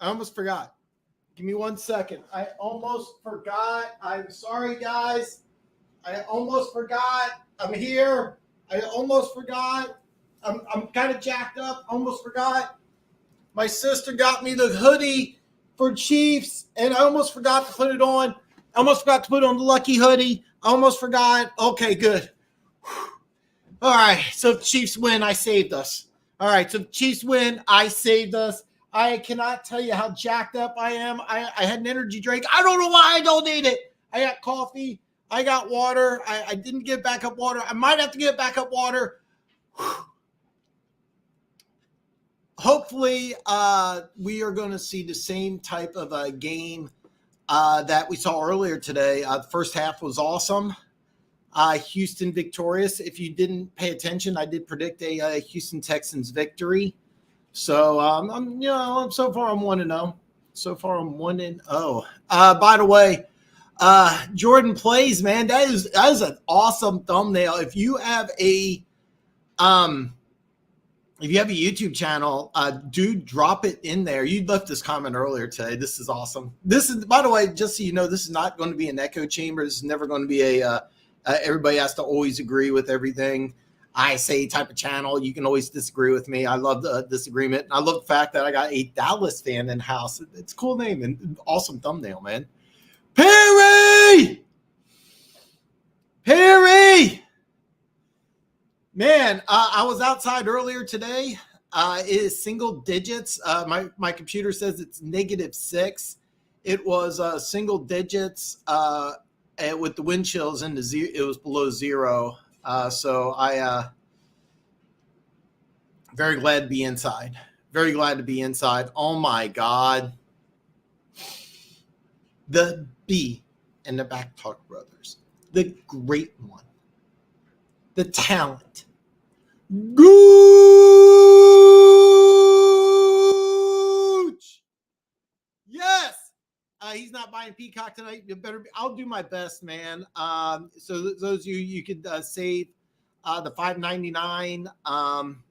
almost forgot. Give me 1 second. I almost forgot. I'm sorry, guys. I almost forgot. I'm here. I almost forgot. I'm kind of jacked up. Almost forgot. My sister got me the hoodie for Chiefs, and I almost forgot to put it on. I almost forgot to put on the lucky hoodie. I almost forgot. Okay, good. All right. So if Chiefs win, I saved us. All right. So if Chiefs win, I saved us. I cannot tell you how jacked up I am. I had an energy drink. I don't know why I don't need it. I got coffee. I got water. I didn't get backup water. I might have to get backup water. Hopefully, we are going to see the same type of a game that we saw earlier today. The first half was awesome. Houston victorious. If you didn't pay attention, I did predict a Houston Texans victory. So so far I'm 1-0. So far I'm 1-0. By the way, Jordan Plays, man, that is an awesome thumbnail. If you have a YouTube channel, dude, drop it in there. You left this comment earlier today. This is awesome. This is, by the way, just so you know, this is not going to be an echo chamber. This is never going to be everybody has to always agree with everything I say type of channel. You can always disagree with me. I love the disagreement. I love the fact that I got a Dallas fan in house. It's a cool name and awesome thumbnail, man. Perry! Man, I was outside earlier today. It is single digits. My computer says it's -6. It was single digits with the wind chills in the it was below 0. So I very glad to be inside. Very glad to be inside. Oh my God. The B and the Backtalk brothers. The great one. The talent. Gooch! Yes! He's not buying Peacock tonight. You better be. I'll do my best, man. So those of you could save the $5.99. I'm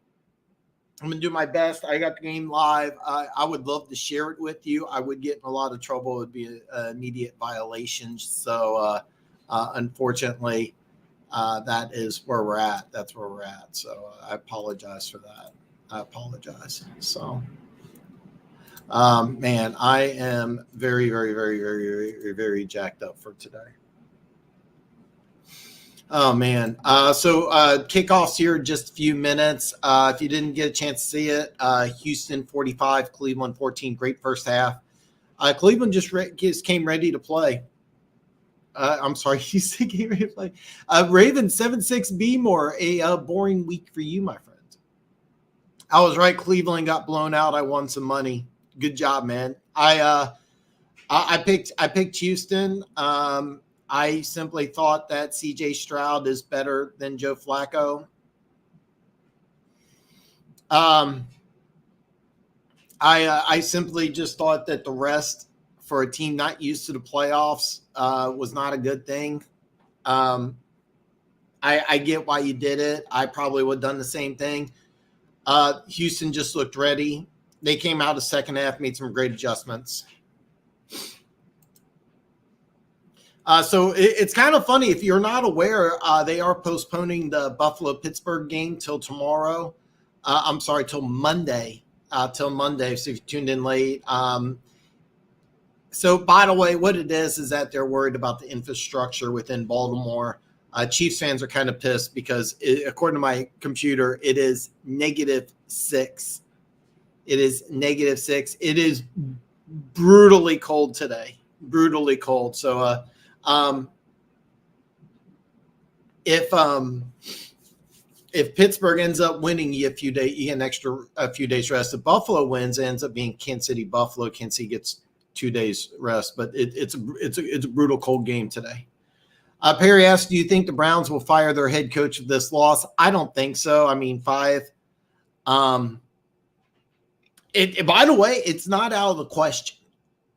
gonna do my best. I got the game live. I would love to share it with you. I would get in a lot of trouble. It would be an immediate violation. So unfortunately, that is where we're at. That's where we're at. So I apologize for that. I apologize. So. Man, I am very, very, very, very, very, very jacked up for today. Oh man. So kickoffs here in just a few minutes. If you didn't get a chance to see it, Houston 45, Cleveland 14. Great first half. Cleveland just came ready to play. I'm sorry, Houston came ready to play. Ravens 7-6 more. A boring week for you, my friends. I was right. Cleveland got blown out. I won some money. Good job, man. I picked Houston. I simply thought that CJ Stroud is better than Joe Flacco. I simply just thought that the rest for a team not used to the playoffs was not a good thing. I get why you did it. I probably would have done the same thing. Houston just looked ready. They came out the second half, made some great adjustments. So it's kind of funny. If you're not aware, they are postponing the Buffalo-Pittsburgh game till tomorrow. I'm sorry, till Monday. So if you tuned in late. So, by the way, what it is that they're worried about the infrastructure within Baltimore. Chiefs fans are kind of pissed because, according to my computer, it is -6. It is -6. It is brutally cold today. Brutally cold. So if Pittsburgh ends up winning, you get a few days rest. If Buffalo wins, it ends up being Kansas City Buffalo. Kansas City gets 2 days rest, but it's a brutal cold game today. Perry asks, do you think the Browns will fire their head coach with this loss? I don't think so. I mean, 5. By the way, it's not out of the question.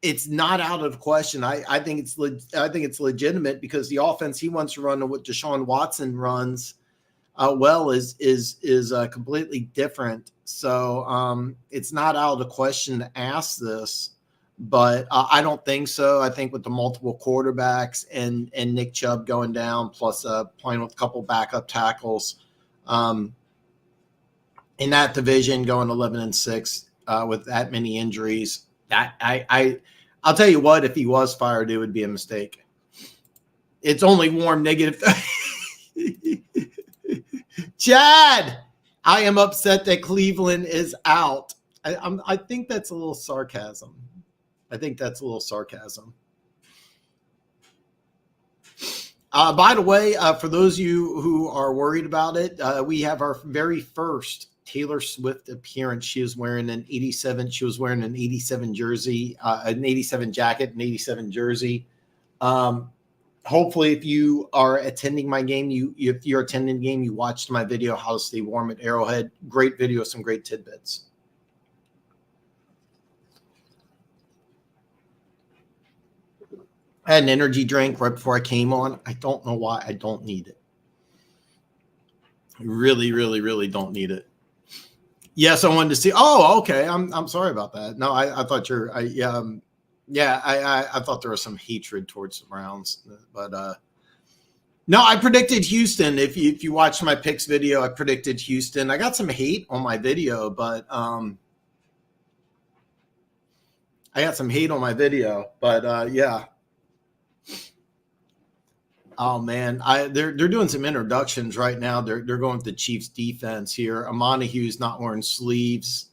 It's not out of the question. I think it's legitimate because the offense he wants to run what Deshaun Watson runs well is completely different. So it's not out of the question to ask this, but I don't think so. I think with the multiple quarterbacks and Nick Chubb going down, plus playing with a couple backup tackles in that division, going 11-6 with that many injuries, that I'll tell you what, if he was fired, it would be a mistake. It's only warm negative. Chad, I am upset that Cleveland is out. I think that's a little sarcasm. By the way, for those of you who are worried about it, we have our very first Taylor Swift appearance. She was wearing an 87. She was wearing an 87 jersey, an 87 jacket, an 87 jersey. Hopefully, if you are attending my game, if you're attending the game, you watched my video, How to Stay Warm at Arrowhead. Great video, some great tidbits. I had an energy drink right before I came on. I don't know why. I don't need it. I really, really, really don't need it. Yes, I wanted to see. Oh, okay. I'm sorry about that. No, I thought I thought there was some hatred towards the Browns, but no, I predicted Houston. If you watched my picks video, I predicted Houston. I got some hate on my video, but yeah. Oh man, they're doing some introductions right now. They're going with the Chiefs defense here. Amanehu's not wearing sleeves.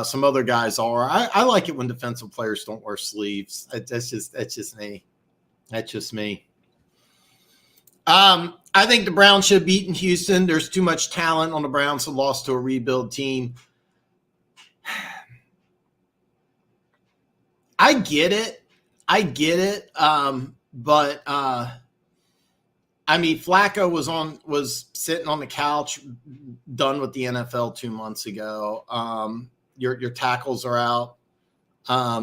Some other guys are. I like it when defensive players don't wear sleeves. That's just me. I think the Browns should have beaten Houston. There's too much talent on the Browns who lost to a rebuild team. I get it. But I mean, Flacco was sitting on the couch, done with the NFL 2 months ago. Your tackles are out. I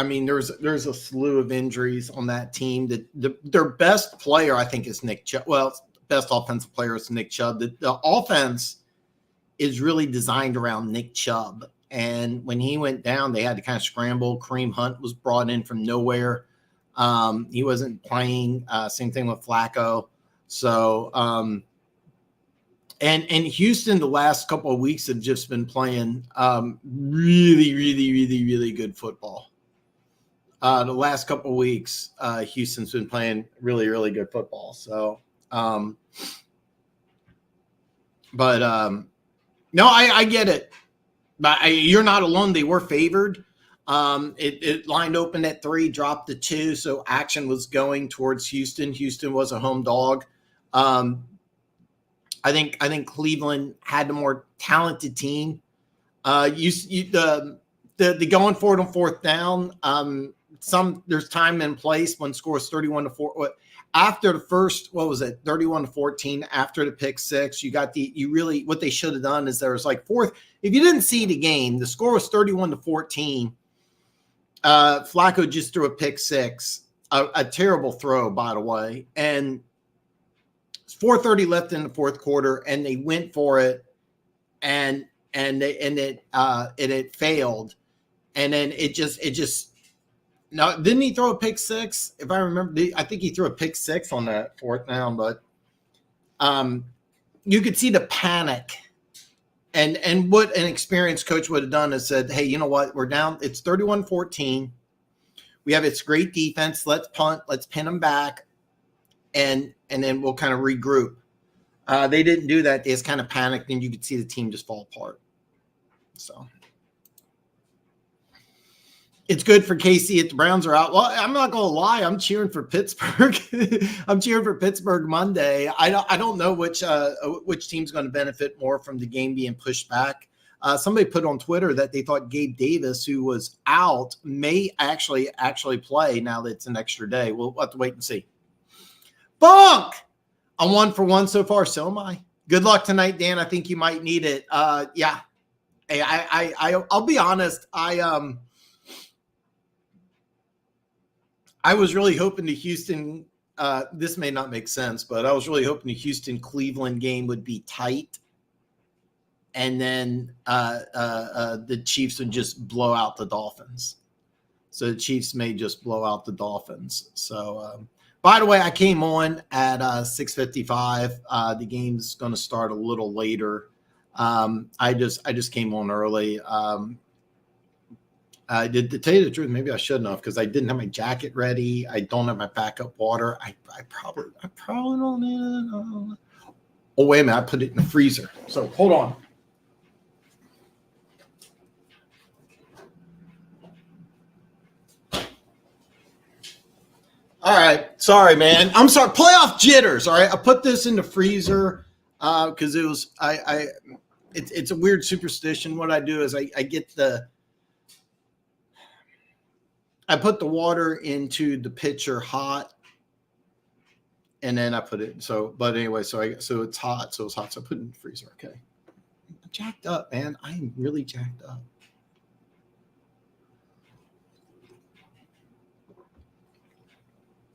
mean, there's a slew of injuries on that team. Their best player, I think, is Nick Chubb. Well, best offensive player is Nick Chubb. The offense is really designed around Nick Chubb. And when he went down, they had to kind of scramble. Kareem Hunt was brought in from nowhere. He wasn't playing. Same thing with Flacco. So, and Houston, the last couple of weeks have just been playing really, really, really, really good football. The last couple of weeks, Houston's been playing really, really good football. So, no, I get it. But you're not alone. They were favored. It lined open at 3, dropped to 2, so action was going towards Houston. Houston was a home dog. I think Cleveland had the more talented team. The going for it on fourth down. There's time and place when scores 31-4. After the first, 31-14. After the pick six, what they should have done is there was like fourth. If you didn't see the game, the score was 31-14. Flacco just threw a pick six, a terrible throw, by the way, and it's 4:30 left in the fourth quarter, and they went for it, and it failed, and then it just. No, didn't he throw a pick six? If I remember, I think he threw a pick six on that fourth down, but you could see the panic. And what an experienced coach would have done is said, hey, you know what? We're down. It's 31-14. We have its great defense. Let's punt. Let's pin them back. And then we'll kind of regroup. They didn't do that. They just kind of panicked, and you could see the team just fall apart. So it's good for KC if the Browns are out. Well, I'm not going to lie. I'm cheering for Pittsburgh. I'm cheering for Pittsburgh Monday. I don't know which team's going to benefit more from the game being pushed back. Somebody put on Twitter that they thought Gabe Davis, who was out, may actually play now that it's an extra day. We'll have to wait and see. Bunk! I'm 1 for 1 so far. So am I. Good luck tonight, Dan. I think you might need it. Yeah. Hey, I'll be honest. I was really hoping the Houston this may not make sense, but I was really hoping the Houston-Cleveland game would be tight, and then the Chiefs would just blow out the Dolphins. So the Chiefs may just blow out the Dolphins. So, by the way, I came on at 6:55. The game's going to start a little later. I just came on early. To tell you the truth, maybe I shouldn't have, because I didn't have my jacket ready. I don't have my backup water. I probably don't need it. Oh, wait a minute. I put it in the freezer. So hold on. All right. Sorry, man. I'm sorry. Playoff jitters. All right. I put this in the freezer because it was it's a weird superstition. What I do is I put the water into the pitcher hot, and then I put it. But anyway, so it's hot. So it's hot. So I put it in the freezer. Okay. I'm jacked up, man. I am really jacked up.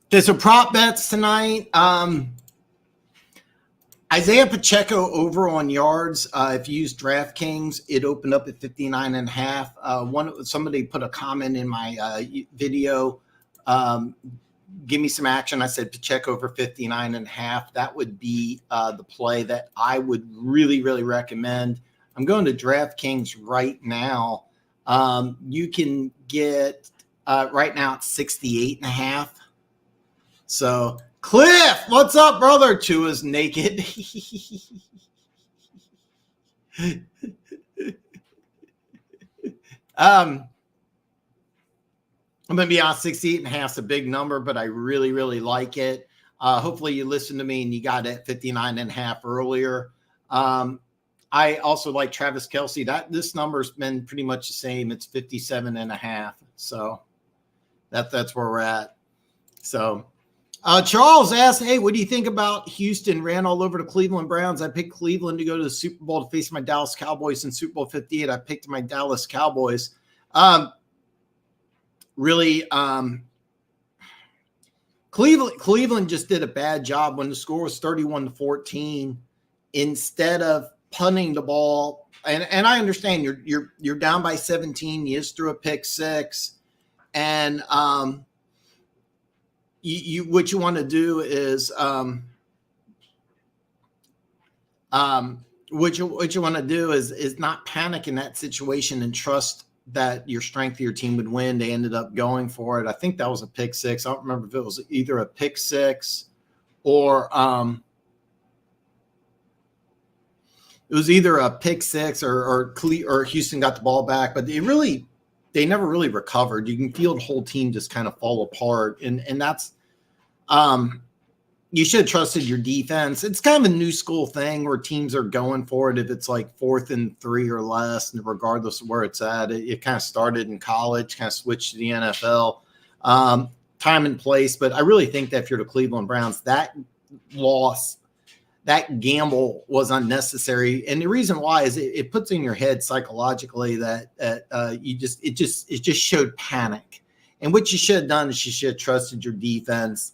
Okay, so prop bets tonight. Isaiah Pacheco over on yards. If you use DraftKings, it opened up at 59.5. Somebody put a comment in my video. Give me some action. I said Pacheco over 59.5. That would be the play that I would really, really recommend. I'm going to DraftKings right now. You can get right now it's 68.5. So Cliff, what's up, brother? Tua's naked. I'm going to be on 68.5. It's a big number, but I really, really like it. Hopefully you listened to me and you got it at 59.5 earlier. I also like Travis Kelce. This number's been pretty much the same. It's 57.5. So that's where we're at. So Charles asked, hey, what do you think about Houston? Ran all over the Cleveland Browns. I picked Cleveland to go to the Super Bowl to face my Dallas Cowboys in Super Bowl 58. I picked my Dallas Cowboys. Cleveland just did a bad job when the score was 31-14. Instead of punting the ball, and I understand you're down by 17. You just threw a pick six, and what you want to do is what you want to do is not panic in that situation and trust that your strength of your team would win. They ended up going for it. I think that was a pick six. I don't remember if it was either a pick six or it was either a pick six or Houston got the ball back, but they never really recovered. You can feel the whole team just kind of fall apart, and that's you should have trusted your defense. It's kind of a new school thing where teams are going for it if it's like 4th and 3 or less, and regardless of where it's at. It kind of started in college, kind of switched to the NFL. Time and place, but I really think that if you're the Cleveland Browns, that loss, that gamble was unnecessary. And the reason why is it puts in your head psychologically that it just showed panic. And what you should have done is you should have trusted your defense.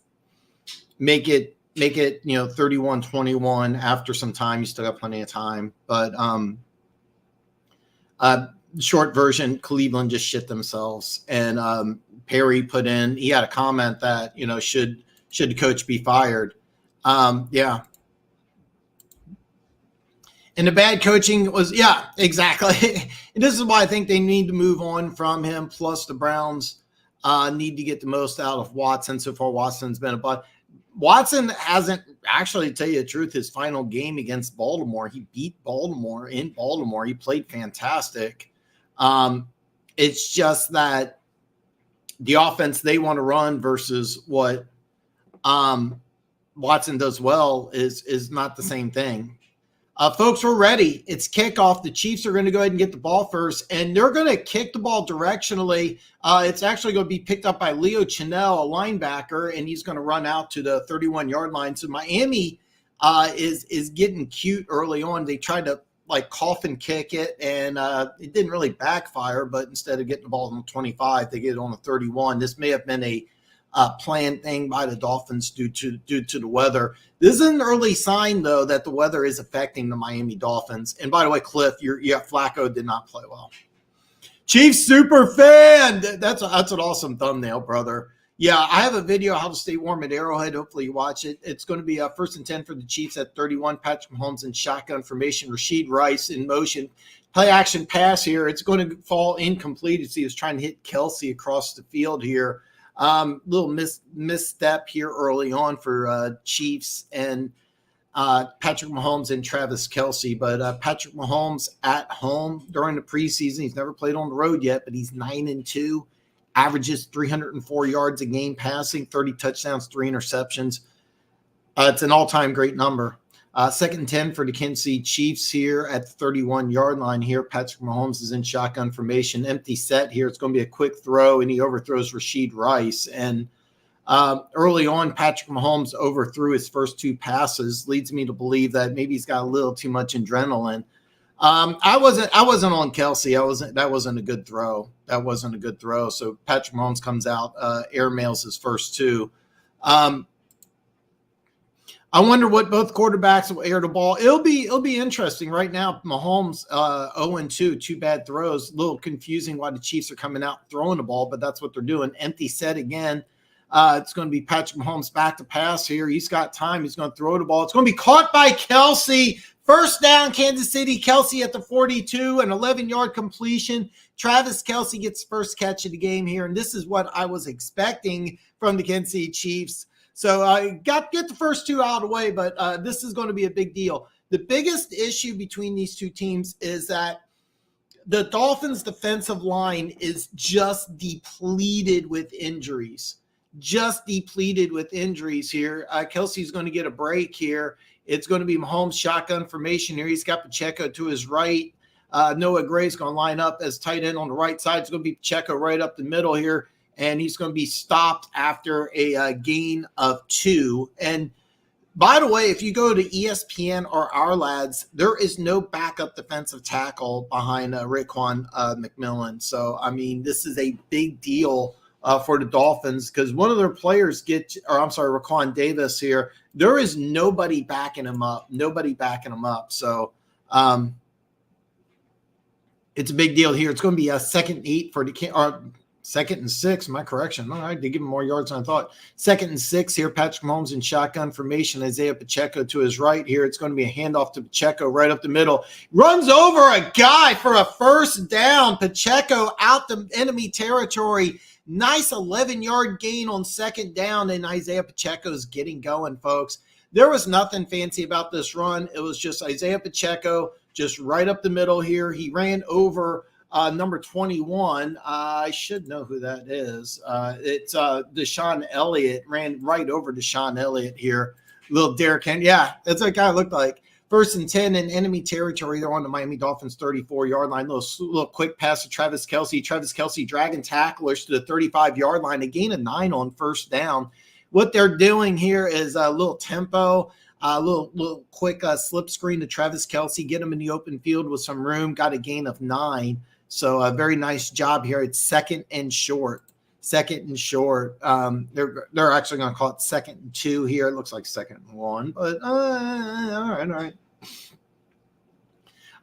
Make it 31-21 after some time. You still got plenty of time. But short version, Cleveland just shit themselves. And Perry he had a comment that, should the coach be fired? Yeah. And the bad coaching was, yeah, exactly. And this is why I think they need to move on from him. Plus the Browns need to get the most out of Watson. So far, Watson's been a bust. Watson hasn't, actually, to tell you the truth, his final game against Baltimore, he beat Baltimore in Baltimore. He played fantastic. It's just that the offense they want to run versus what Watson does well is not the same thing. Folks, we're ready. It's kickoff. The Chiefs are going to go ahead and get the ball first, and they're going to kick the ball directionally. It's actually going to be picked up by Leo Chenal, a linebacker, and he's going to run out to the 31-yard line. So Miami is getting cute early on. They tried to cough and kick it, and it didn't really backfire. But instead of getting the ball on the 25, they get it on the 31. This may have been a planned thing by the Dolphins due to the weather. This is an early sign, though, that the weather is affecting the Miami Dolphins. And by the way, Cliff, Flacco did not play well. Chiefs super fan. That's an awesome thumbnail, brother. Yeah, I have a video how to stay warm at Arrowhead. Hopefully you watch it. It's going to be 1st and 10 for the Chiefs at 31. Patrick Mahomes in shotgun formation. Rashid Rice in motion. Play action pass here. It's going to fall incomplete as he was trying to hit Kelsey across the field here. Little misstep here early on for Chiefs and Patrick Mahomes and Travis Kelsey. But Patrick Mahomes at home during the preseason. He's never played on the road yet, but he's 9-2. Averages 304 yards a game passing, 30 touchdowns, 3 interceptions. It's an all-time great number. 2nd and 10 for the Kansas City Chiefs here at the 31-yard line here. Patrick Mahomes is in shotgun formation. Empty set here. It's going to be a quick throw, and he overthrows Rashid Rice. And early on, Patrick Mahomes overthrew his first 2 passes. Leads me to believe that maybe he's got a little too much adrenaline. I wasn't on Kelsey. That wasn't a good throw. So Patrick Mahomes comes out, airmails his first 2. I wonder what both quarterbacks will air the ball. It'll be interesting. Right now, Mahomes 0-2, 2 bad throws. A little confusing why the Chiefs are coming out throwing the ball, but that's what they're doing. Empty set again. It's going to be Patrick Mahomes back to pass here. He's got time. He's going to throw the ball. It's going to be caught by Kelsey. First down, Kansas City. Kelsey at the 42, an 11-yard completion. Travis Kelsey gets first catch of the game here, and this is what I was expecting from the Kansas City Chiefs. So I get the first 2 out of the way, but this is going to be a big deal. The biggest issue between these 2 teams is that the Dolphins' defensive line is just depleted with injuries. Here. Kelsey's going to get a break here. It's going to be Mahomes shotgun formation here. He's got Pacheco to his right. Noah Gray's going to line up as tight end on the right side. It's going to be Pacheco right up the middle here, and he's going to be stopped after a gain of 2. And by the way, if you go to ESPN or Our Lads, there is no backup defensive tackle behind Raekwon McMillan. So, I mean, this is a big deal for the Dolphins because one of their players Raekwon Davis here, there is nobody backing him up. So it's a big deal here. It's going to be a 2nd and 8 for the 2nd and 6. My correction. All right, they give him more yards than I thought. 2nd and 6 here. Patrick Mahomes in shotgun formation. Isaiah Pacheco to his right here. It's going to be a handoff to Pacheco right up the middle. Runs over a guy for a first down. Pacheco out the enemy territory. Nice 11-yard gain on 2nd down, and Isaiah Pacheco's getting going, folks. There was nothing fancy about this run. It was just Isaiah Pacheco just right up the middle here. He ran over number 21. I should know who that is. It's Deshaun Elliott. Ran right over Deshaun Elliott here. Little Derrick Henry. Yeah, that's what guy looked like. 1st and 10 in enemy territory. They're on the Miami Dolphins 34-yard line. Little quick pass to Travis Kelsey. Travis Kelsey dragging tacklers to the 35-yard line. A gain of 9 on 1st down. What they're doing here is a little tempo, a little quick slip screen to Travis Kelsey. Get him in the open field with some room. Got a gain of 9. So a very nice job here. It's 2nd and short. They're actually going to call it 2nd and 2 here. It looks like 2nd and 1, but all right.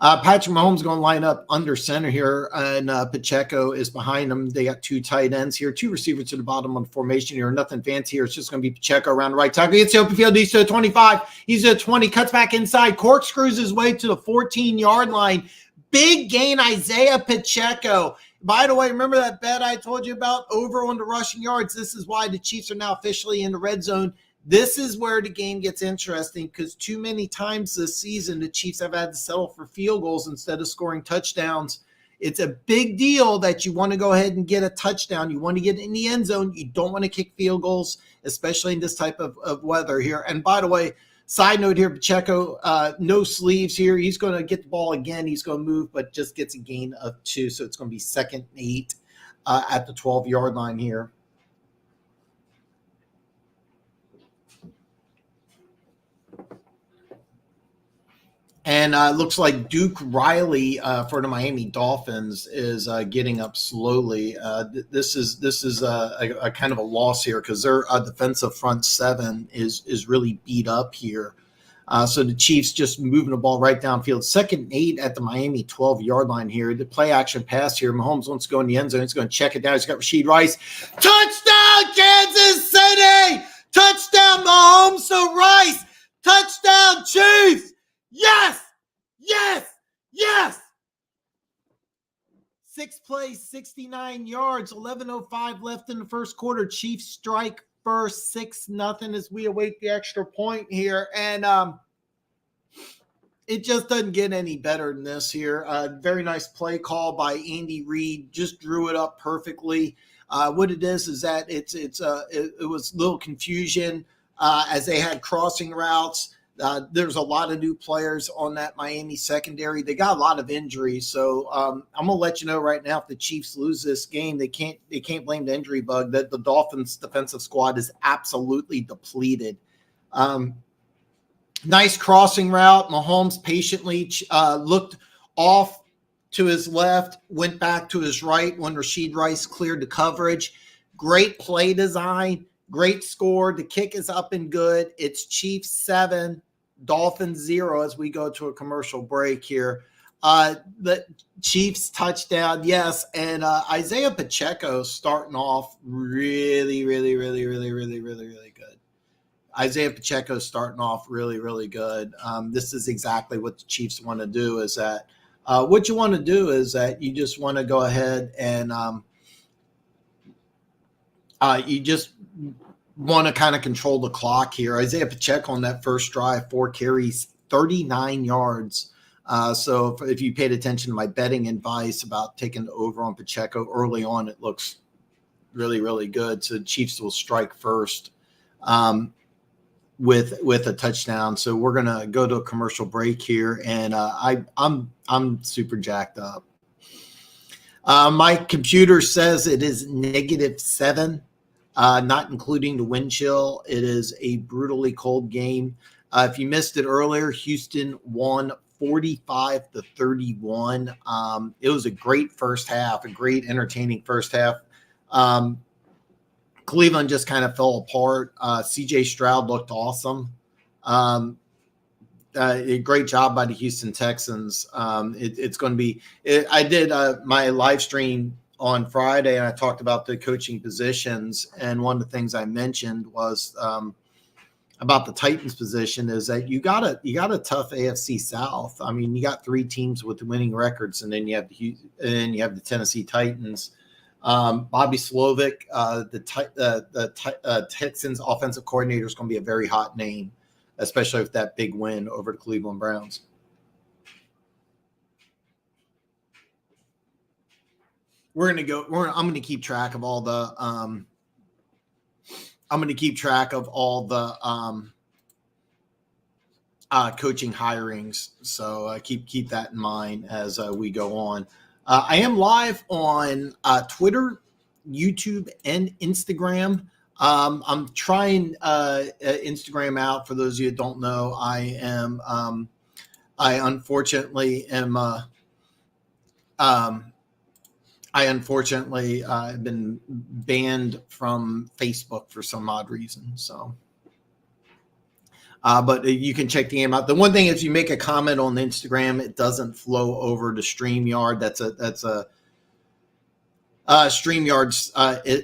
Patrick Mahomes going to line up under center here, and Pacheco is behind him. They got 2 tight ends here, 2 receivers to the bottom of the formation here. Nothing fancy here. It's just going to be Pacheco around the right tackle. He gets the open field. He's to the 25. He's to the 20. Cuts back inside. Corkscrews his way to the 14-yard line. Big gain, Isaiah Pacheco. By the way, remember that bet I told you about over on the rushing yards? This is why the Chiefs are now officially in the red zone. This is where the game gets interesting because too many times this season, the Chiefs have had to settle for field goals instead of scoring touchdowns. It's a big deal that you want to go ahead and get a touchdown. You want to get in the end zone. You don't want to kick field goals, especially in this type of weather here. And by the way, side note here, Pacheco, no sleeves here. He's going to get the ball again. He's going to move, but just gets a gain of 2. So it's going to be 2nd and 8 at the 12-yard line here. And looks like Duke Riley for the Miami Dolphins is getting up slowly. This is a kind of a loss here because their defensive front seven is really beat up here. So the Chiefs just moving the ball right downfield. 2nd and 8 at the Miami 12-yard line here. The play action pass here. Mahomes wants to go in the end zone. He's going to check it down. He's got Rashid Rice. Touchdown, Kansas City! Touchdown, Mahomes to Rice! Touchdown, Chiefs! Yes! Yes! Yes! 6 plays, 69 yards, 11:05 left in the first quarter. Chiefs strike first, 6-0 as we await the extra point here. And it just doesn't get any better than this here. Very nice play call by Andy Reid. Just drew it up perfectly. What it is that it was a little confusion as they had crossing routes. There's a lot of new players on that Miami secondary. They got a lot of injuries. So I'm gonna let you know right now, if the Chiefs lose this game, they can't blame the injury bug. That the Dolphins defensive squad is absolutely depleted. Nice crossing route. Mahomes patiently looked off to his left, went back to his right when Rashid Rice cleared the coverage. Great play design, great score. The kick is up and good. It's Chiefs 7, Dolphins 0 as we go to a commercial break here. The Chiefs touchdown, yes, and Isaiah Pacheco starting off really good. Isaiah Pacheco starting off really good. This is exactly what the Chiefs want to do. Is that what you want to do? Is that you just want to go ahead and you just want to kind of control the clock here. Isaiah Pacheco on that first drive, 4 carries, 39 yards. So if you paid attention to my betting advice about taking the over on Pacheco early on, it looks really good. So the Chiefs will strike first with a touchdown. So we're gonna go to a commercial break here, and I'm super jacked up. My computer says it is -7. Not including the wind chill. It is a brutally cold game. If you missed it earlier, Houston won 45-31. It was a great first half, a great entertaining first half. Cleveland just kind of fell apart. CJ Stroud looked awesome. A great job by the Houston Texans. It's going to be – I did my live stream on Friday, and I talked about the coaching positions. And one of the things I mentioned was about the Titans position is that you got a tough AFC South. I mean, you got 3 teams with winning records, and then you have the Tennessee Titans. Bobby Slovic, the Texans offensive coordinator, is going to be a very hot name, especially with that big win over the Cleveland Browns. I'm going to keep track of all the coaching hirings. So keep that in mind as we go on. I am live on Twitter, YouTube, and Instagram. I'm trying Instagram out. For those of you that don't know, I unfortunately have been banned from Facebook for some odd reason. So, but you can check the game out. The one thing is, you make a comment on Instagram, it doesn't flow over to StreamYard. That's a StreamYard's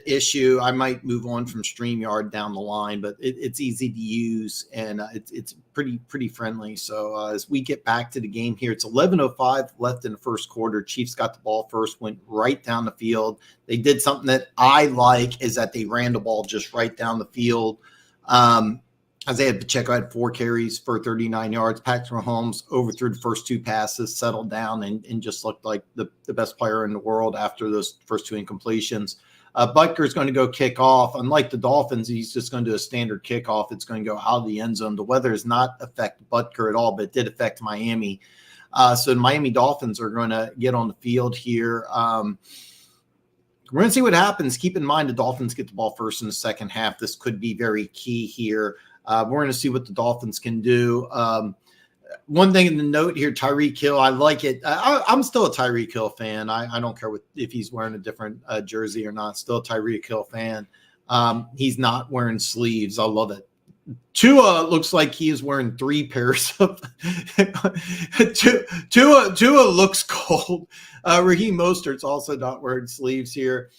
issue. I might move on from StreamYard down the line, but it's easy to use, and it's pretty friendly. So as we get back to the game here, it's 11:05 left in the first quarter. Chiefs got the ball first, went right down the field. They did something that I like, is that they ran the ball just right down the field. Isaiah Pacheco had 4 carries for 39 yards. Patrick Mahomes overthrew the first 2 passes, settled down, and just looked like the best player in the world after those first 2 incompletions. Butker is going to go kick off. Unlike the Dolphins, he's just going to do a standard kickoff. It's going to go out of the end zone. The weather does not affect Butker at all, but it did affect Miami. So the Miami Dolphins are going to get on the field here. We're going to see what happens. Keep in mind the Dolphins get the ball first in the second half. This could be very key here. We're going to see what the Dolphins can do. One thing in the note here, Tyreek Hill, I like it. I'm still a Tyreek Hill fan. I don't care if he's wearing a different jersey or not. Still a Tyreek Hill fan. He's not wearing sleeves. I love it. Tua looks like he is wearing 3 pairs of Tua looks cold. Raheem Mostert's also not wearing sleeves here.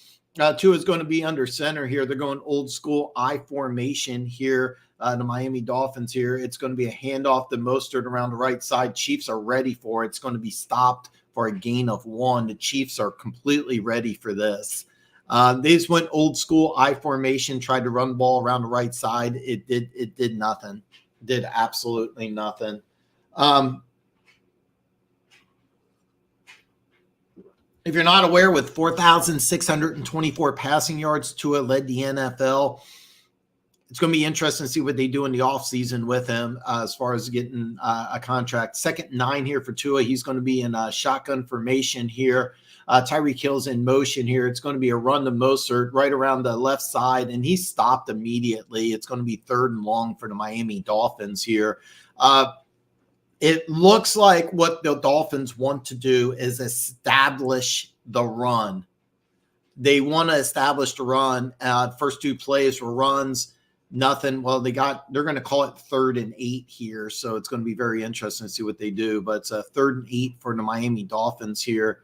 Tua is going to be under center here. They're going old school I formation here. The Miami Dolphins here. It's going to be a handoff to Mostert around the right side. Chiefs are ready for it. It's going to be stopped for a gain of 1. The Chiefs are completely ready for this. They just went old school I formation, tried to run the ball around the right side. It did nothing. Did absolutely nothing. If you're not aware, with 4,624 passing yards, Tua led the NFL. It's going to be interesting to see what they do in the offseason with him as far as getting a contract. 2nd and 9 here for Tua. He's going to be in a shotgun formation here. Tyreek Hill's in motion here. It's going to be a run to Mostert right around the left side, and he's stopped immediately. It's going to be 3rd and long for the Miami Dolphins here. It looks like what the Dolphins want to do is establish the run. They want to establish the run. First 2 plays were runs. Nothing. Well, they're going to call it 3rd and 8 here. So it's going to be very interesting to see what they do. But it's a 3rd and 8 for the Miami Dolphins here.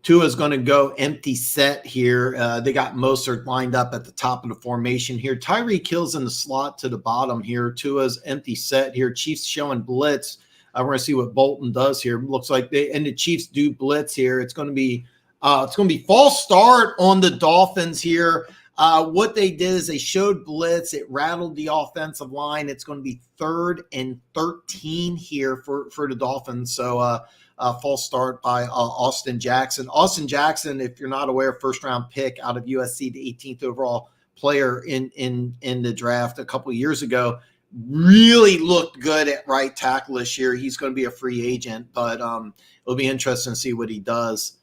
Tua is going to go empty set here. They got Mostert lined up at the top of the formation here. Tyreek Hill's in the slot to the bottom here. Tua's empty set here. Chiefs showing blitz. We're going to see what Bolton does here. Looks like the Chiefs do blitz here. It's going to be false start on the Dolphins here. What they did is they showed blitz. It rattled the offensive line. It's going to be 3rd and 13 here for the Dolphins. So false start by Austin Jackson. Austin Jackson, if you're not aware, 1st-round pick out of USC, the 18th overall player in the draft a couple of years ago, really looked good at right tackle this year. He's going to be a free agent, but it'll be interesting to see what he does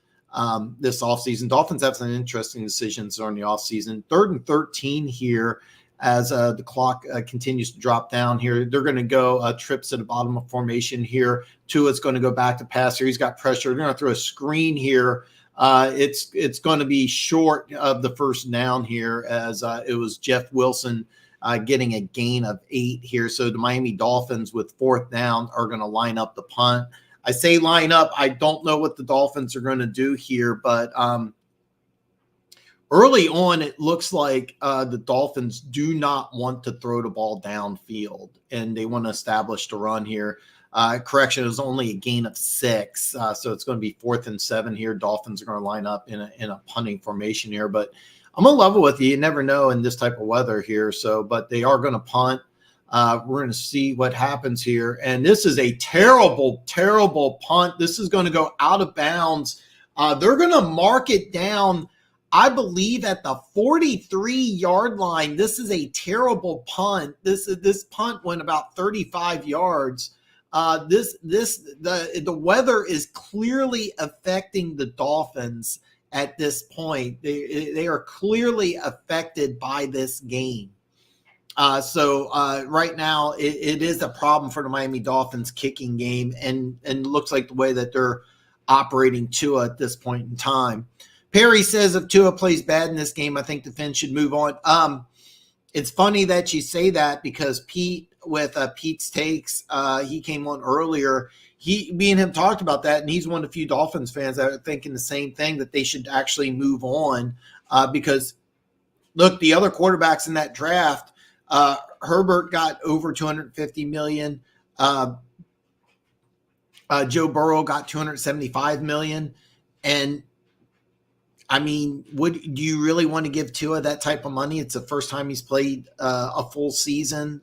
this offseason. Dolphins have some interesting decisions during the offseason. 3rd and 13 here as the clock continues to drop down here. They're going to go trips to the bottom of formation here. Tua's going to go back to pass here. He's got pressure. They're going to throw a screen here. It's going to be short of the 1st down here as it was Jeff Wilson getting a gain of 8 here. So the Miami Dolphins with 4th down are going to line up the punt. I say line up. I don't know what the Dolphins are going to do here, but early on, it looks like the Dolphins do not want to throw the ball downfield, and they want to establish the run here. Correction, it was only a gain of 6, so it's going to be 4th and 7 here. Dolphins are going to line up in a punting formation here, but I'm going to level with you. You never know in this type of weather here, but they are going to punt. We're going to see what happens here. And this is a terrible, terrible punt. This is going to go out of bounds. They're going to mark it down, I believe, at the 43-yard line. This is a terrible punt. This punt went about 35 yards. The weather is clearly affecting the Dolphins at this point. They are clearly affected by this game. So right now it is a problem for the Miami Dolphins kicking game, and looks like the way that they're operating Tua at this point in time. Perry says if Tua plays bad in this game, I think the Fins should move on. It's funny that you say that because Pete with Pete's Takes, he came on earlier. Me and him talked about that, and he's one of the few Dolphins fans that are thinking the same thing, that they should actually move on because, look, the other quarterbacks in that draft, Herbert got over $250 million. Joe Burrow got $275 million. And I mean, do you really want to give Tua that type of money? It's the first time he's played a full season.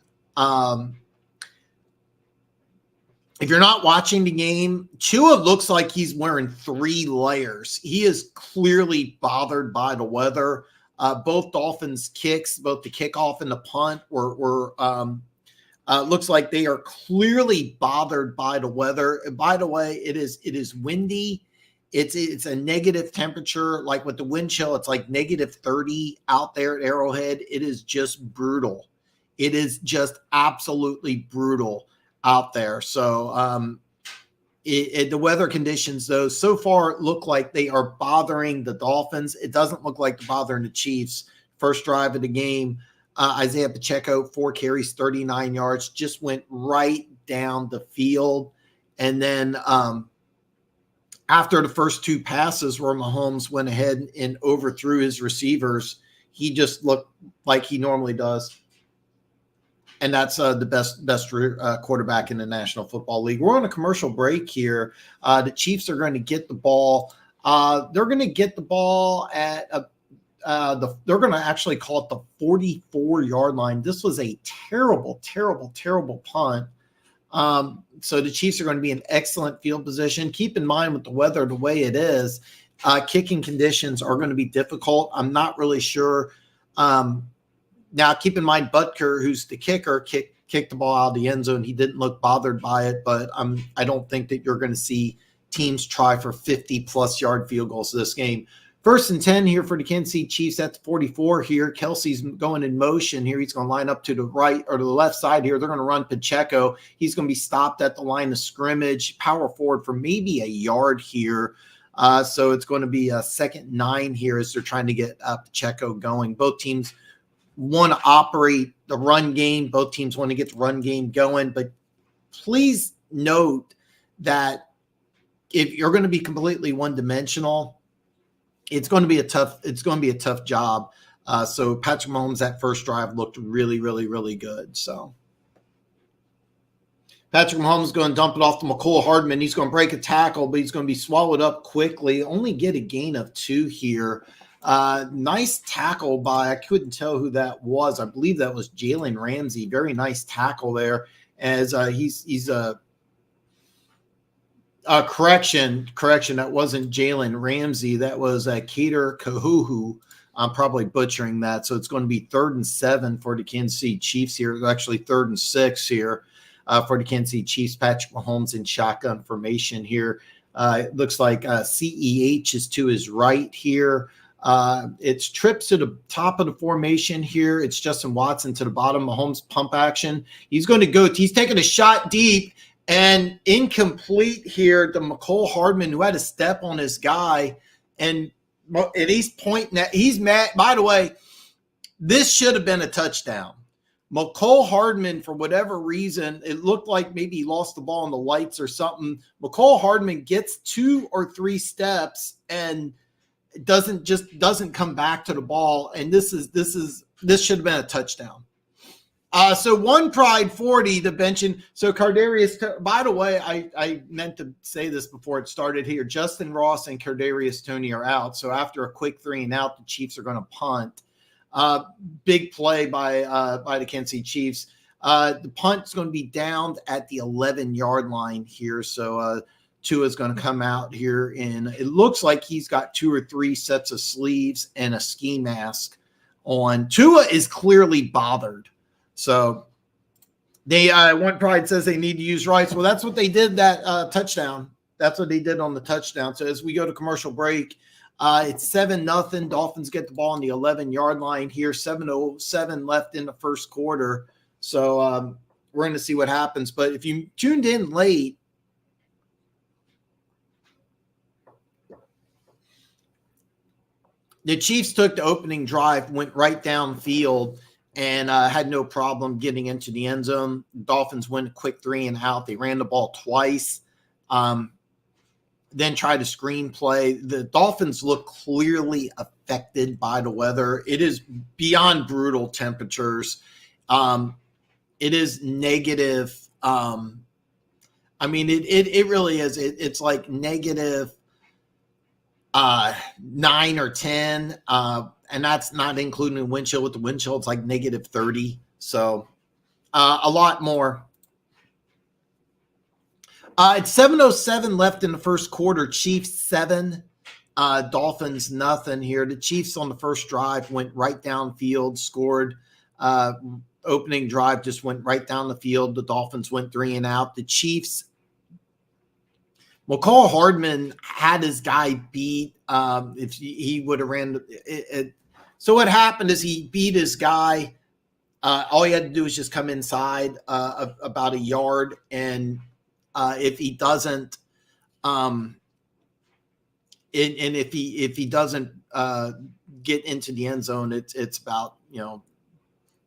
If you're not watching the game, Tua looks like he's wearing 3 layers. He is clearly bothered by the weather. Both Dolphins kicks, both the kickoff and the punt were looks like they are clearly bothered by the weather. And by the way, it is windy. It's a negative temperature. Like with the wind chill, it's like negative 30 out there at Arrowhead. It is just brutal. It is just absolutely brutal. out there. So the weather conditions, though, so far look like they are bothering the Dolphins. It doesn't look like they're bothering the Chiefs. First drive of the game, Isaiah Pacheco, 4 carries, 39 yards, just went right down the field. And then after the first 2 passes where Mahomes went ahead and overthrew his receivers, he just looked like he normally does. And that's the best quarterback in the National Football League. We're on a commercial break here. The Chiefs are going to get the ball. They're going to get the ball at they're going to actually call it the 44-yard line. This was a terrible, terrible, terrible punt. So the Chiefs are going to be in excellent field position. Keep in mind with the weather the way it is, kicking conditions are going to be difficult. I'm not really sure. Now, keep in mind, Butker, who's the kicker, kicked the ball out of the end zone. He didn't look bothered by it, but I don't think that you're going to see teams try for 50-plus yard field goals this game. 1st and 10 here for the Kansas City Chiefs. That's 44 here. Kelsey's going in motion here. He's going to line up to the right or to the left side here. They're going to run Pacheco. He's going to be stopped at the line of scrimmage. Power forward for maybe a yard here. So it's going to be a 2nd and 9 here as they're trying to get Pacheco going. Both teams want to operate the run game. Both teams want to get the run game going. But please note that if you're going to be completely one-dimensional, it's going to be a tough job. So Patrick Mahomes, that first drive looked really, really, really good. So Patrick Mahomes is going to dump it off to McCole Hardman. He's going to break a tackle, but he's going to be swallowed up quickly. Only get a gain of 2 here. Nice tackle by, I couldn't tell who that was. I believe that was Jalen Ramsey. Very nice tackle there as he's correction. That wasn't Jalen Ramsey. That was Kader Kahuhu. I'm probably butchering that. So it's going to be 3rd and 7 for the Kansas City Chiefs here. Actually 3rd and 6 here for the Kansas City Chiefs. Patrick Mahomes in shotgun formation here. It looks like CEH is to his right here. It's trips to the top of the formation here. It's Justin Watson to the bottom. Mahomes pump action. He's going to go. He's taking a shot deep and incomplete here to McCole Hardman, who had a step on his guy. And he's pointing at, he's mad. By the way, this should have been a touchdown. McCole Hardman, for whatever reason, it looked like maybe he lost the ball in the lights or something. McCole Hardman gets 2 or 3 steps and doesn't come back to the ball, and this should have been a touchdown. So one pride 40 the benching. So Kadarius, by the way, I meant to say this before it started here. Justin Ross and Kadarius Toney are out. So after a quick 3 and out, the Chiefs are going to punt. Big play by the Kansas City Chiefs. The punt is going to be downed at the 11-yard line here. So Tua is going to come out here, and it looks like he's got 2 or 3 sets of sleeves and a ski mask on. Tua is clearly bothered. So they One Pride says they need to use rights. Well, that's what they did that touchdown. That's what they did on the touchdown. So as we go to commercial break, it's 7-0. Dolphins get the ball on the 11-yard line here. 7:07 left in the first quarter. So we're going to see what happens. But if you tuned in late, the Chiefs took the opening drive, went right downfield, and had no problem getting into the end zone. Dolphins went a quick 3 and out. They ran the ball twice, then tried a screenplay. The Dolphins look clearly affected by the weather. It is beyond brutal temperatures. It is negative. I mean, it really is. It's like negative 9 or 10. And that's not including the wind chill. With the wind chill, it's like negative 30. So a lot more. It's 7:07 left in the first quarter. Chiefs 7, Dolphins nothing here. The Chiefs on the first drive went right downfield, scored. Opening drive just went right down the field. The Dolphins went 3 and out. The Chiefs, McCall Hardman had his guy beat. If he would have ran it. So what happened is he beat his guy, All he had to do is just come inside about a yard, and if he doesn't, and if he doesn't get into the end zone, it's about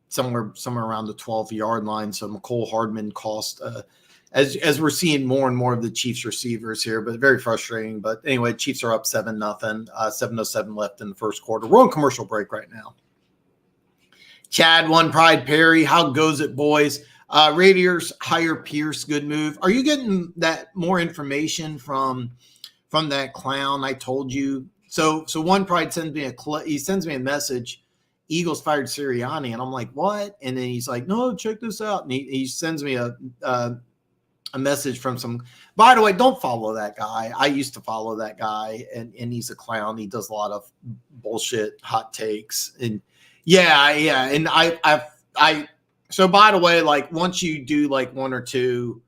somewhere around the 12-yard line. So McCole Hardman cost as we're seeing more and more of the Chiefs receivers here, but very frustrating. But anyway, Chiefs are up 7-0, 7:07 left in the first quarter. We're on commercial break right now. Chad One Pride Perry, how goes it, boys? Raiders hire Pierce, good move. Are you getting that more information from that clown I told you? So One Pride sends me a message. Eagles fired Sirianni, and I'm like, what? And then he's like, no, check this out. And he sends me a message from some. By the way, don't follow that guy. I used to follow that guy, and he's a clown. He does a lot of bullshit, hot takes, and yeah. And I. So by the way, like once you do like one or two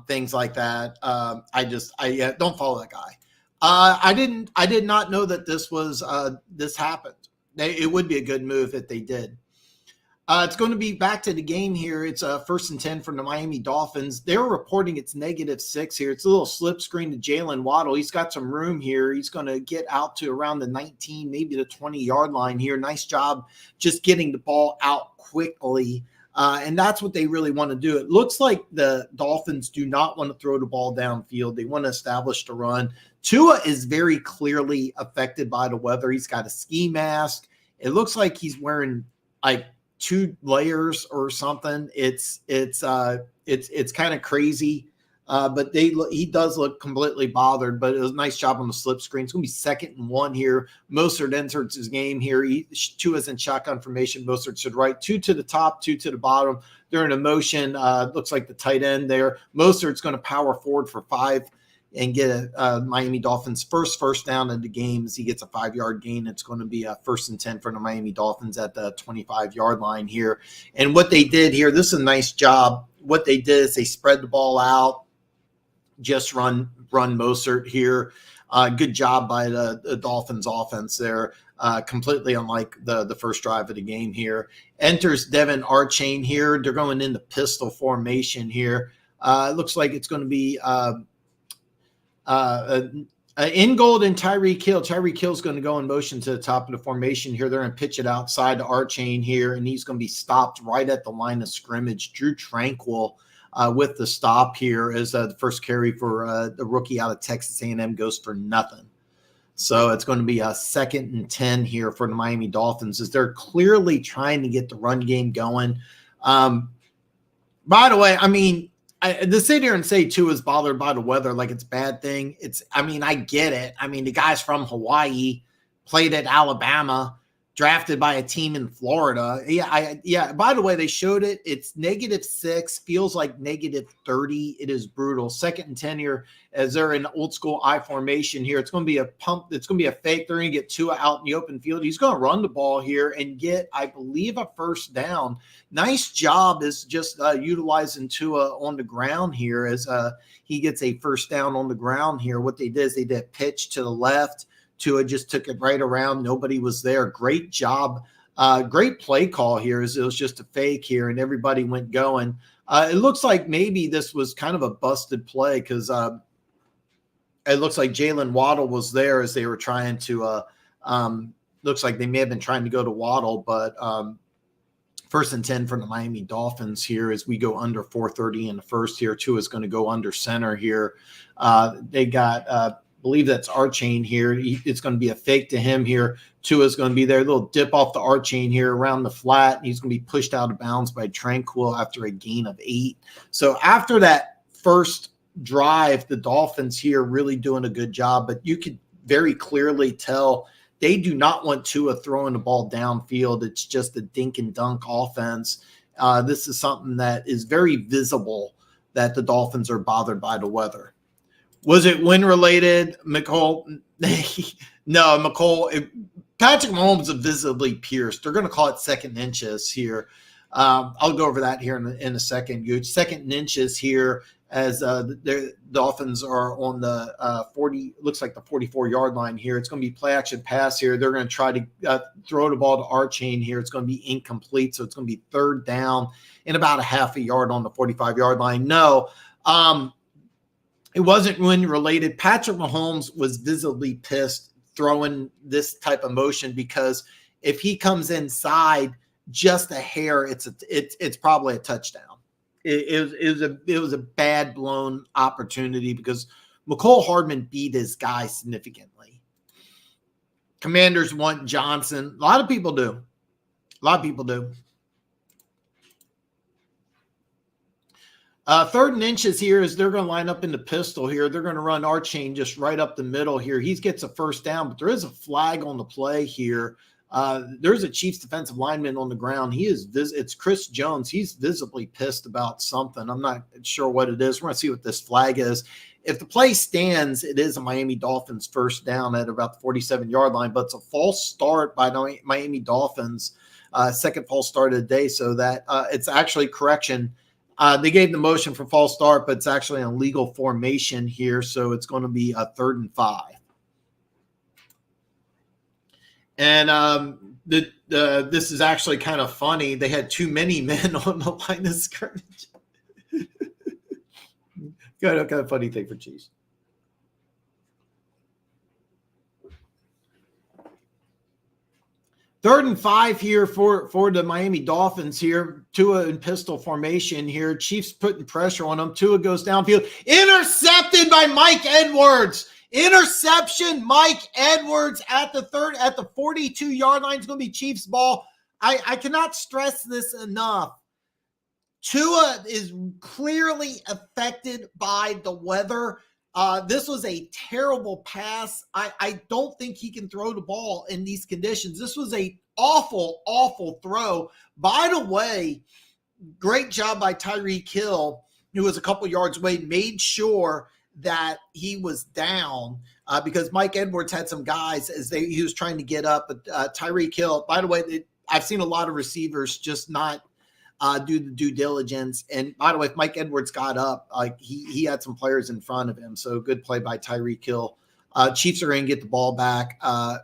things like that, I don't follow that guy. I did not know that this happened. It would be a good move if they did. It's going to be back to the game here. It's 1st and 10 from the Miami Dolphins. They're reporting it's -6 here. It's a little slip screen to Jalen Waddle. He's got some room here. He's going to get out to around the 19, maybe the 20-yard line here. Nice job just getting the ball out quickly. And that's what they really want to do. It looks like the Dolphins do not want to throw the ball downfield. They want to establish the run. Tua is very clearly affected by the weather. He's got a ski mask. It looks like he's wearing like 2 layers or something. It's kind of crazy. But he does look completely bothered, but it was a nice job on the slip screen. It's going to be 2nd and 1 here. Mostert enters his game here. Tua's in shotgun formation. Mostert to the right, 2 to the top, 2 to the bottom. They're in a motion. Looks like the tight end there. Mostert's going to power forward for 5 and get a Miami Dolphins first down in the game as he gets a 5-yard gain. It's going to be a 1st and 10 for the Miami Dolphins at the 25-yard line here. And what they did here, this is a nice job. What they did is they spread the ball out, just run Mostert here. Good job by the Dolphins offense there. Completely unlike the first drive of the game here. Enters Devin Archain here. They're going into pistol formation here. It looks like it's going to be Ingold and Tyreek Hill. Tyreek Hill's going to go in motion to the top of the formation here. They're going to pitch it outside to Archain here, and he's going to be stopped right at the line of scrimmage. Drew Tranquil with the stop here as the first carry for the rookie out of Texas A&M goes for nothing. So it's going to be a 2nd and 10 here for the Miami Dolphins as they're clearly trying to get the run game going. By the way, I mean, to sit here and say Tua is bothered by the weather like it's a bad thing, I get it. I mean, the guy's from Hawaii, played at Alabama, drafted by a team in Florida. Yeah. By the way, they showed it. It's -6, feels like -30. It is brutal. 2nd and 10 here as they're in old school I formation here. It's going to be a pump. It's going to be a fake. They're going to get Tua out in the open field. He's going to run the ball here and get, I believe, a 1st down. Nice job is just utilizing Tua on the ground here as he gets a 1st down on the ground here. What they did is they did a pitch to the left. Tua just took it right around. Nobody was there. Great job. Great play call here. It was just a fake here, and everybody went going. It looks like maybe this was kind of a busted play because it looks like Jalen Waddle was there as they were trying to looks like they may have been trying to go to Waddle, but 1st and 10 from the Miami Dolphins here as we go under 4:30 in the first here. Tua is going to go under center here. They got believe that's Archain here. It's going to be a fake to him here. Tua's going to be there. A little dip off the Archain here around the flat. He's going to be pushed out of bounds by Tranquil after a gain of 8. So after that first drive, the Dolphins here really doing a good job, but you could very clearly tell they do not want Tua throwing the ball downfield. It's just a dink and dunk offense. This is something that is very visible that the Dolphins are bothered by the weather. Was it win related? McCole? No, McCole. Patrick Mahomes is visibly pierced. They're going to call it 2nd inches here. I'll go over that here in a second. Gooch. 2nd and inches here as the Dolphins are on the 40, looks like the 44-yard line here. It's going to be play action pass here. They're going to try to throw the ball to Archain here. It's going to be incomplete, so it's going to be 3rd down and about a half a yard on the 45-yard line. No, it wasn't wind related. Patrick Mahomes was visibly pissed throwing this type of motion because if he comes inside just a hair, it's probably a touchdown. It was a bad blown opportunity because McCole Hardman beat his guy significantly. Commanders want Johnson. A lot of people do. 3rd and inches here is they're going to line up in the pistol here. They're going to run Archain just right up the middle here. He gets a 1st down, but there is a flag on the play here. There's a Chiefs defensive lineman on the ground. It's Chris Jones. He's visibly pissed about something. I'm not sure what it is. We're going to see what this flag is. If the play stands, it is a Miami Dolphins 1st down at about the 47-yard line, but it's a false start by the Miami Dolphins, 2nd false start of the day, so that it's actually correction. They gave the motion for false start, but it's actually an illegal formation here, so it's going to be a 3rd and 5. And this is actually kind of funny. They had too many men on the line of scrimmage. Kind of funny thing for Chiefs. Third and 5 here for the Miami Dolphins here. Tua in pistol formation here. Chiefs putting pressure on them. Tua goes downfield. Intercepted by Mike Edwards. Interception, Mike Edwards at the 42-yard line. It's going to be Chiefs ball. I cannot stress this enough. Tua is clearly affected by the weather. This was a terrible pass. I don't think he can throw the ball in these conditions. This was a awful, awful throw. By the way, great job by Tyreek Hill, who was a couple yards away, made sure that he was down because Mike Edwards had some guys he was trying to get up. But Tyreek Hill, by the way, I've seen a lot of receivers just not do the due diligence. And by the way, if Mike Edwards got up, he had some players in front of him. So good play by Tyreek Hill. Chiefs are going to get the ball back on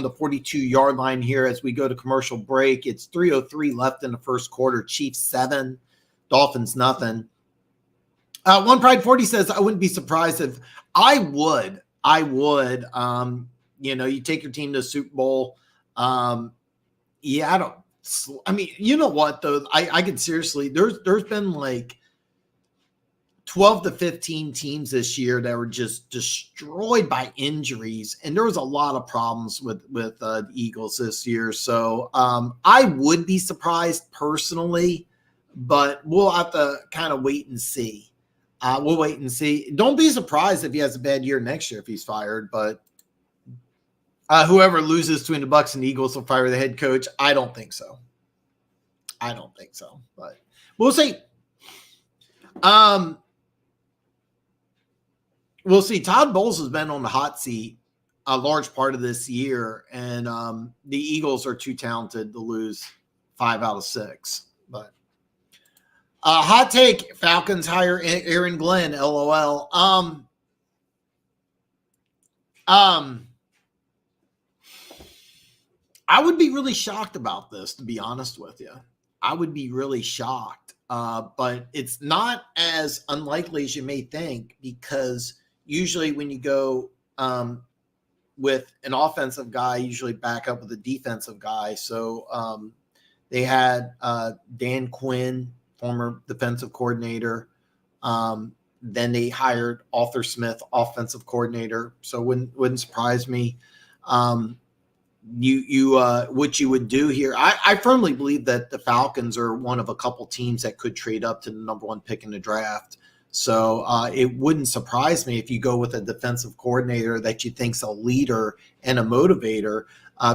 the 42-yard line here as we go to commercial break. It's 3:03 left in the first quarter. Chiefs 7, Dolphins nothing. One Pride 40 says, I wouldn't be surprised if I would. You take your team to the Super Bowl. You know what though? I could seriously, there's been like 12 to 15 teams this year that were just destroyed by injuries. And there was a lot of problems with the Eagles this year. So I would be surprised personally, but we'll have to kind of wait and see. We'll wait and see. Don't be surprised if he has a bad year next year if he's fired, but whoever loses between the Bucs and the Eagles will fire the head coach. I don't think so, but we'll see. We'll see. Todd Bowles has been on the hot seat a large part of this year, and the Eagles are too talented to lose 5 out of 6, but hot take, Falcons hire Aaron Glenn, LOL. I would be really shocked about this, to be honest with you. I would be really shocked, but it's not as unlikely as you may think, because usually when you go with an offensive guy, usually back up with a defensive guy. So they had Dan Quinn, former defensive coordinator. Then they hired Arthur Smith, offensive coordinator. So wouldn't surprise me. What you would do here, I firmly believe that the Falcons are one of a couple teams that could trade up to the number 1 pick in the draft. So it wouldn't surprise me if you go with a defensive coordinator that you think's a leader and a motivator,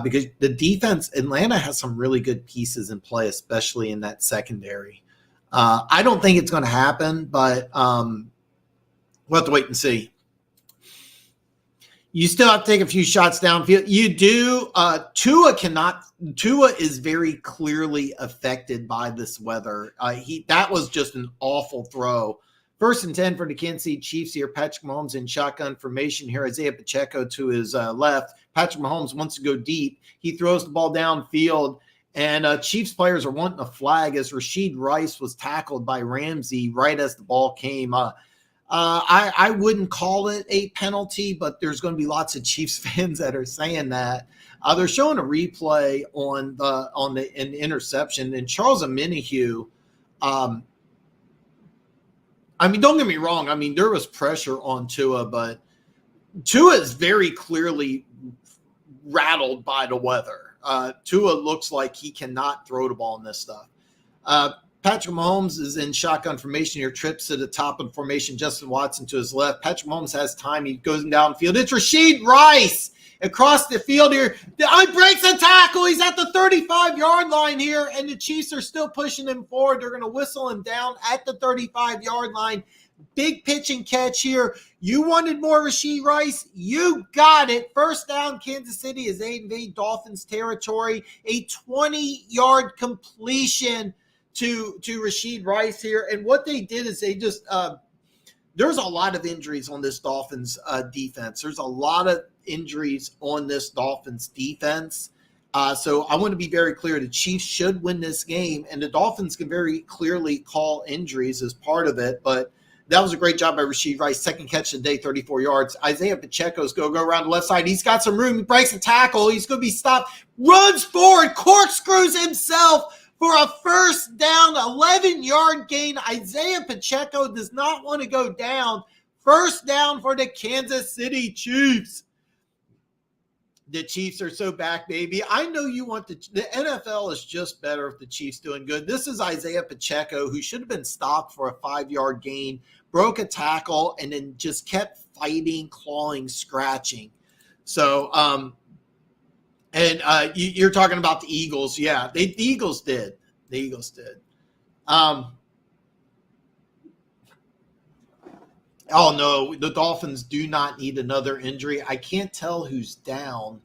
because the defense, Atlanta has some really good pieces in play, especially in that secondary. I don't think it's going to happen, but we'll have to wait and see. You still have to take a few shots downfield. You do. Tua is very clearly affected by this weather. That was just an awful throw. 1st and 10 for the Kansas City Chiefs here. Patrick Mahomes in shotgun formation here. Isaiah Pacheco to his left. Patrick Mahomes wants to go deep. He throws the ball downfield, and Chiefs players are wanting a flag as Rashid Rice was tackled by Ramsey right as the ball came. I wouldn't call it a penalty, but there's going to be lots of Chiefs fans that are saying that. They're showing a replay on an interception, and Charles Omenihu. Don't get me wrong. There was pressure on Tua, but Tua is very clearly rattled by the weather. Tua looks like he cannot throw the ball in this stuff. Patrick Mahomes is in shotgun formation here, trips to the top of formation. Justin Watson to his left. Patrick Mahomes has time. He goes downfield. It's Rashid Rice across the field here. He breaks a tackle. He's at the 35-yard line here, and the Chiefs are still pushing him forward. They're going to whistle him down at the 35-yard line. Big pitch and catch here. You wanted more Rashid Rice? You got it. First down, Kansas City as they invade Dolphins territory. A 20-yard completion to Rashid Rice here. And what they did is they just there's a lot of injuries on this Dolphins defense. There's a lot of injuries on this Dolphins defense. So I want to be very clear. The Chiefs should win this game, and the Dolphins can very clearly call injuries as part of it. But that was a great job by Rashid Rice. Second catch of the day, 34 yards. Isaiah Pacheco's going to go around the left side. He's got some room. He breaks a tackle. He's going to be stopped. Runs forward. Corkscrews himself for a first down, 11-yard gain. Isaiah Pacheco does not want to go down. First down for the Kansas City Chiefs. The Chiefs are so back, baby. I know you want the NFL is just better if the Chiefs doing good. This is Isaiah Pacheco, who should have been stopped for a 5-yard gain, broke a tackle, and then just kept fighting, clawing, scratching. So, you're talking about the Eagles. Yeah, the Eagles did. The Eagles did. Oh, no, the Dolphins do not need another injury. I can't tell who's down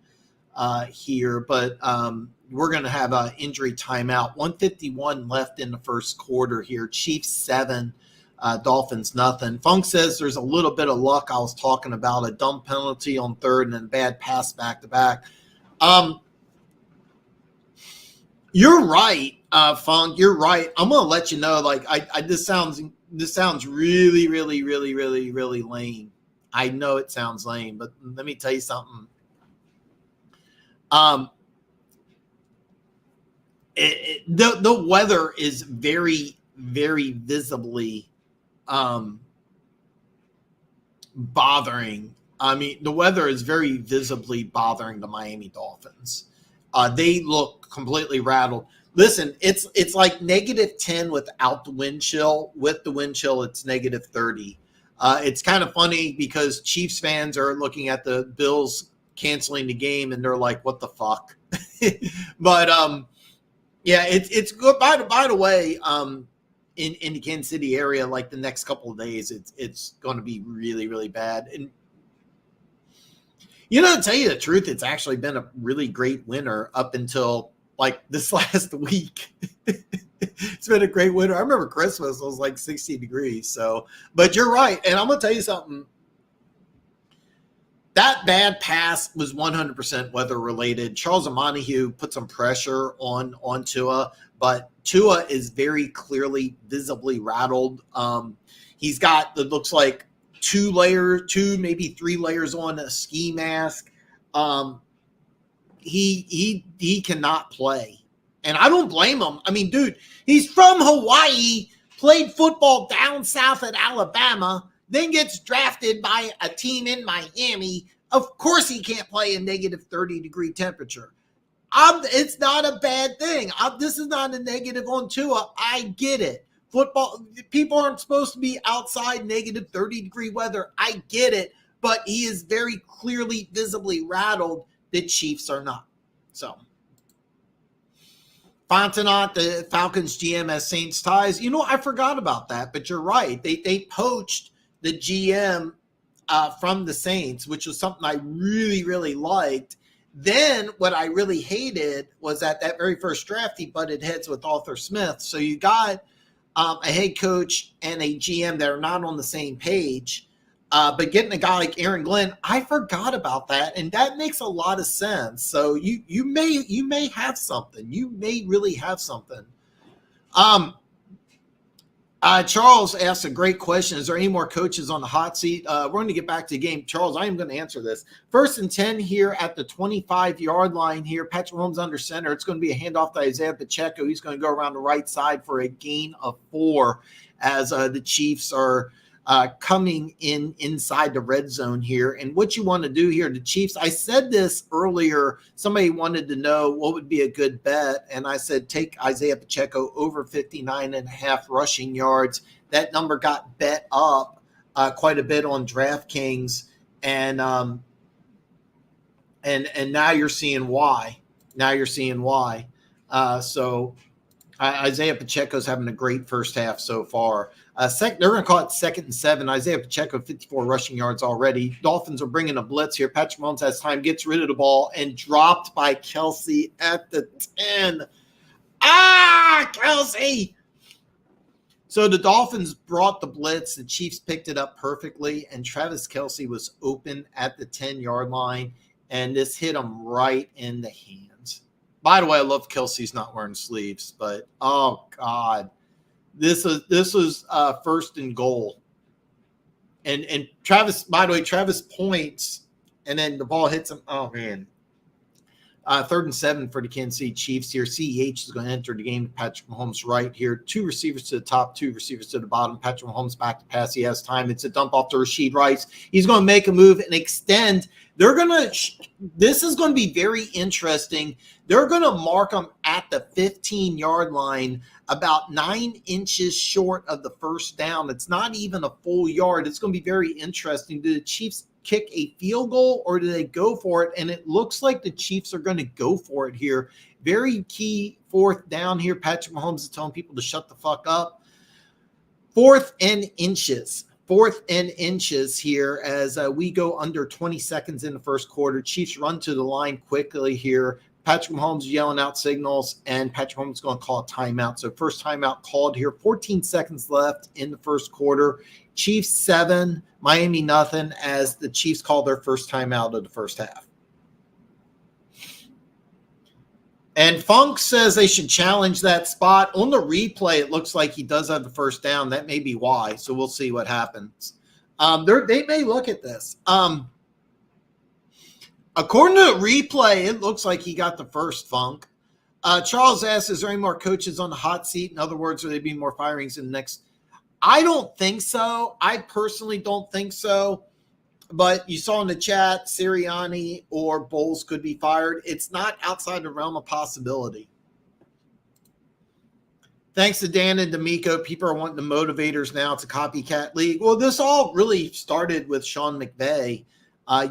here, but we're going to have an injury timeout. 1:51 left in the first quarter here. Chiefs 7, Dolphins nothing. Funk says there's a little bit of luck. I was talking about a dumb penalty on third and then bad pass back-to-back. You're right, Funk. You're right. I'm going to let you know, this sounds really, really, really, really, really lame. I know it sounds lame, but let me tell you something. The weather is very, very visibly bothering. The weather is very visibly bothering the Miami Dolphins. They look completely rattled. Listen, it's like -10 without the wind chill. With the wind chill, it's -30. It's kind of funny because Chiefs fans are looking at the Bills canceling the game and they're like, "What the fuck?" But yeah, it's good. By the way, in the Kansas City area, like the next couple of days, it's going to be really, really bad. And to tell you the truth, it's actually been a really great winter up until like this last week. It's been a great winter. I remember Christmas was like 60 degrees. So, but you're right. And I'm going to tell you something. That bad pass was 100% weather related. Charles Omenihu put some pressure on Tua, but Tua is very clearly visibly rattled. He's got, it looks like, 2 maybe 3 layers on a ski mask. He cannot play. And I don't blame him. Dude, he's from Hawaii, played football down south at Alabama, then gets drafted by a team in Miami. Of course he can't play in -30-degree temperature. It's not a bad thing. This is not a negative on Tua. I get it. Football, people aren't supposed to be outside -30-degree weather. I get it. But he is very clearly, visibly rattled. The Chiefs are not. So, Fontenot, the Falcons GM, has Saints ties. I forgot about that, but you're right. They poached the GM from the Saints, which was something I really, really liked. Then what I really hated was that very first draft, he butted heads with Arthur Smith. So you got a head coach and a GM that are not on the same page. But getting a guy like Aaron Glenn, I forgot about that, and that makes a lot of sense. So you may have something. You may really have something. Charles asked a great question. Is there any more coaches on the hot seat? We're going to get back to the game. Charles, I am going to answer this. 1st and 10 here at the 25-yard line here. Patrick Mahomes under center. It's going to be a handoff to Isaiah Pacheco. He's going to go around the right side for a gain of 4 as the Chiefs are coming inside the red zone here. And what you want to do here, the Chiefs, I said this earlier, somebody wanted to know what would be a good bet. And I said, take Isaiah Pacheco over 59.5 rushing yards. That number got bet up quite a bit on DraftKings. And now you're seeing why. So Isaiah Pacheco's having a great first half so far. They're going to call it 2nd and 7. Isaiah Pacheco, 54 rushing yards already. Dolphins are bringing a blitz here. Patrick Mahomes has time, gets rid of the ball, and dropped by Kelsey at the 10. Kelsey! So the Dolphins brought the blitz. The Chiefs picked it up perfectly, and Travis Kelsey was open at the 10-yard line, and this hit him right in the hands. By the way, I love Kelsey's not wearing sleeves, but, oh, God. This was 1st and goal. And Travis, by the way, Travis points, and then the ball hits him. Oh, man. 3rd and 7 for the Kansas City Chiefs here. CEH is going to enter the game. Patrick Mahomes right here. 2 receivers to the top, 2 receivers to the bottom. Patrick Mahomes back to pass. He has time. It's a dump off to Rashid Rice. He's going to make a move and extend. This is going to be very interesting. They're going to mark them at the 15-yard line, about 9 inches short of the first down. It's not even a full yard. It's going to be very interesting. Do the Chiefs kick a field goal or do they go for it? And it looks like the Chiefs are going to go for it here. Very key 4th down here. Patrick Mahomes is telling people to shut the fuck up. 4th and inches. 4th and inches here as we go under 20 seconds in the first quarter. Chiefs run to the line quickly here. Patrick Mahomes yelling out signals, and Patrick Mahomes is going to call a timeout. So first timeout called here. 14 seconds left in the first quarter. Chiefs 7, Miami nothing, as the Chiefs call their first timeout of the first half. And Funk says they should challenge that spot. On the replay, it looks like he does have the first down. That may be why. So we'll see what happens. They may look at this. According to the replay, it looks like he got the first, Funk. Charles asks, is there any more coaches on the hot seat? In other words, will there be more firings in the next? I don't think so. I personally don't think so. But you saw in the chat, Sirianni or Bowles could be fired. It's not outside the realm of possibility. Thanks to Dan and D'Amico, people are wanting the motivators now. It's a copycat league. Well, this all really started with Sean McVay.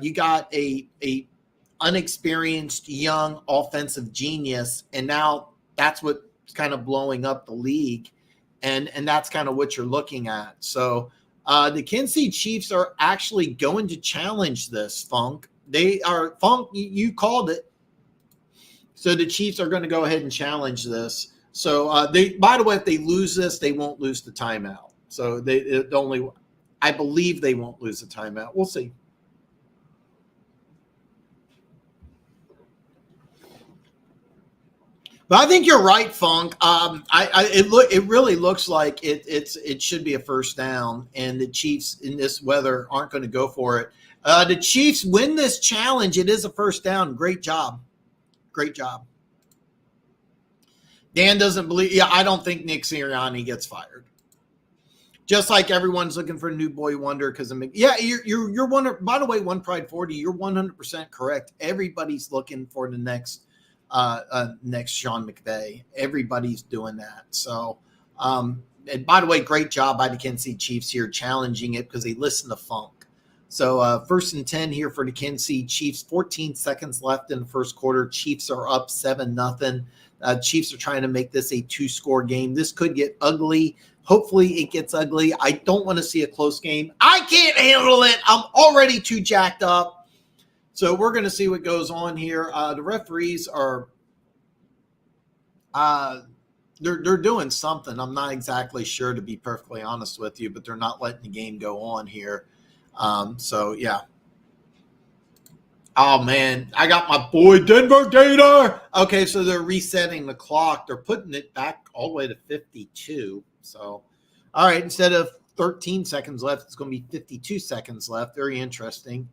You got a unexperienced young offensive genius, and now that's what's kind of blowing up the league, and that's kind of what you're looking at. So the Kansas City Chiefs are actually going to challenge this, Funk. They are, Funk, you called it. So the Chiefs are going to go ahead and challenge this. So by the way, if they lose this, they won't lose the timeout. So I believe they won't lose the timeout. We'll see. But I think you're right, Funk. It really looks like it should be a first down, and the Chiefs in this weather aren't going to go for it. The Chiefs win this challenge. It is a first down. Great job. Great job. Dan doesn't believe. Yeah, I don't think Nick Sirianni gets fired. Just like everyone's looking for a new boy wonder because you're one. By the way, One Pride 40, you're 100% correct. Everybody's looking for the next Sean McVay. Everybody's doing that. So, and by the way, great job by the Kansas City Chiefs here challenging it because they listen to Funk. So 1st and 10 here for the Kansas City Chiefs. 14 seconds left in the first quarter. Chiefs are up 7-0. Chiefs are trying to make this a 2-score game. This could get ugly. Hopefully it gets ugly. I don't want to see a close game. I can't handle it. I'm already too jacked up. So we're going to see what goes on here. The referees are they're doing something. I'm not exactly sure, to be perfectly honest with you, but they're not letting the game go on here. So yeah. Oh man, I got my boy Denver Gator. Okay, so they're resetting the clock. They're putting it back all the way to 52. So, all right, instead of 13 seconds left, it's going to be 52 seconds left. Very interesting.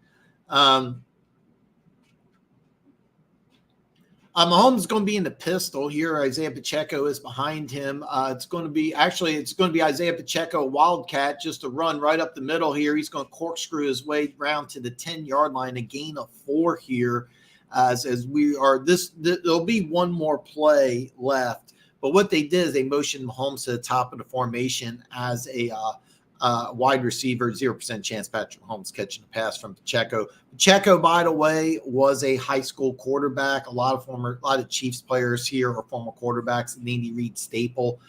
Mahomes is going to be in the pistol here. Isaiah Pacheco is behind him. It's going to be Isaiah Pacheco, Wildcat, just a run right up the middle here. He's going to corkscrew his way around to the 10-yard line, a gain of 4 here. As we are there'll be one more play left. But what they did is they motioned Mahomes to the top of the formation as a wide receiver, 0% chance Patrick Mahomes catching the pass from Pacheco. Pacheco, by the way, was a high school quarterback. A lot of Chiefs players here are former quarterbacks. Navy Reed staple.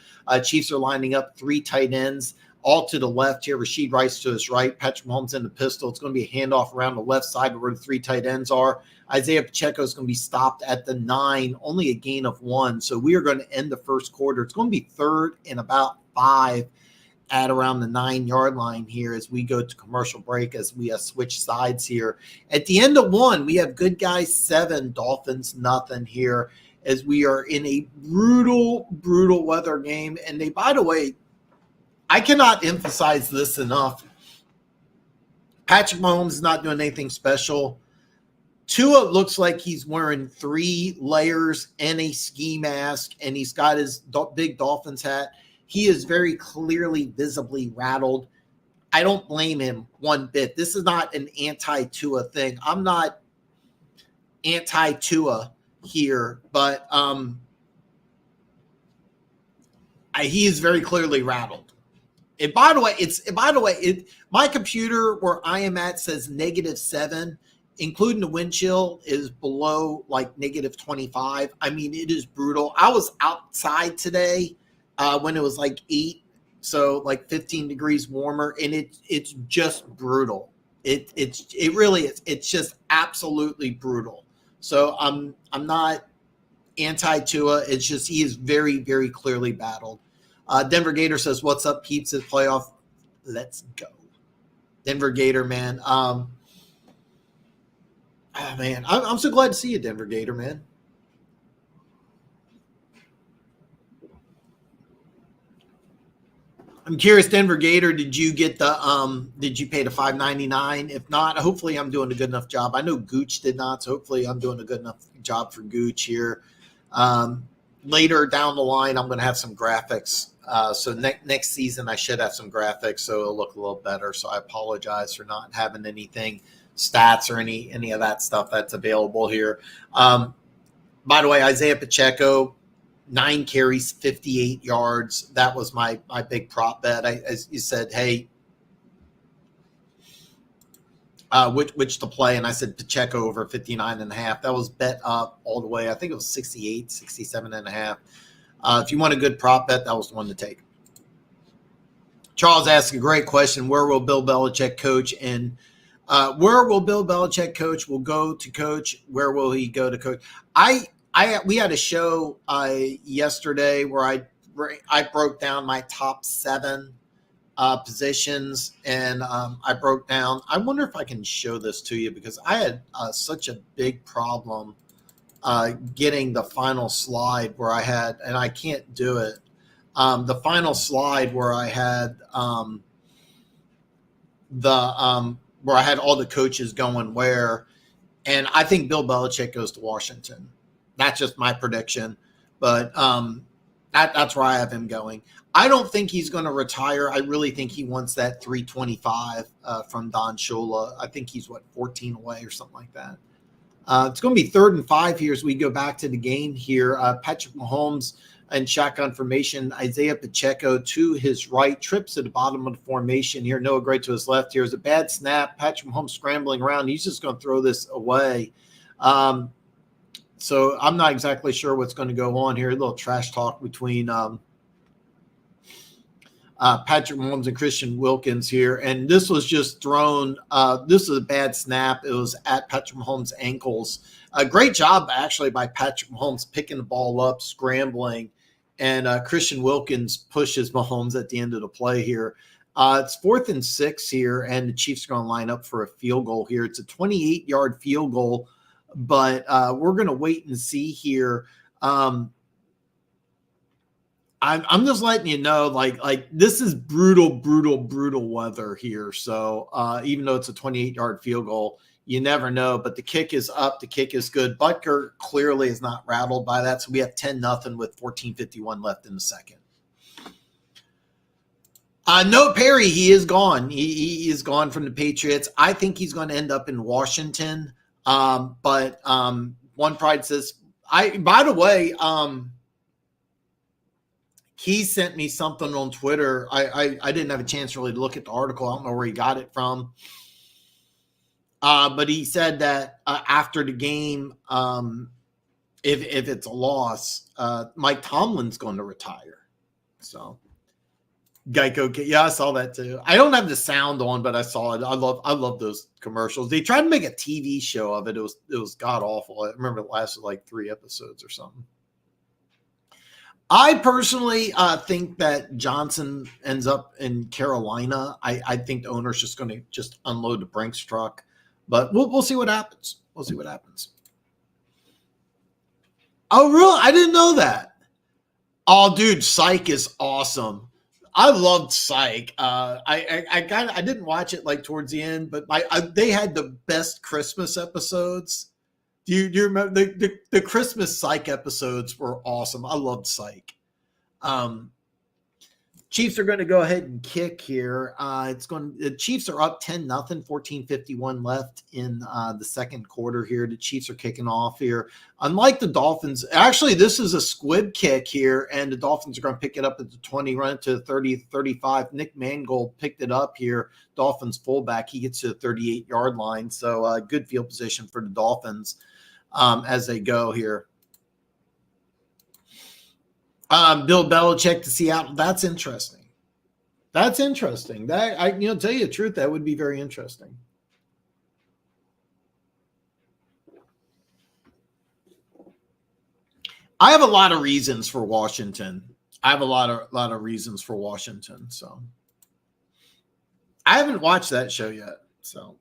Chiefs are lining up 3 tight ends, all to the left here. Rashid Rice to his right. Patrick Mahomes in the pistol. It's going to be a handoff around the left side where the 3 tight ends are. Isaiah Pacheco is going to be stopped at the 9, only a gain of 1. So we are going to end the first quarter. It's going to be 3rd and about 5 at around the 9-yard line here as we go to commercial break, as we switch sides here. At the end of 1, we have good guys 7, Dolphins nothing here, as we are in a brutal weather game. And they, by the way, I cannot emphasize this enough. Patrick Mahomes is not doing anything special. Tua looks like he's wearing 3 layers and a ski mask, and he's got his big Dolphins hat. He is very clearly, visibly rattled. I don't blame him one bit. This is not an anti-Tua thing. I'm not anti-Tua here, but he is very clearly rattled. And by the way, my computer where I am at says -7, including the wind chill is below like -25. I mean, it is brutal. I was outside today when it was like 8, so like 15 degrees warmer, and it's just brutal. It really is. It's just absolutely brutal. So I'm not anti-Tua. It's just he is very, very clearly battled. Denver Gator says, "What's up, peeps? It's playoff. Let's go." Denver Gator, man. Oh man, I'm so glad to see you, Denver Gator, man. I'm curious, Denver Gator, did you get did you pay the $5.99? If not, hopefully I'm doing a good enough job. I know Gooch did not, so hopefully I'm doing a good enough job for Gooch here. Later down the line, I'm going to have some graphics. So next season, I should have some graphics, so it'll look a little better. So I apologize for not having anything, stats or any of that stuff that's available here. By the way, Isaiah Pacheco, 9 carries, 58 yards. That was my big prop bet. As you said, hey, which to play, and I said Pacheco over 59.5. That was bet up all the way. I think it was 68, 67.5. If you want a good prop bet, that was the one to take. Charles asked a great question. Where will Bill Belichick coach? And where will Bill Belichick coach? Will go to coach. Where will he go to coach? We had a show yesterday where I broke down my top 7 positions, and I broke down. I wonder if I can show this to you, because I had such a big problem getting the final slide where I had, and I can't do it. The final slide where I had where I had all the coaches going where, and I think Bill Belichick goes to Washington. That's just my prediction, but that's where I have him going. I don't think he's going to retire. I really think he wants that 325 from Don Shula. I think he's 14 away or something like that. It's going to be 3rd and 5 here as we go back to the game here. Patrick Mahomes in shotgun formation. Isaiah Pacheco to his right, trips at the bottom of the formation here. Noah Gray to his left here. Is a bad snap. Patrick Mahomes scrambling around. He's just going to throw this away. So I'm not exactly sure what's going to go on here. A little trash talk between Patrick Mahomes and Christian Wilkins here. And this was just thrown. This was a bad snap. It was at Patrick Mahomes' ankles. A great job, actually, by Patrick Mahomes picking the ball up, scrambling. And Christian Wilkins pushes Mahomes at the end of the play here. It's 4th and 6 here, and the Chiefs are going to line up for a field goal here. It's a 28-yard field goal, but we're going to wait and see here. I'm just letting you know, like this is brutal weather here. So even though it's a 28-yard field goal, you never know. But the kick is up. The kick is good. Butker clearly is not rattled by that. So we have 10-0 with 14:51 left in the second. No, Perry, he is gone. He is gone from the Patriots. I think he's going to end up in Washington. But One Pride says, by the way, he sent me something on Twitter. I didn't have a chance really to look at the article. I don't know where he got it from. But he said that after the game, if it's a loss, Mike Tomlin's going to retire. So Geico, yeah, I saw that too. I don't have the sound on, but I saw it. I love those commercials. They tried to make a TV show of it. It was god awful. I remember it lasted like 3 episodes or something. I personally think that Johnson ends up in Carolina. I think the owner's just going to just unload the Brinks truck, but we'll see what happens. We'll see what happens. Oh, really? I didn't know that. Oh, dude, Psych is awesome. I loved Psych. I didn't watch it like towards the end, but they had the best Christmas episodes. Do you remember the Christmas Psych episodes were awesome? I loved Psych. Chiefs are going to go ahead and kick here. The Chiefs are up 10-0, 14:51 left in the second quarter here. The Chiefs are kicking off here. Unlike the Dolphins, actually, this is a squib kick here, and the Dolphins are going to pick it up at the 20, run it to the 30, 35. Nick Mangold picked it up here. Dolphins fullback, he gets to the 38-yard line. So good field position for the Dolphins as they go here. Bill Belichick to Seattle. That's interesting. That's interesting. That tell you the truth, that would be very interesting. I have a lot of reasons for Washington. So I haven't watched that show yet. So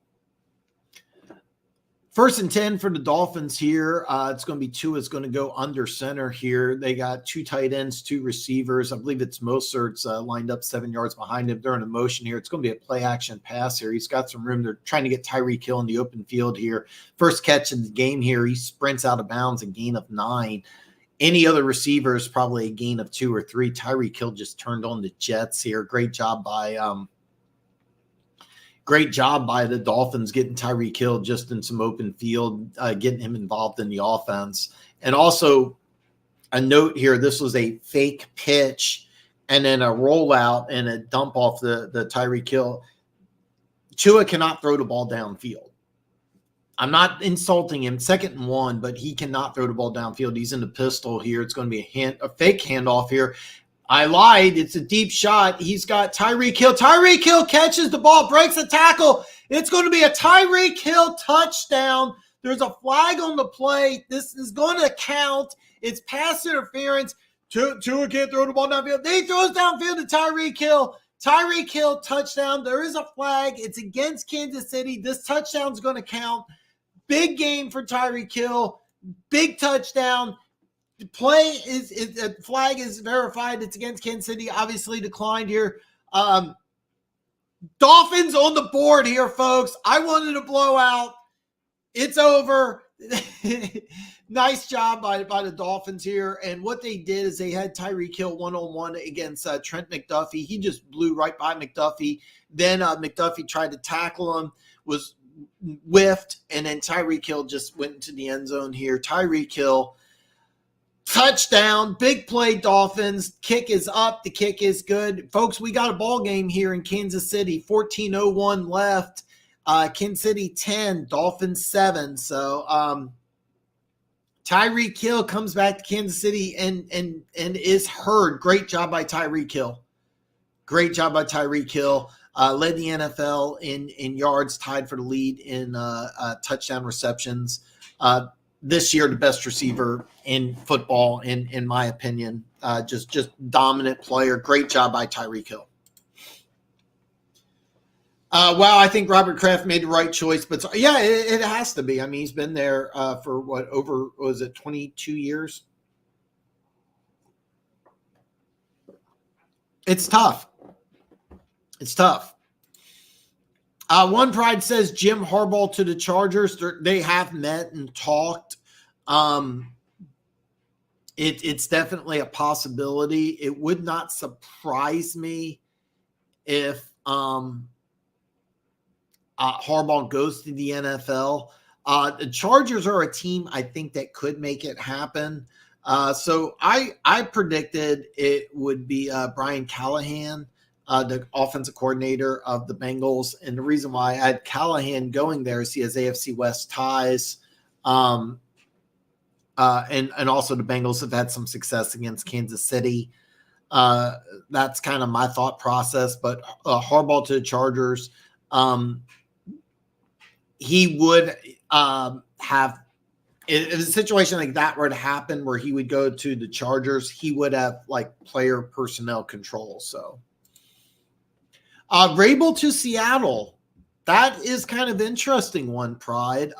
1st and 10 for the Dolphins here. It's going to be Tua is going to go under center here. They got 2 tight ends, 2 receivers. I believe it's Mostert's lined up 7 yards behind him. They're in a motion here. It's going to be a play action pass here. He's got some room. They're trying to get Tyreek Hill in the open field here. First catch in the game here. He sprints out of bounds, a gain of 9. Any other receiver is probably a gain of 2 or 3. Tyreek Hill just turned on the Jets here. Great job by the Dolphins getting Tyreek Hill just in some open field, getting him involved in the offense. And also a note here, this was a fake pitch and then a rollout and a dump off the Tyreek Hill. Tua cannot throw the ball downfield. I'm not insulting him, 2nd and 1, but he cannot throw the ball downfield. He's in the pistol here. It's going to be a fake handoff here. I lied. It's a deep shot. He's got Tyreek Hill. Tyreek Hill catches the ball, breaks a tackle. It's going to be a Tyreek Hill touchdown. There's a flag on the play. This is going to count. It's pass interference. Tua can't throw the ball downfield. He throws downfield to Tyreek Hill. Tyreek Hill touchdown. There is a flag. It's against Kansas City. This touchdown is going to count. Big game for Tyreek Hill. Big touchdown. The play flag is verified. It's against Kansas City. Obviously declined here. Dolphins on the board here, folks. I wanted a blowout. It's over. Nice job by the Dolphins here. And what they did is they had Tyreek Hill one-on-one against Trent McDuffie. He just blew right by McDuffie. Then McDuffie tried to tackle him, was whiffed, and then Tyreek Hill just went into the end zone here. Tyreek Hill, touchdown, big play, Dolphins. Kick is up. The kick is good. Folks, we got a ball game here in Kansas City. 14:01 left. Kansas City 10, Dolphins 7. So Tyreek Hill comes back to Kansas City and is heard. Great job by Tyreek Hill. Great job by Tyreek Hill. Led the NFL in yards, tied for the lead in touchdown receptions. This year, the best receiver in football, in my opinion. Just dominant player. Great job by Tyreek Hill. Wow, I think Robert Kraft made the right choice, but yeah, it has to be. I mean, he's been there for what, was it 22 years? It's tough. It's tough. One Pride says Jim Harbaugh to the Chargers. They have met and talked. It's definitely a possibility. It would not surprise me if Harbaugh goes to the NFL. The Chargers are a team I think that could make it happen. So I predicted it would be Brian Callahan, the offensive coordinator of the Bengals. And the reason why I had Callahan going there is he has AFC West ties. And also the Bengals have had some success against Kansas City. That's kind of my thought process. But Harbaugh to the Chargers, he would have, if a situation like that were to happen where he would go to the Chargers, he would have like player personnel control. So Rabel to Seattle, that is kind of interesting one, Pride.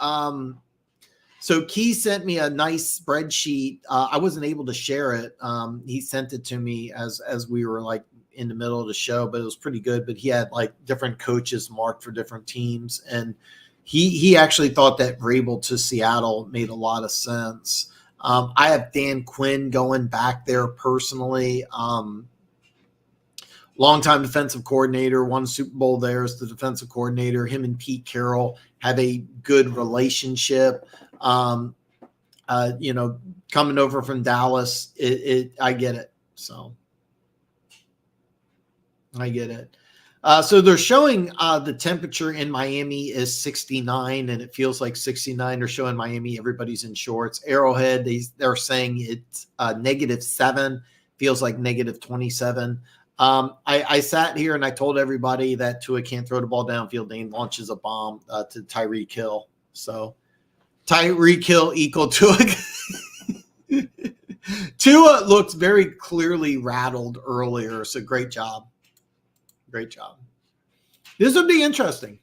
So Key sent me a nice spreadsheet. I wasn't able to share it. He sent it to me as we were like in the middle of the show, but it was pretty good. But he had like different coaches marked for different teams, and he actually thought that Rabel to Seattle made a lot of sense. I have Dan Quinn going back there personally. Longtime defensive coordinator, won Super Bowl there as the defensive coordinator. Him and Pete Carroll have a good relationship. Coming over from Dallas, I get it. So I get it. So they're showing the temperature in Miami is 69, and it feels like 69. They're showing Miami, everybody's in shorts. Arrowhead, they're saying it's -7, feels like -27. I sat here and I told everybody that Tua can't throw the ball downfield. Dane launches a bomb to Tyreek Hill. So Tyreek Hill equal Tua. Tua looks very clearly rattled earlier. So great job. Great job. This would be interesting.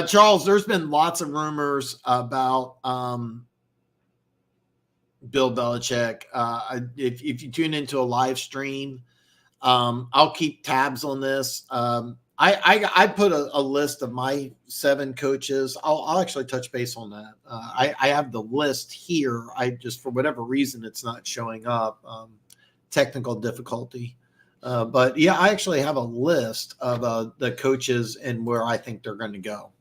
Charles, there's been lots of rumors about Bill Belichick. If you tune into a live stream, I'll keep tabs on this. I put a list of my 7 coaches. I'll actually touch base on that. I have the list here. I just, for whatever reason, it's not showing up. Technical difficulty. But yeah, I actually have a list of the coaches and where I think they're going to go.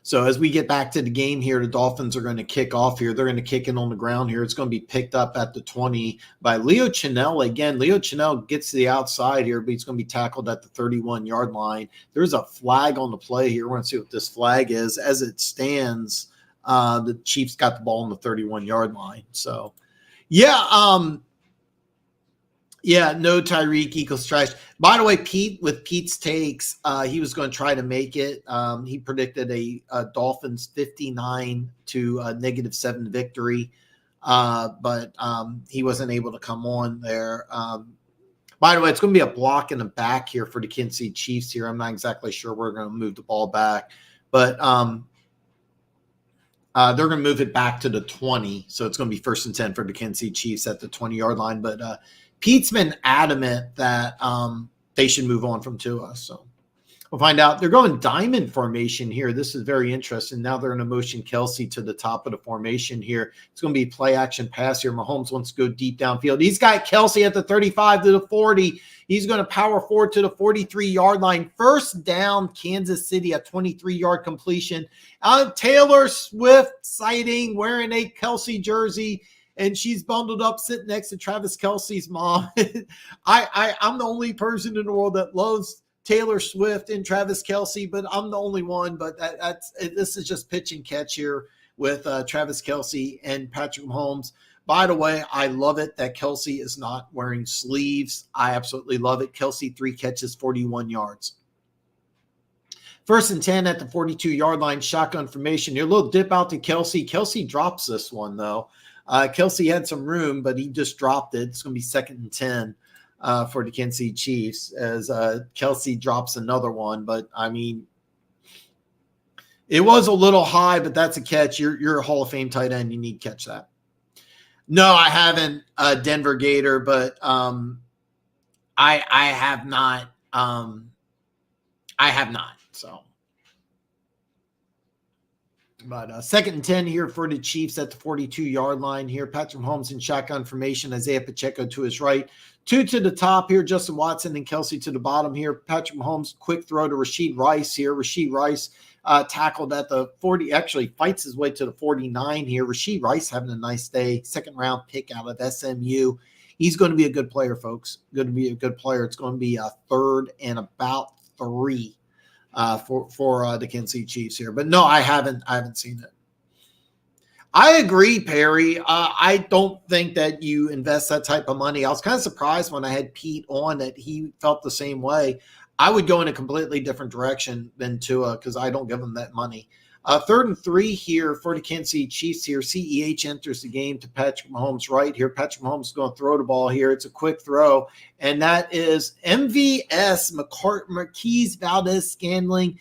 So as we get back to the game here, the Dolphins are going to kick off here. They're going to kick it on the ground here. It's going to be picked up at the 20 by Leo Chenal. Again, Leo Chenal gets to the outside here, but he's going to be tackled at the 31-yard line. There's a flag on the play here. We're going to see what this flag is. As it stands, the Chiefs got the ball on the 31-yard line. So, no Tyreek equals trash. By the way, Pete's takes, he was going to try to make it. He predicted a Dolphins 59 to -7 victory, but he wasn't able to come on there. By the way, it's going to be a block in the back here for the Kansas City Chiefs here. I'm not exactly sure we're going to move the ball back, but they're going to move it back to the 20. So it's going to be 1st and 10 for the Kansas City Chiefs at the 20-yard line. But Pete's been adamant that they should move on from Tua. So we'll find out. They're going diamond formation here. This is very interesting. Now they're in a motion Kelce to the top of the formation here. It's going to be play action pass here. Mahomes wants to go deep downfield. He's got Kelce at the 35 to the 40. He's going to power forward to the 43-yard line. First down, Kansas City, a 23-yard completion. Taylor Swift sighting, wearing a Kelce jersey, and she's bundled up sitting next to Travis Kelce's mom. I'm the only person in the world that loves Taylor Swift and Travis Kelce, but I'm the only one. But this is just pitch and catch here with Travis Kelce and Patrick Mahomes. By the way, I love it that Kelsey is not wearing sleeves. I absolutely love it. Kelsey, 3 catches, 41 yards. 1st and 10 at the 42-yard line, shotgun formation. Your little dip out to Kelsey. Kelsey drops this one, though. Kelsey had some room, but he just dropped it. It's going to be 2nd and 10 for the Kansas City Chiefs as Kelsey drops another one. But, I mean, it was a little high, but that's a catch. You're a Hall of Fame tight end. You need to catch that. No, I haven't, Denver Gator, but I have not. I have not. So, but 2nd and 10 here for the Chiefs at the 42-yard line here. Patrick Mahomes in shotgun formation. Isaiah Pacheco to his right. 2 to the top here. Justin Watson and Kelsey to the bottom here. Patrick Mahomes, quick throw to Rashid Rice here. Rashid Rice tackled at the 40, actually fights his way to the 49 here. Rashid Rice having a nice day. 2nd-round pick out of SMU. He's going to be a good player, folks. Going to be a good player. It's going to be a 3rd and about 3 for the Kansas City Chiefs here. But no, I haven't seen it. I agree, Perry. I don't think that you invest that type of money. I was kind of surprised when I had Pete on that he felt the same way. I would go in a completely different direction than Tua because I don't give him that money. 3rd and 3 here for the Kansas City Chiefs here. CEH enters the game to Patrick Mahomes right here. Patrick Mahomes is going to throw the ball here. It's a quick throw, and that is MVS, Marquise Valdez-Scantling,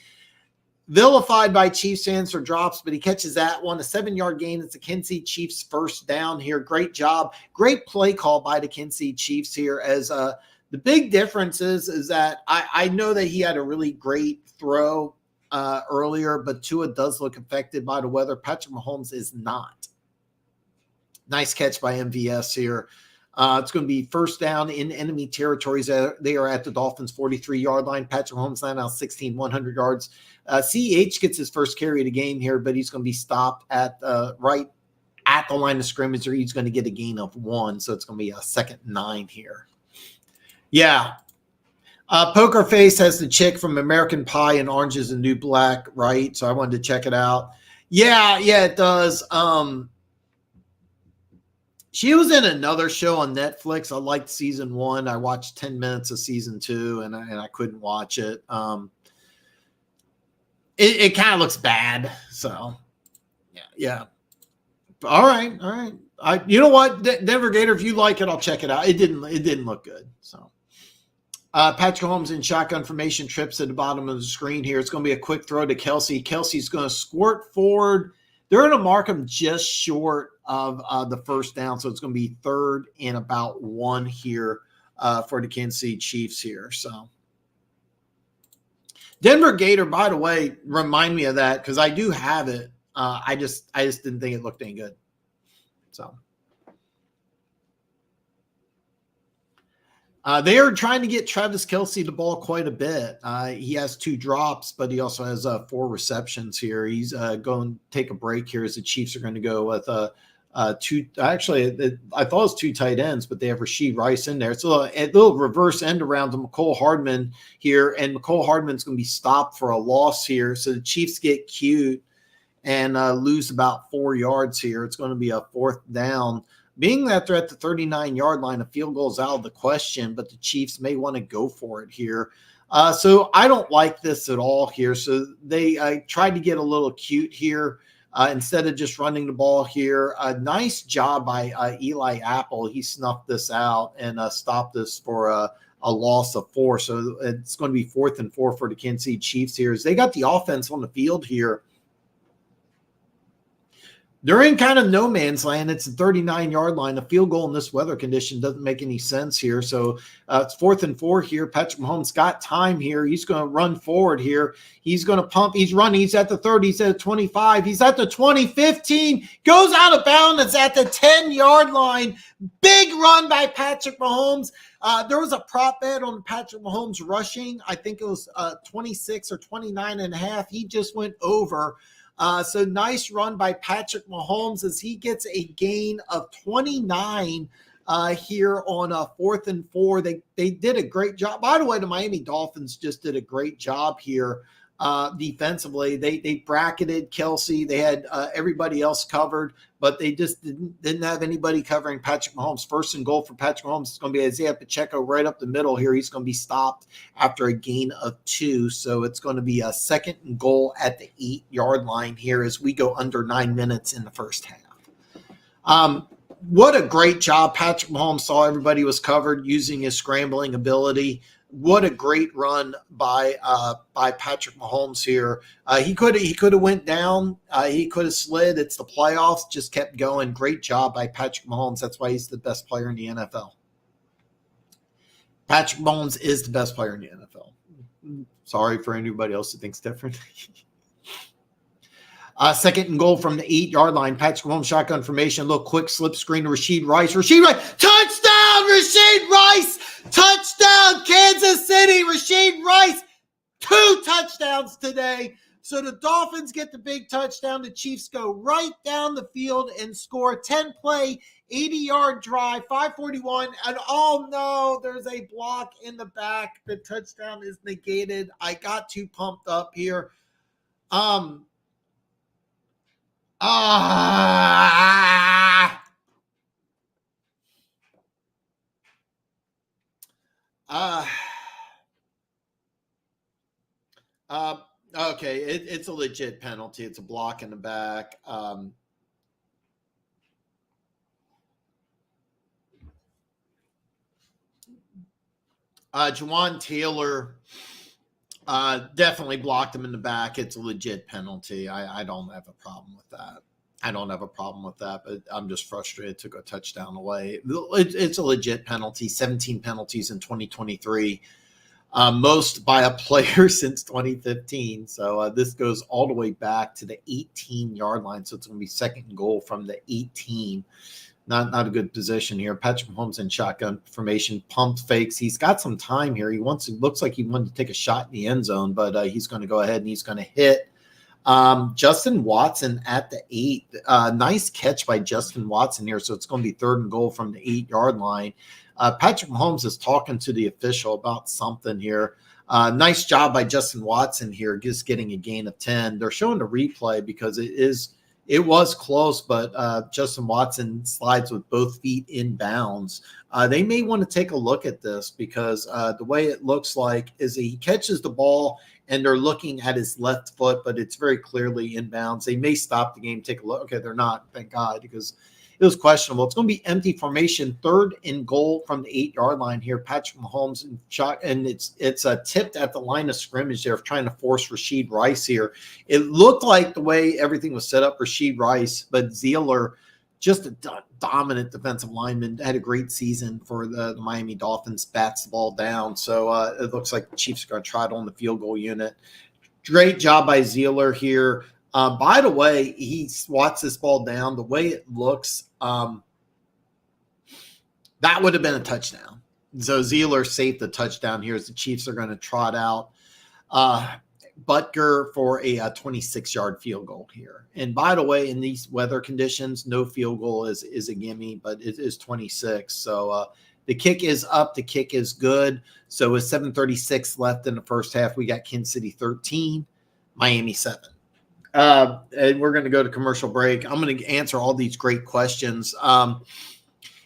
vilified by Chiefs fans for drops, but he catches that one. A 7-yard gain. It's the Kansas City Chiefs' 1st down here. Great job. Great play call by the Kansas City Chiefs here as the big difference is that I know that he had a really great throw earlier, but Tua does look affected by the weather. Patrick Mahomes is not. Nice catch by MVS here. It's going to be 1st down in enemy territories. They are at the Dolphins' 43-yard line. Patrick Mahomes now 16, 100 yards. CEH gets his 1st carry of the game here, but he's going to be stopped at right at the line of scrimmage, or he's going to get a gain of 1. So it's going to be a 2nd and 9 here. Yeah. Poker Face has the chick from American Pie and Orange is the New Black, right? So I wanted to check it out. Yeah, it does. She was in another show on Netflix. I liked season 1. I watched 10 minutes of season 2, and I couldn't watch it. It kind of looks bad. So, yeah. All right. You know what, Denver Gator, if you like it, I'll check it out. It didn't look good. So. Patrick Mahomes in shotgun formation, trips at the bottom of the screen here. It's going to be a quick throw to Kelsey. Kelsey's going to squirt forward. They're going to mark him just short of the 1st down, so it's going to be 3rd and about 1 here for the Kansas City Chiefs here. So Denver Gator, by the way, remind me of that because I do have it. I just didn't think it looked any good. So. They are trying to get Travis Kelce the ball quite a bit. He has 2 drops, but he also has 4 receptions here. He's going to take a break here as the Chiefs are going to go with 2. Actually, I thought it was 2 tight ends, but they have Rashid Rice in there. It's a little reverse end around to McCole Hardman here, and McCole Hardman's going to be stopped for a loss here. So the Chiefs get cute and lose about 4 yards here. It's going to be a 4th down. Being that they're at the 39-yard line, a field goal is out of the question, but the Chiefs may want to go for it here. So I don't like this at all here. So they tried to get a little cute here instead of just running the ball here. A nice job by Eli Apple. He snuffed this out and stopped this for a loss of 4. So it's going to be 4th and 4 for the Kansas City Chiefs here. As they got the offense on the field here. They're in kind of no man's land. It's a 39-yard line. A field goal in this weather condition doesn't make any sense here. So it's 4th and 4 here. Patrick Mahomes got time here. He's going to run forward here. He's going to pump. He's running. He's at the 30. He's at the 25. He's at the 20, 15. Goes out of bounds. It's at the 10-yard line. Big run by Patrick Mahomes. There was a prop bet on Patrick Mahomes rushing. I think it was 26 or 29 and a half. He just went over. So nice run by Patrick Mahomes as he gets a gain of 29 here on 4th and 4. They did a great job. By the way, the Miami Dolphins just did a great job here defensively. They bracketed Kelsey. They had everybody else covered, but they just didn't have anybody covering Patrick Mahomes. First and goal for Patrick Mahomes is going to be Isaiah Pacheco right up the middle here. He's going to be stopped after a gain of 2. So it's going to be a second and goal at the 8-yard line here as we go under 9 minutes in the first half. What a great job. Patrick Mahomes saw everybody was covered using his scrambling ability. What a great run by Patrick Mahomes here. He could have went down. He could have slid. It's the playoffs. Just kept going. Great job by Patrick Mahomes. That's why he's the best player in the NFL. Patrick Mahomes is the best player in the NFL. Sorry for anybody else who thinks different. Second and goal from the 8-yard line. Patrick Mahomes shotgun formation. Little quick slip screen to Rashid Rice. Rashid Rice. Touchdown, Rashid Rice. Touchdown, Kansas City. Rashid Rice. 2 touchdowns today. So the Dolphins get the big touchdown. The Chiefs go right down the field and score a 10-play, 80-yard drive, 5:41. And oh no, there's a block in the back. The touchdown is negated. I got too pumped up here. Okay, it's a legit penalty. It's a block in the back. Jawan Taylor definitely blocked him in the back. It's a legit penalty. I don't have a problem with that. But I'm just frustrated. Took a touchdown away. It's a legit penalty. 17 penalties in 2023. Most by a player since 2015. So this goes all the way back to the 18-yard line. So it's going to be second and goal from the 18. Not a good position here. Patrick Mahomes in shotgun formation, pumped fakes. He's got some time here. Looks like he wanted to take a shot in the end zone, but he's going to go ahead and he's going to hit Justin Watson at the 8. Nice catch by Justin Watson here. So it's going to be third and goal from the 8-yard line. Patrick Mahomes is talking to the official about something here. Nice job by Justin Watson here, just getting a gain of 10. They're showing the replay because it was close, but Justin Watson slides with both feet in bounds. They may want to take a look at this because the way it looks like is he catches the ball and they're looking at his left foot, but it's very clearly in bounds. They may stop the game, take a look. Okay, they're not, thank God, because it was questionable. It's going to be empty formation, third and goal from the 8-yard line here. Patrick Mahomes in shot, and it's tipped at the line of scrimmage there, trying to force Rashid Rice here. It looked like the way everything was set up, Rashid Rice, but Zeeler, just a dominant defensive lineman, had a great season for the Miami Dolphins, bats the ball down. So it looks like the Chiefs are going to try it on the field goal unit. Great job by Zeeler here. By the way, he swats this ball down. The way it looks, that would have been a touchdown. So Zeeler saved the touchdown here as the Chiefs are going to trot out Butker for a 26-yard field goal here. And by the way, in these weather conditions, no field goal is a gimme, but it is 26. So the kick is up. The kick is good. So with 7:36 left in the first half, we got Kansas City 13, Miami 7. And we're going to go to commercial break. I'm going to answer all these great questions.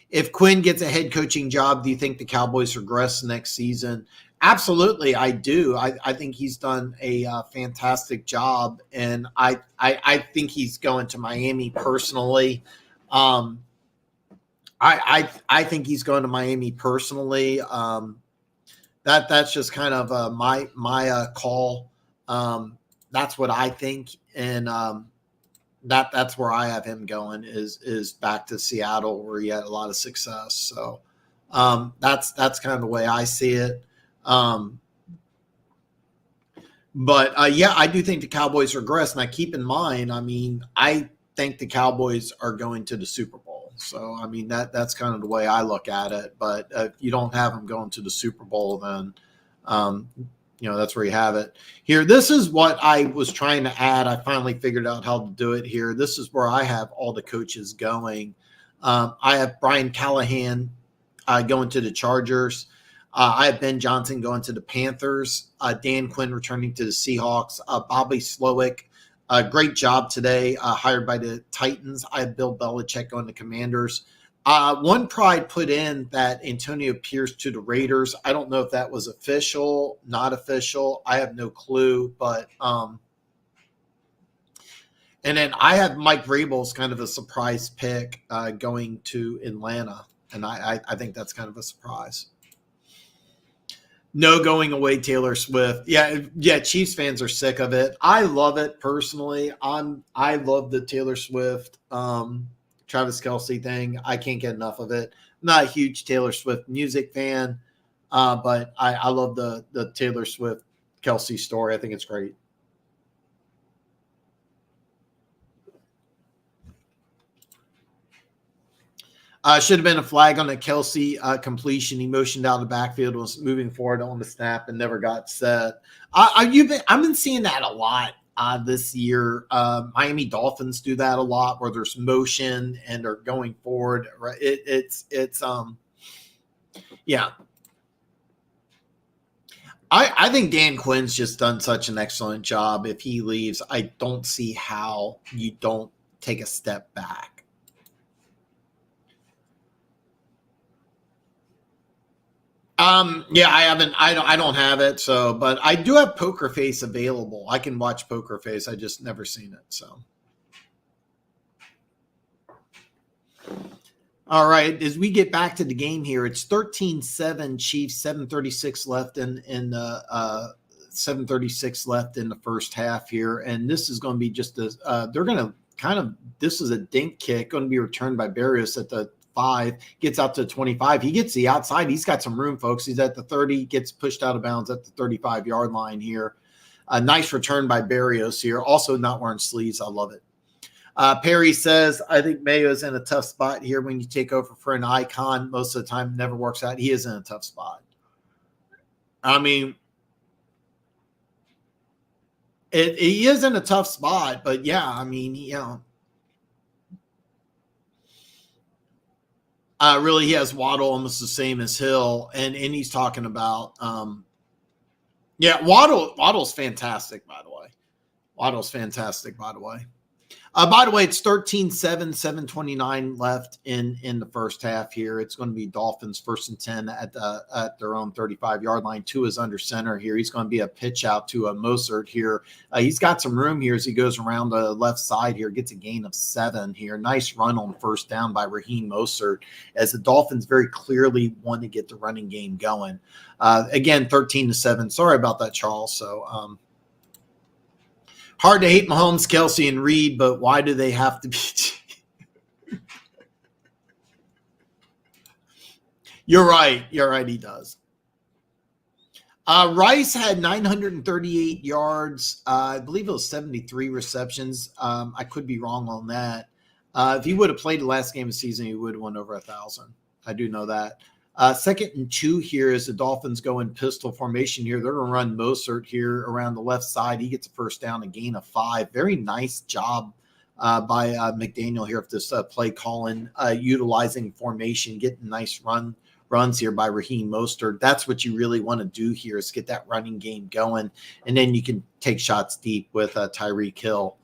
If Quinn gets a head coaching job, do you think the Cowboys regress next season? Absolutely, I do. I think he's done a fantastic job, and I think he's going to Miami personally. I think he's going to Miami personally. That's just kind of my call. That's what I think, and that's where I have him going is back to Seattle, where he had a lot of success. So that's kind of the way I see it. But yeah, I do think the Cowboys regress. Now, keep in mind, I think the Cowboys are going to the Super Bowl. So, that's kind of the way I look at it. But if you don't have them going to the Super Bowl, then, that's where you have it. Here, this is what I was trying to add. I finally figured out how to do it here. This is where I have all the coaches going. I have Brian Callahan going to the Chargers. I have Ben Johnson going to the Panthers. Dan Quinn returning to the Seahawks. Bobby Slowick, great job today, hired by the Titans. I have Bill Belichick going to Commanders. One Pride put in that Antonio Pierce to the Raiders. I don't know if that was official, not official. I have no clue, but and then I have Mike Vrabel's kind of a surprise pick going to Atlanta, and I think that's kind of a surprise. No going away, Taylor Swift. Yeah. Chiefs fans are sick of it. I love it personally. I love the Taylor Swift, Travis Kelce thing. I can't get enough of it. I'm not a huge Taylor Swift music fan, but I love the Taylor Swift Kelce story. I think it's great. Should have been a flag on a Kelce completion. He motioned out of the backfield, was moving forward on the snap, and never got set. I've been seeing that a lot this year. Miami Dolphins do that a lot, where there's motion and they're going forward. Right? Yeah. I think Dan Quinn's just done such an excellent job. If he leaves, I don't see how you don't take a step back. Yeah, I don't have it. So, but I do have Poker Face available. I can watch Poker Face. I just never seen it. So, all right. As we get back to the game here, it's 13-7 Chiefs, 7:36 left in the 7:36 left in the first half here, and this is going to be just they're going to kind of, this is a dink kick going to be returned by Barrios at the 5, gets out to 25. He gets the outside. He's got some room, folks. He's at the 30, gets pushed out of bounds at the 35-yard line here. A nice return by Barrios here. Also not wearing sleeves. I love it. Perry says, I think Mayo's in a tough spot here when you take over for an icon. Most of the time, it never works out. He is in a tough spot. I mean, he is in a tough spot, but yeah, I mean, really, he has Waddle almost the same as Hill, and he's talking about, Waddle's fantastic, by the way. By the way, it's 13-7, 7:29 left in the first half here. It's going to be Dolphins 1st and 10 at their own 35-yard line. Tua is under center here. He's going to be a pitch out to a Mostert here. He's got some room here as he goes around the left side here, gets a gain of 7 here. Nice run on first down by Raheem Mostert as the Dolphins very clearly want to get the running game going. Again, 13-7. Sorry about that, Charles. So, hard to hate Mahomes, Kelce, and Reed, but why do they have to be? You're right. He does. Rice had 938 yards. I believe it was 73 receptions. I could be wrong on that. If he would have played the last game of the season, he would have won over 1,000. I do know that. 2nd and 2 here as the Dolphins go in pistol formation here. They're going to run Mostert here around the left side. He gets a first down, a gain of 5. Very nice job by McDaniel here of this play calling, utilizing formation, getting nice runs here by Raheem Mostert. That's what you really want to do here is get that running game going, and then you can take shots deep with Tyreek Hill.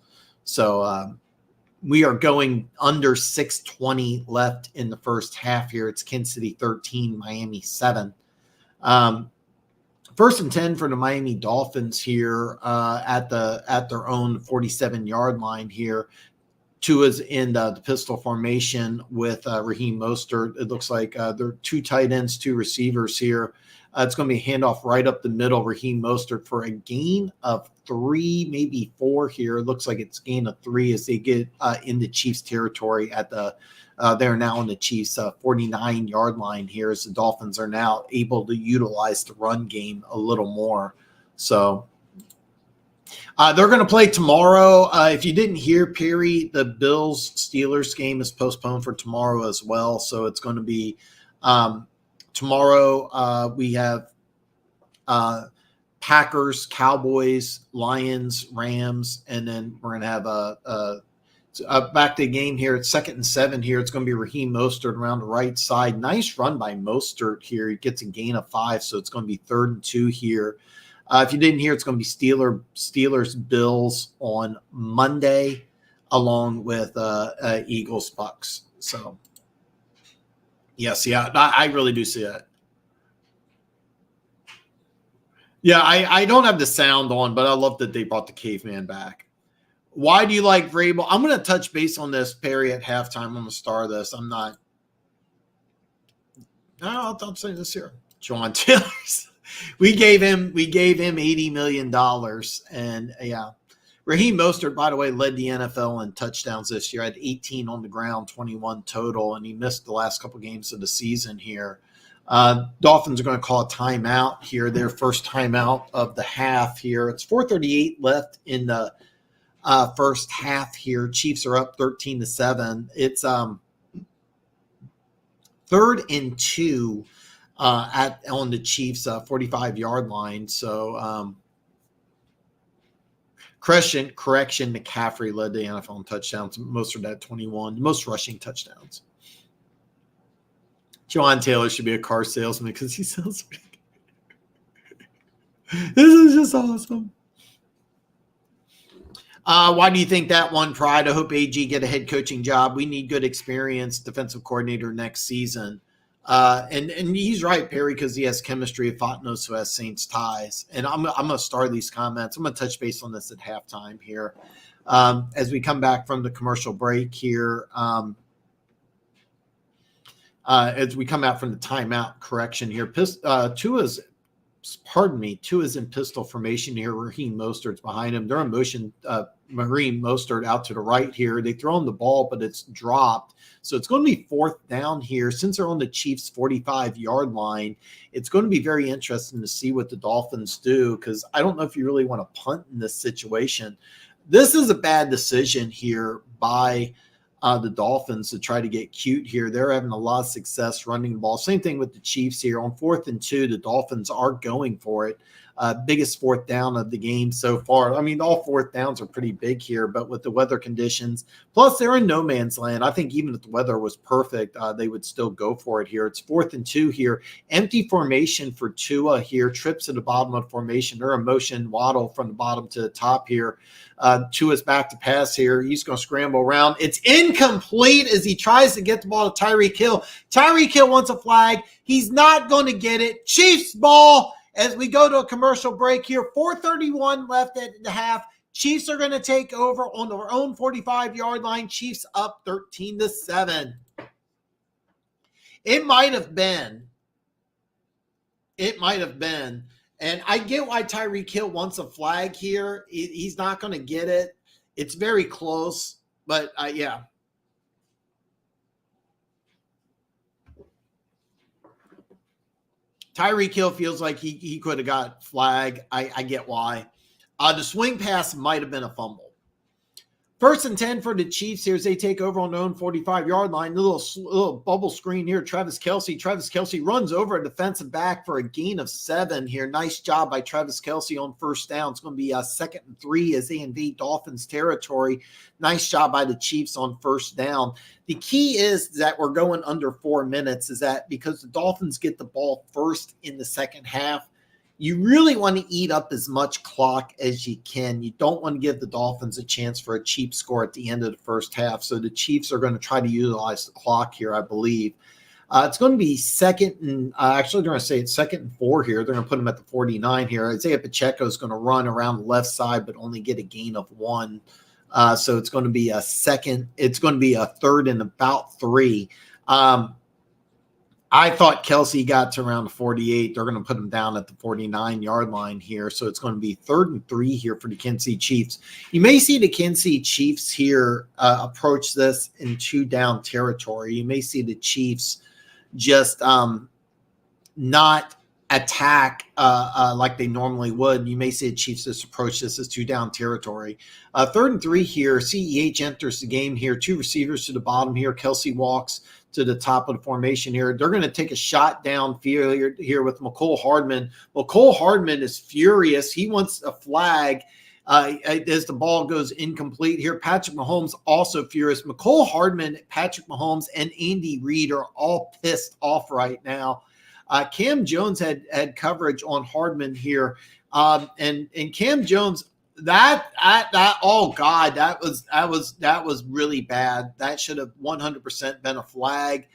So, we are going under 6:20 left in the first half here. It's Kansas City 13, Miami 7. 1st and 10 for the Miami Dolphins here at their own 47-yard line here. Tua's in the pistol formation with Raheem Mostert. It looks like there are 2 tight ends, 2 receivers here. It's going to be a handoff right up the middle. Raheem Mostert for a gain of 3, maybe 4 here. It looks like it's gain of 3 as they get into Chiefs territory at the they're now on the Chiefs 49-yard line here as the Dolphins are now able to utilize the run game a little more. So they're going to play tomorrow. If you didn't hear, Perry, the Bills-Steelers game is postponed for tomorrow as well. So it's going to be tomorrow. We have Packers, Cowboys, Lions, Rams, and then we're going to have Back to the game here. It's 2nd and 7 here. It's going to be Raheem Mostert around the right side. Nice run by Mostert here. He gets a gain of 5, so it's going to be 3rd and 2 here. If you didn't hear, it's going to be Steelers Bills on Monday, along with Eagles Bucks. So, yes, yeah, I really do see that. Yeah, I don't have the sound on, but I love that they brought the caveman back. Why do you like Vrabel? I'm going to touch base on this, Perry, at halftime. I'm going to star this. I'm not. No, I'll say this here. John Taylor's. We gave him $80 million. And yeah, Raheem Mostert, by the way, led the NFL in touchdowns this year. Had 18 on the ground, 21 total, and he missed the last couple games of the season here. Dolphins are going to call a timeout here, their first timeout of the half here. It's 4:38 left in the first half here. Chiefs are up 13-7. It's 3rd and 2 on the Chiefs 45-yard line. So correction, McCaffrey led the NFL in touchdowns. Most of that 21, most rushing touchdowns. John Taylor should be a car salesman because he sells. This is just awesome. Why do you think that one, Pride? I hope AG get a head coaching job. We need good experienced defensive coordinator next season. And he's right, Perry, because he has chemistry. Fontenot, who has Saints ties. And I'm going to start these comments. I'm going to touch base on this at halftime here. As we come back from the commercial break here, as we come out from the timeout correction here, Tua's in pistol formation here. Raheem Mostert's behind him. They're in motion. Raheem Mostert out to the right here. They throw him the ball, but it's dropped. So it's going to be 4th down here. Since they're on the Chiefs' 45-yard line, it's going to be very interesting to see what the Dolphins do, because I don't know if you really want to punt in this situation. This is a bad decision here by the Dolphins to try to get cute here. They're having a lot of success running the ball. Same thing with the Chiefs here. On 4th and 2, the Dolphins are going for it. Biggest 4th down of the game so far. I mean, all 4th downs are pretty big here, but with the weather conditions, plus they're in no man's land. I think even if the weather was perfect, they would still go for it here. It's 4th and 2 here. Empty formation for Tua here. Trips at the bottom of formation. They're in motion, waddle from the bottom to the top here. Tua's back to pass here. He's going to scramble around. It's incomplete as he tries to get the ball to Tyreek Hill. Tyreek Hill wants a flag. He's not going to get it. Chiefs ball as we go to a commercial break here. 4:31 left at the half. Chiefs are going to take over on their own 45-yard line. Chiefs up 13-7. It might have been. And I get why Tyreek Hill wants a flag here. He's not going to get it. It's very close, but yeah. Tyreek Hill feels like he could have got flag. I get why. The swing pass might have been a fumble. 1st and 10 for the Chiefs here as they take over on their own 45-yard line. The little bubble screen here. Travis Kelce runs over a defensive back for a gain of 7 here. Nice job by Travis Kelce on 1st down. It's going to be 2nd and 3 as they invade Dolphins territory. Nice job by the Chiefs on 1st down. The key is that we're going under 4 minutes, is that because the Dolphins get the ball first in the second half, you really want to eat up as much clock as you can. You don't want to give the Dolphins a chance for a cheap score at the end of the first half. So the Chiefs are going to try to utilize the clock here, I believe. It's going to be 2nd and actually they're going to say it's 2nd and 4 here. They're going to put them at the 49 here. Isaiah Pacheco is going to run around the left side, but only get a gain of 1. So it's going to be a 3rd and about 3. I thought Kelce got to around the 48. They're going to put him down at the 49-yard line here. So it's going to be 3rd and 3 here for the Kansas City Chiefs. You may see the Kansas City Chiefs here approach this in 2-down territory. You may see the Chiefs just not attack like they normally would. You may see the Chiefs just approach this as 2-down territory. 3rd and 3 here. CEH enters the game here. 2 receivers to the bottom here. Kelce walks to the top of the formation here. They're going to take a shot downfield here with Mecole Hardman. Mecole Hardman is furious. He wants a flag. as the ball goes incomplete here. Patrick Mahomes also furious. McCole Hardman, Patrick Mahomes, and Andy Reid are all pissed off right now. Cam Jones had coverage on Hardman here, and Cam Jones. Oh God, that was really bad. That should have 100% been a flag.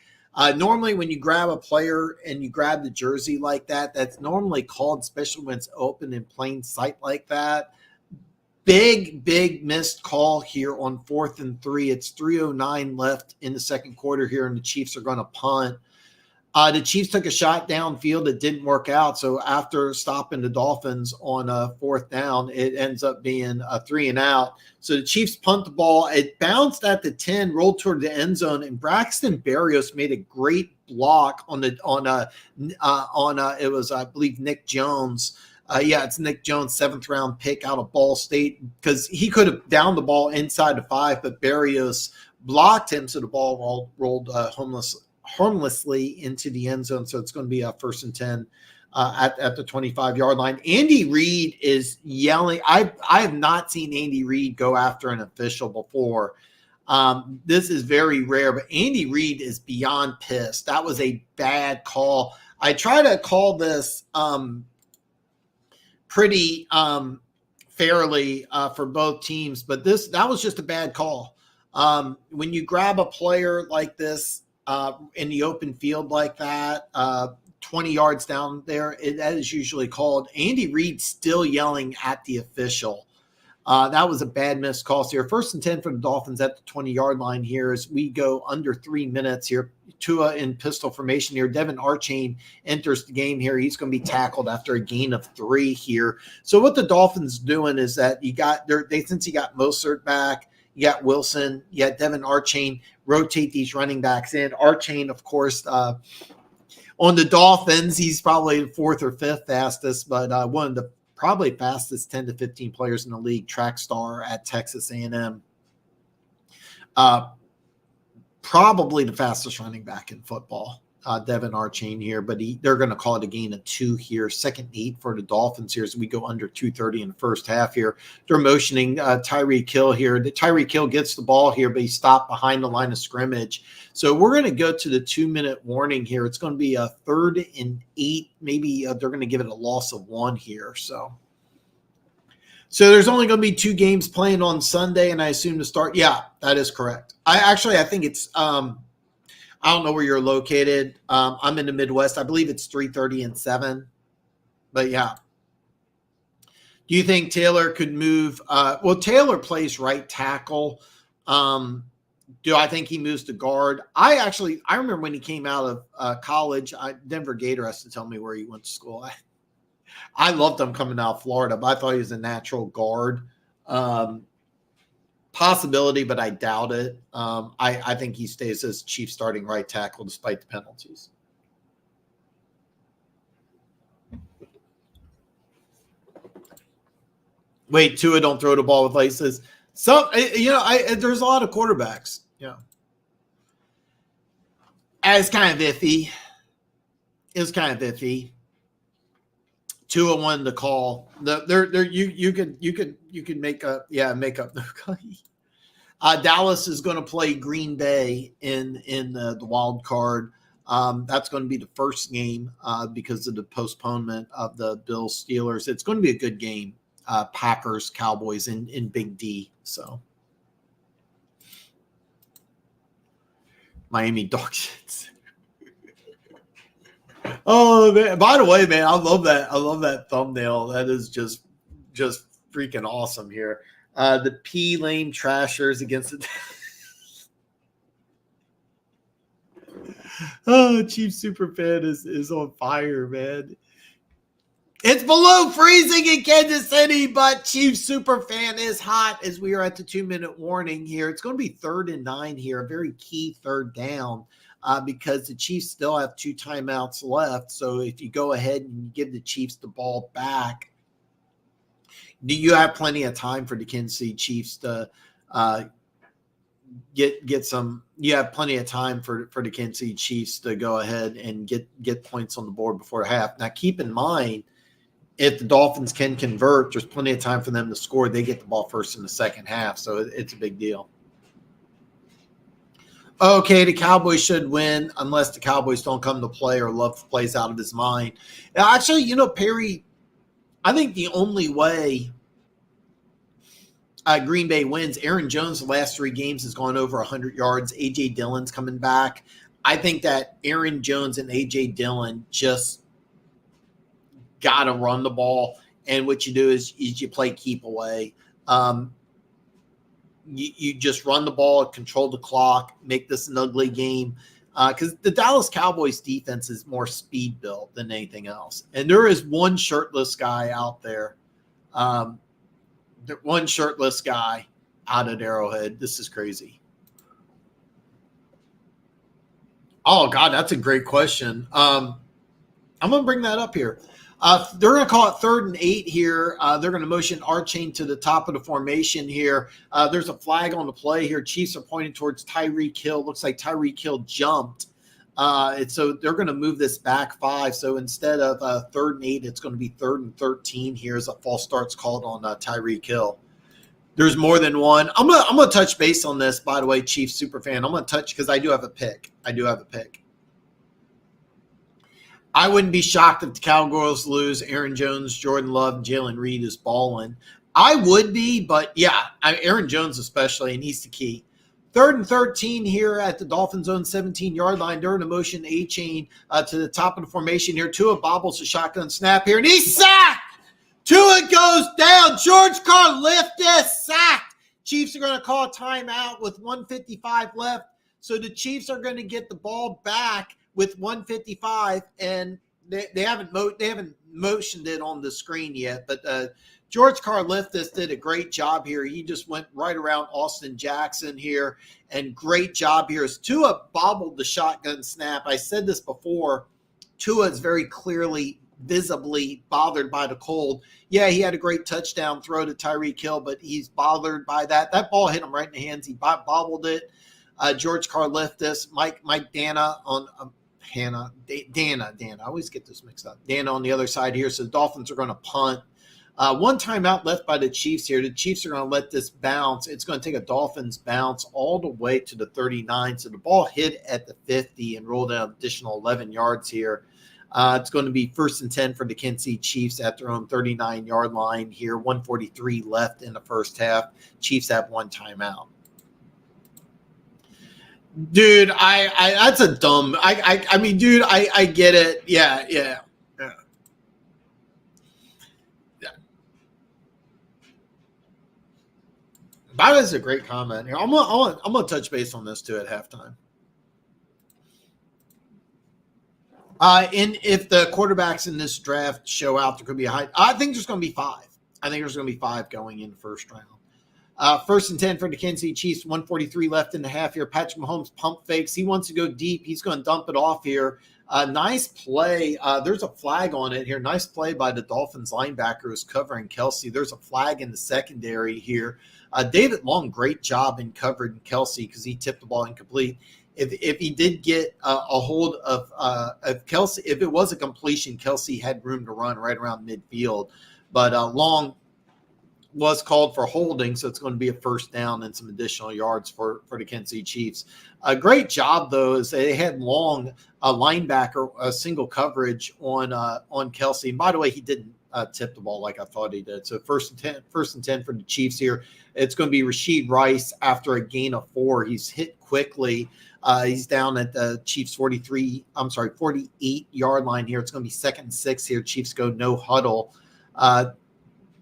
Normally when you grab a player and you grab the jersey like that, that's normally called, especially when it's open in plain sight like that. Big missed call here on 4th and 3. It's 3:09 left in the second quarter here, and the Chiefs are going to punt. The Chiefs took a shot downfield. It didn't work out. So after stopping the Dolphins on a 4th down, it ends up being a 3 and out. So the Chiefs punt the ball. It bounced at the 10, rolled toward the end zone, and Braxton Berrios made a great block on it was, I believe, Nick Jones. It's Nick Jones, 7th round pick out of Ball State, because he could have downed the ball inside the 5, but Berrios blocked him, so the ball rolled harmlessly into the end zone. So it's going to be a 1st and 10 at the 25-yard line. Andy Reid is yelling. I have not seen Andy Reid go after an official before. This is very rare, but Andy Reid is beyond pissed. That was a bad call. I try to call this pretty fairly for both teams, but that was just a bad call. When you grab a player like this in the open field like that, 20 yards down there, that is usually called. Andy Reid still yelling at the official. That was a bad missed call. So your 1st and 10 for the Dolphins at the 20-yard line here as we go under 3 minutes here. Tua in pistol formation here. Devin Archain enters the game here. He's going to be tackled after a gain of 3 here. So what the Dolphins doing is that since you got Mostert back, you got Wilson, you got Devin Archain, rotate these running backs in. Archain, of course, on the Dolphins, he's probably 4th or 5th fastest, but one of the probably fastest 10 to 15 players in the league, track star at Texas A&M. Probably the fastest running back in football, Devin Archain here, but they're going to call it a gain of 2 here. 2nd and 8 for the Dolphins here as we go under 2:30 in the first half here. They're motioning Tyreek Hill here. Tyreek Hill gets the ball here, but he stopped behind the line of scrimmage. So we're going to go to the 2-minute warning here. It's going to be a 3rd and 8. Maybe they're going to give it a loss of 1 here. So there's only going to be 2 games playing on Sunday, and I assume to start. Yeah, that is correct. I think it's I don't know where you're located. I'm in the Midwest. I believe it's 3:30 and 7. But yeah. Do you think Taylor could move? Taylor plays right tackle. Do I think he moves to guard? I remember when he came out of college, Denver Gator has to tell me where he went to school. I loved him coming out of Florida, but I thought he was a natural guard. Possibility, but I doubt it. I think he stays as chief starting right tackle despite the penalties. Wait, Tua don't throw the ball with laces. So, there's a lot of quarterbacks. Yeah. It's kind of iffy. Tua won the call. You could make up the Dallas is going to play Green Bay in the wild card. That's going to be the first game because of the postponement of the Bills Steelers. It's going to be a good game. Packers Cowboys in Big D. So Miami Dolphins. Oh man! By the way, man, I love that thumbnail. That is just freaking awesome here. The P Lame Trashers against the Chief Superfan is on fire, man. It's below freezing in Kansas City, but Chief Superfan is hot as we are at the 2-minute warning here. It's going to be 3rd and 9 here, a very key 3rd down. Because the Chiefs still have 2 timeouts left. So if you go ahead and give the Chiefs the ball back, you have plenty of time for the Kansas City Chiefs to get some. You have plenty of time for the Kansas City Chiefs to go ahead and get points on the board before half. Now, keep in mind, if the Dolphins can convert, there's plenty of time for them to score. They get the ball first in the second half, so it's a big deal. Okay, the Cowboys should win unless the Cowboys don't come to play or Love plays out of his mind. Actually, Perry, I think the only way Green Bay wins, Aaron Jones the last 3 games has gone over 100 yards. A.J. Dillon's coming back. I think that Aaron Jones and A.J. Dillon just got to run the ball. And what you do is you play keep away. You just run the ball, control the clock, make this an ugly game. Because the Dallas Cowboys defense is more speed built than anything else. And there is one shirtless guy out there. One shirtless guy out at Arrowhead. This is crazy. Oh, God, that's a great question. I'm going to bring that up here. They're going to call it 3rd and 8 here. They're going to motion Archain to the top of the formation here. There's a flag on the play here. Chiefs are pointing towards Tyreek Hill. Looks like Tyreek Hill jumped. So they're going to move this back 5. So instead of 3rd and 8, it's going to be 3rd and 13 here as a false start's called on Tyreek Hill. There's more than one. I'm gonna touch base on this, by the way, Chiefs superfan. I'm going to touch because I do have a pick. I wouldn't be shocked if the Cowboys lose. Aaron Jones, Jordan Love, and Jalen Reed is balling. I would be, but yeah, Aaron Jones especially, and he's the key. 3rd and 13 here at the Dolphins' own 17-yard line. They're in a motion A-chain to the top of the formation here. Tua bobbles a shotgun snap here, and he's sacked! Tua goes down. George Karlaftis sacked. Chiefs are going to call a timeout with 1:55 left. So the Chiefs are going to get the ball back with 1:55, and they haven't motioned it on the screen yet. But George Karlaftis did a great job here. He just went right around Austin Jackson here, and great job here. As Tua bobbled the shotgun snap, I said this before, Tua is very clearly, visibly bothered by the cold. Yeah, he had a great touchdown throw to Tyreek Hill, but he's bothered by that. That ball hit him right in the hands. He bobbled it. George Karlaftis, Mike Dana on Dana. I always get this mixed up. Dana on the other side here. So the Dolphins are going to punt. One timeout left by the Chiefs here. The Chiefs are going to let this bounce. It's going to take a Dolphins bounce all the way to the 39. So the ball hit at the 50 and rolled an additional 11 yards here. It's going to be 1st and 10 for the Kansas City Chiefs at their own 39-yard line here. 1:43 left in the first half. Chiefs have one timeout. Dude, that's a dumb. I mean, dude, I get it. Yeah. That was a great comment here. I'm gonna touch base on this too at halftime. And if the quarterbacks in this draft show out, there could be a high. I think there's going to be 5. I think there's going to be 5 going in the first round. 1st and 10 for the Kansas City Chiefs. 1:43 left in the half here. Patrick Mahomes pump fakes. He wants to go deep. He's going to dump it off here. Nice play. There's a flag on it here. Nice play by the Dolphins linebacker who's covering Kelsey. There's a flag in the secondary here. David Long, great job in covering Kelsey because he tipped the ball incomplete. If he did get a hold of Kelsey, if it was a completion, Kelsey had room to run right around midfield. But Long was called for holding, so it's going to be a first down and some additional yards for the Kansas City Chiefs. A great job, though, is they had Long, a linebacker, a single coverage on Kelsey. And by the way, he didn't tip the ball like I thought he did. So 1st and 10 for the Chiefs here. It's going to be Rashid Rice after a gain of 4. He's hit quickly. He's down at the Chiefs 48-yard line here. It's going to be 2nd and 6 here. Chiefs go no huddle.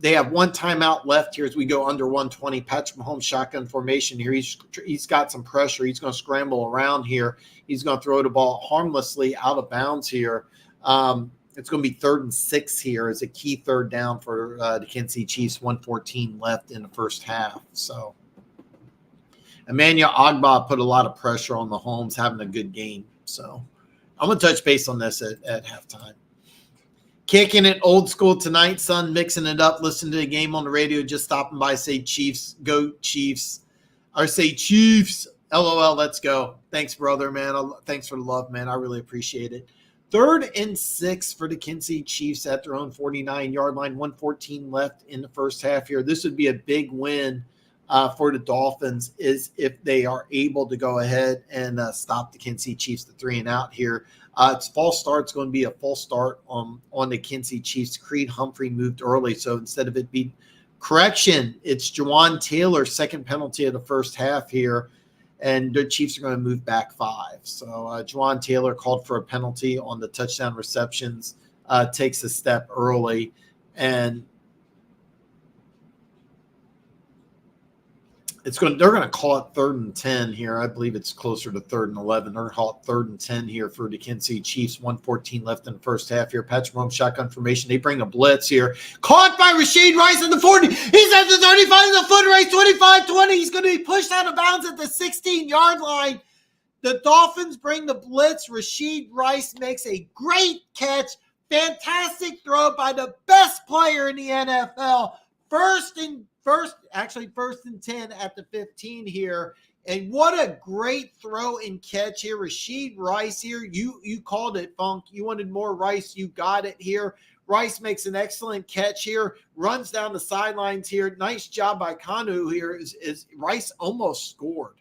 They have one timeout left here as we go under 120. Patrick Mahomes shotgun formation here. He's got some pressure. He's going to scramble around here. He's going to throw the ball harmlessly out of bounds here. It's going to be 3rd and 6 here as a key 3rd down for the Kansas City Chiefs. 1:14 left in the first half. So Emmanuel Ogbah put a lot of pressure on Mahomes, having a good game. So I'm going to touch base on this at halftime. Kicking it old school tonight, son, mixing it up. Listen to the game on the radio, just stopping by, say Chiefs, go Chiefs. Or say Chiefs, LOL, let's go. Thanks, brother, man. Thanks for the love, man. I really appreciate it. 3rd and 6 for the Kansas City Chiefs at their own 49-yard line. 1:14 left in the first half here. This would be a big win for the Dolphins is if they are able to go ahead and stop the Kansas City Chiefs to 3-and-out here. It's false start. It's going to be a false start on the Kansas City Chiefs. Creed Humphrey moved early, so instead of it being correction, it's Jawan Taylor, second penalty of the first half here, and the Chiefs are going to move back 5. So Jawan Taylor called for a penalty on the touchdown receptions, takes a step early, and they're going to call it 3rd and 10 here. I believe it's closer to 3rd and 11. They're going to call it 3rd and 10 here for the Kansas City Chiefs. 1:14 left in the first half here. Patrick Mahomes shotgun formation. They bring a blitz here. Caught by Rashid Rice at the 40. He's at the 35 of the foot race. 25-20. He's going to be pushed out of bounds at the 16-yard line. The Dolphins bring the blitz. Rashid Rice makes a great catch. Fantastic throw by the best player in the NFL. First and 10 at the 15 here. And what a great throw and catch here. Rashid Rice here. You called it, Funk. You wanted more Rice. You got it here. Rice makes an excellent catch here. Runs down the sidelines here. Nice job by Kanu here. Is Rice almost scored.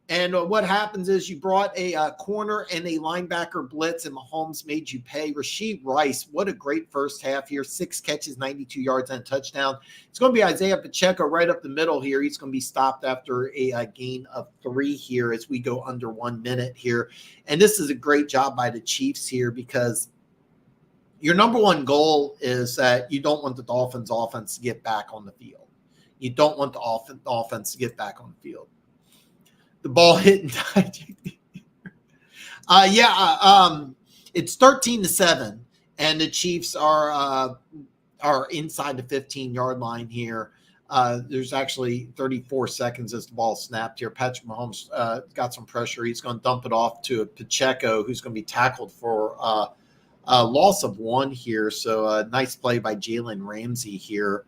And what happens is you brought a corner and a linebacker blitz, and Mahomes made you pay. Rashid Rice, what a great first half here. 6 catches, 92 yards, and a touchdown. It's going to be Isaiah Pacheco right up the middle here. He's going to be stopped after a gain of 3 here as we go under 1 minute here. And this is a great job by the Chiefs here because your number one goal is that you don't want the Dolphins offense to get back on the field. You don't want the offense to get back on the field. The ball hit and died. It's 13-7, and the Chiefs are inside the 15-yard line here. There's actually 34 seconds as the ball snapped here. Patrick Mahomes got some pressure. He's going to dump it off to Pacheco, who's going to be tackled for a loss of 1 here. So nice play by Jalen Ramsey here.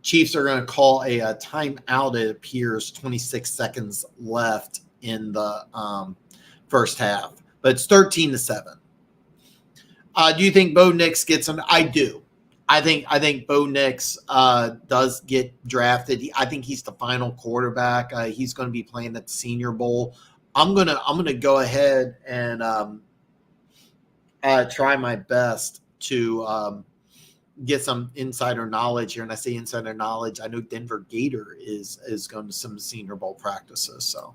Chiefs are going to call a timeout, it appears, 26 seconds left in the first half. But it's 13-7. Do you think Bo Nix gets him? I do. I think Bo Nix does get drafted. I think he's the final quarterback. He's going to be playing at the Senior Bowl. I'm gonna go ahead and try my best to get some insider knowledge here. And I say insider knowledge, I know Denver Gator is going to some Senior Bowl practices. So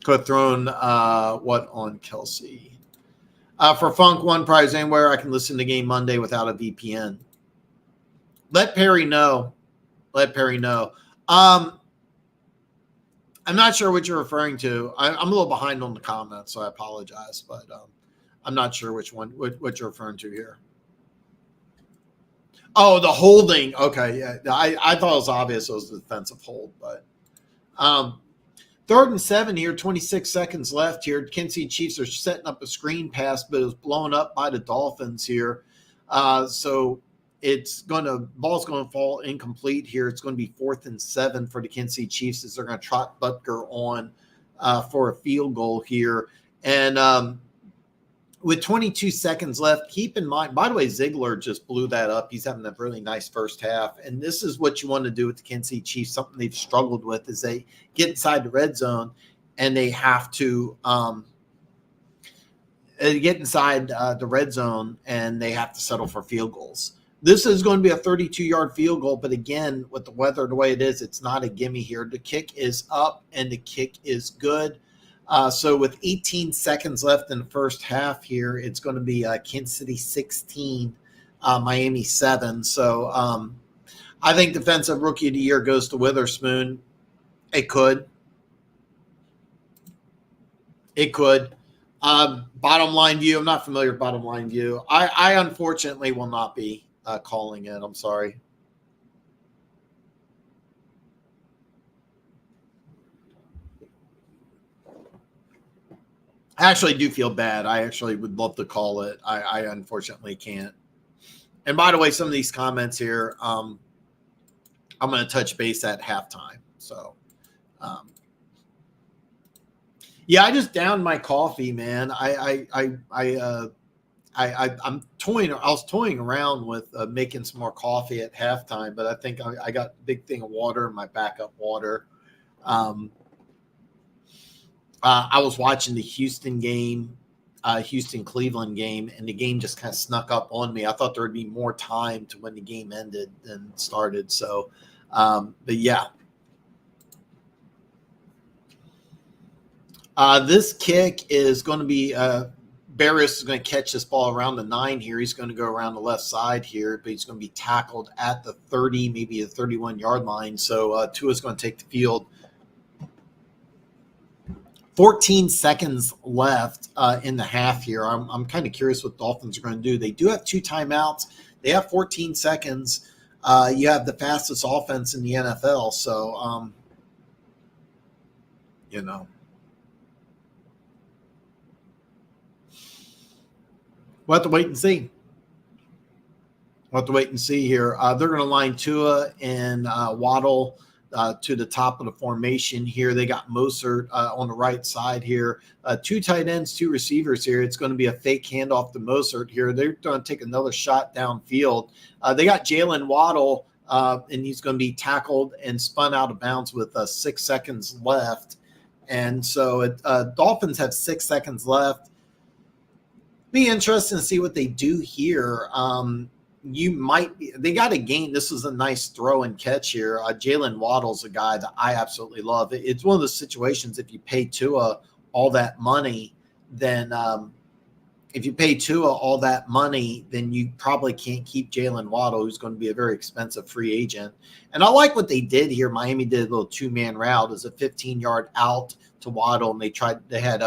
could have thrown what on Kelsey. For Funk, one prize anywhere, I can listen to the game Monday without a VPN. Let Perry know. I'm not sure what you're referring to. I'm a little behind on the comments, so I apologize, but I'm not sure what you're referring to here. Oh, the holding. Okay, yeah. I thought it was obvious it was the defensive hold, but 3rd and 7 here, 26 seconds left here. Kansas City Chiefs are setting up a screen pass, but it was blown up by the Dolphins here. So ball's going to fall incomplete here. It's going to be 4th and 7 for the Kansas City Chiefs as they're going to trot Butker on for a field goal here. And with 22 seconds left, keep in mind, by the way, Ziegler just blew that up. He's having a really nice first half. And this is what you want to do with the Kansas City Chiefs. Something they've struggled with is they get inside the red zone and they have to get inside the red zone and they have to settle for field goals. This is going to be a 32-yard field goal, but again, with the weather the way it is, it's not a gimme here. The kick is up and the kick is good. So with 18 seconds left in the first half here, it's going to be Kansas City 16, Miami 7. So I think Defensive Rookie of the Year goes to Witherspoon. It could. Bottom line view, I'm not familiar with bottom line view. I unfortunately will not be calling it. I'm sorry. I actually do feel bad. I actually would love to call it. I unfortunately can't. And by the way, some of these comments here, I'm going to touch base at halftime. So Yeah, I just downed my coffee, man. I'm toying. I was toying around with making some more coffee at halftime, but I think I got a big thing of water in my backup water. Um, I was watching the Houston game, Houston Cleveland game, and the game just kind of snuck up on me. I thought there would be more time to when the game ended than started. So, but yeah. This kick is going to be Barrios is going to catch this ball around the 9 here. He's going to go around the left side here, but he's going to be tackled at the 30, maybe the 31-yard line. So Tua's going to take the field. 14 seconds left in the half here. I'm kind of curious what Dolphins are going to do. They do have 2 timeouts. They have 14 seconds. You have the fastest offense in the NFL. So, you know. We'll have to wait and see. We'll have to wait and see here. They're going to line Tua and Waddle to the top of the formation here. They got Mostert on the right side here. 2 tight ends, 2 receivers here. It's going to be a fake handoff to Mostert here. They're going to take another shot downfield. They got Jalen Waddle, and he's going to be tackled and spun out of bounds with 6 seconds left. And so Dolphins have 6 seconds left. Be interesting to see what they do here. They got a gain. This is a nice throw and catch here. Jalen Waddle's a guy that I absolutely love. It's one of those situations, if you pay Tua all that money, then you probably can't keep Jalen Waddle, who's going to be a very expensive free agent. And I like what they did here. Miami did a little 2-man route as a 15-yard out to Waddle, and they had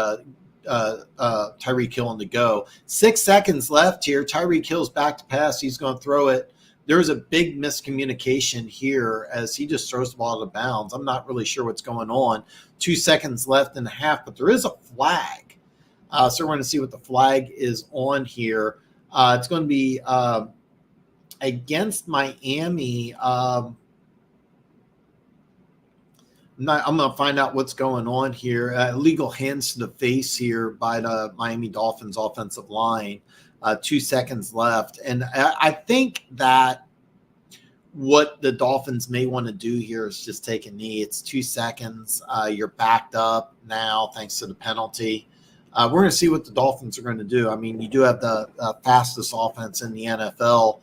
Tyreek Hill on the go. 6 seconds left here. Tyreek Hill's back to pass. He's going to throw it. There's a big miscommunication here as he just throws the ball out of bounds. I'm not really sure what's going on. 2 seconds left in the half, but there is a flag. So we're going to see what the flag is on here. It's going to be against Miami. I'm going to find out what's going on here. Illegal hands to the face here by the Miami Dolphins offensive line. 2 seconds left. And I think that what the Dolphins may want to do here is just take a knee. It's 2 seconds. You're backed up now thanks to the penalty. We're going to see what the Dolphins are going to do. I mean, you do have the fastest offense in the NFL.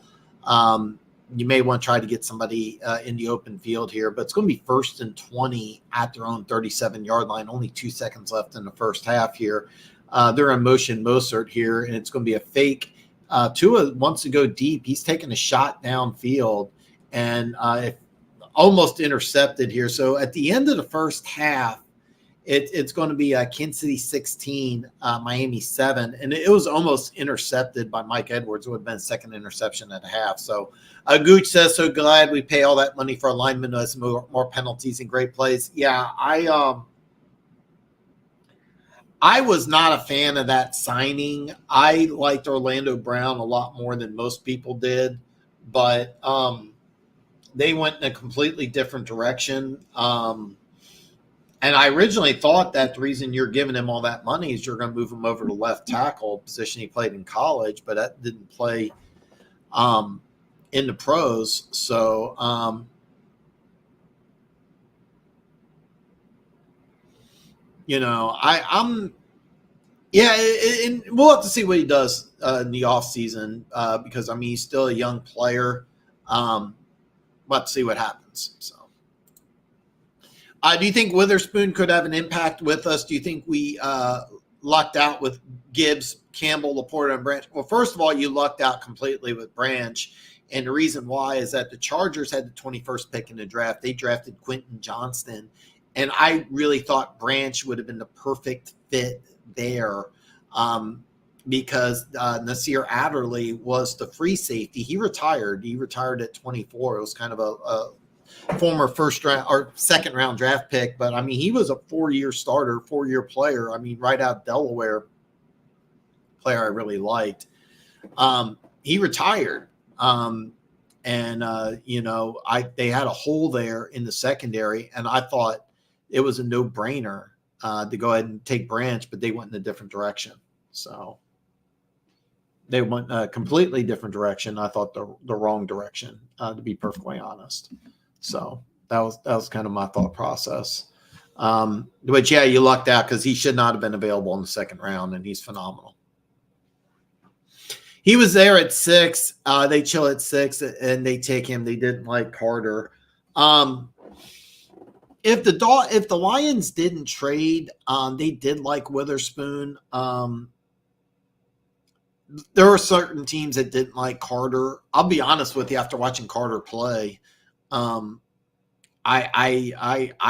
You may want to try to get somebody in the open field here, but it's going to be 1st and 20 at their own 37-yard line. Only 2 seconds left in the first half here. They're in motion Mostert here, and it's going to be a fake. Tua wants to go deep. He's taking a shot downfield and almost intercepted here. So at the end of the first half, it's going to be Kansas City 16, Miami 7, and it was almost intercepted by Mike Edwards. It would have been second interception at a half. So Gooch says, so glad we pay all that money for a lineman who has more penalties and great plays. Yeah, I was not a fan of that signing. I liked Orlando Brown a lot more than most people did, but they went in a completely different direction. And I originally thought that the reason you're giving him all that money is you're going to move him over to left tackle, position he played in college, but that didn't play in the pros. So, and we'll have to see what he does in the offseason because, I mean, he's still a young player. We'll have to see what happens. So. Do you think Witherspoon could have an impact with us? Do you think we lucked out with Gibbs, Campbell, Laporta, and Branch? Well, first of all, you lucked out completely with Branch. And the reason why is that the Chargers had the 21st pick in the draft. They drafted Quentin Johnston. And I really thought Branch would have been the perfect fit there because Nasir Adderley was the free safety. He retired. He retired at 24. It was kind of a former first round or second round draft pick, but I mean, he was a 4-year starter, 4-year player. I mean, right out of Delaware, player I really liked. He retired. They had a hole there in the secondary, and I thought it was a no-brainer to go ahead and take Branch, but they went in a different direction. So they went a completely different direction. I thought the wrong direction, to be perfectly honest. So that was kind of my thought process. But yeah, you lucked out because he should not have been available in the second round, and he's phenomenal. He was there at 6. They chill at 6, and they take him. They didn't like Carter. If the Lions didn't trade, they did like Witherspoon. There were certain teams that didn't like Carter. I'll be honest with you. After watching Carter play, I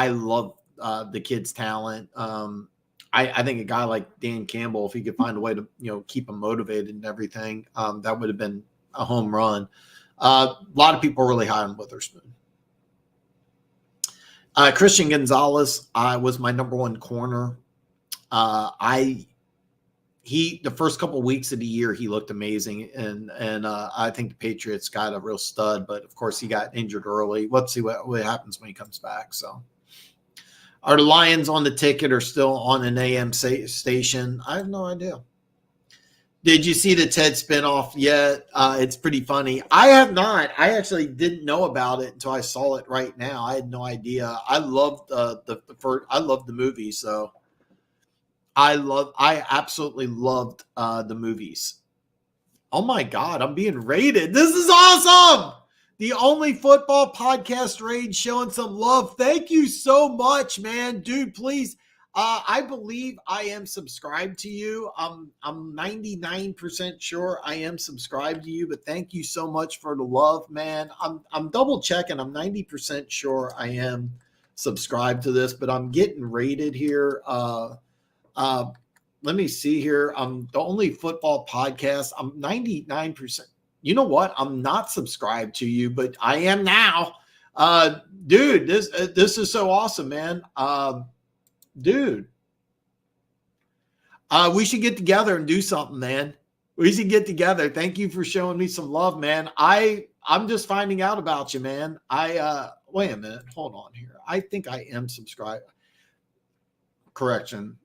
love the kid's talent. I think a guy like Dan Campbell, if he could find a way to keep him motivated and everything, that would have been a home run. A lot of people are really high on Witherspoon. Christian Gonzalez was my number one corner. The first couple of weeks of the year he looked amazing, and I think the Patriots got a real stud, but of course he got injured early. Let's see what happens when he comes back. So, are the Lions on the ticket or still on an AM station? I have no idea. Did you see the Ted spinoff yet? It's pretty funny. I have not. I actually didn't know about it until I saw it right now. I had no idea. I loved I loved the movie, so I absolutely loved the movies. Oh my God, I'm being rated. This is awesome. The only football podcast raid showing some love. Thank you so much, man. Dude, please. I believe I am subscribed to you. I'm 99% sure I am subscribed to you, but thank you so much for the love, man. I'm double checking. I'm 90% sure I am subscribed to this, but I'm getting rated here. Let me see here. I'm the only football podcast. I'm 99%. You know what? I'm not subscribed to you, but I am now. Dude, this is so awesome, man. Dude, we should get together and do something, man. We should get together. Thank you for showing me some love, man. I'm just finding out about you, man. Wait a minute. Hold on here. I think I am subscribed. Correction.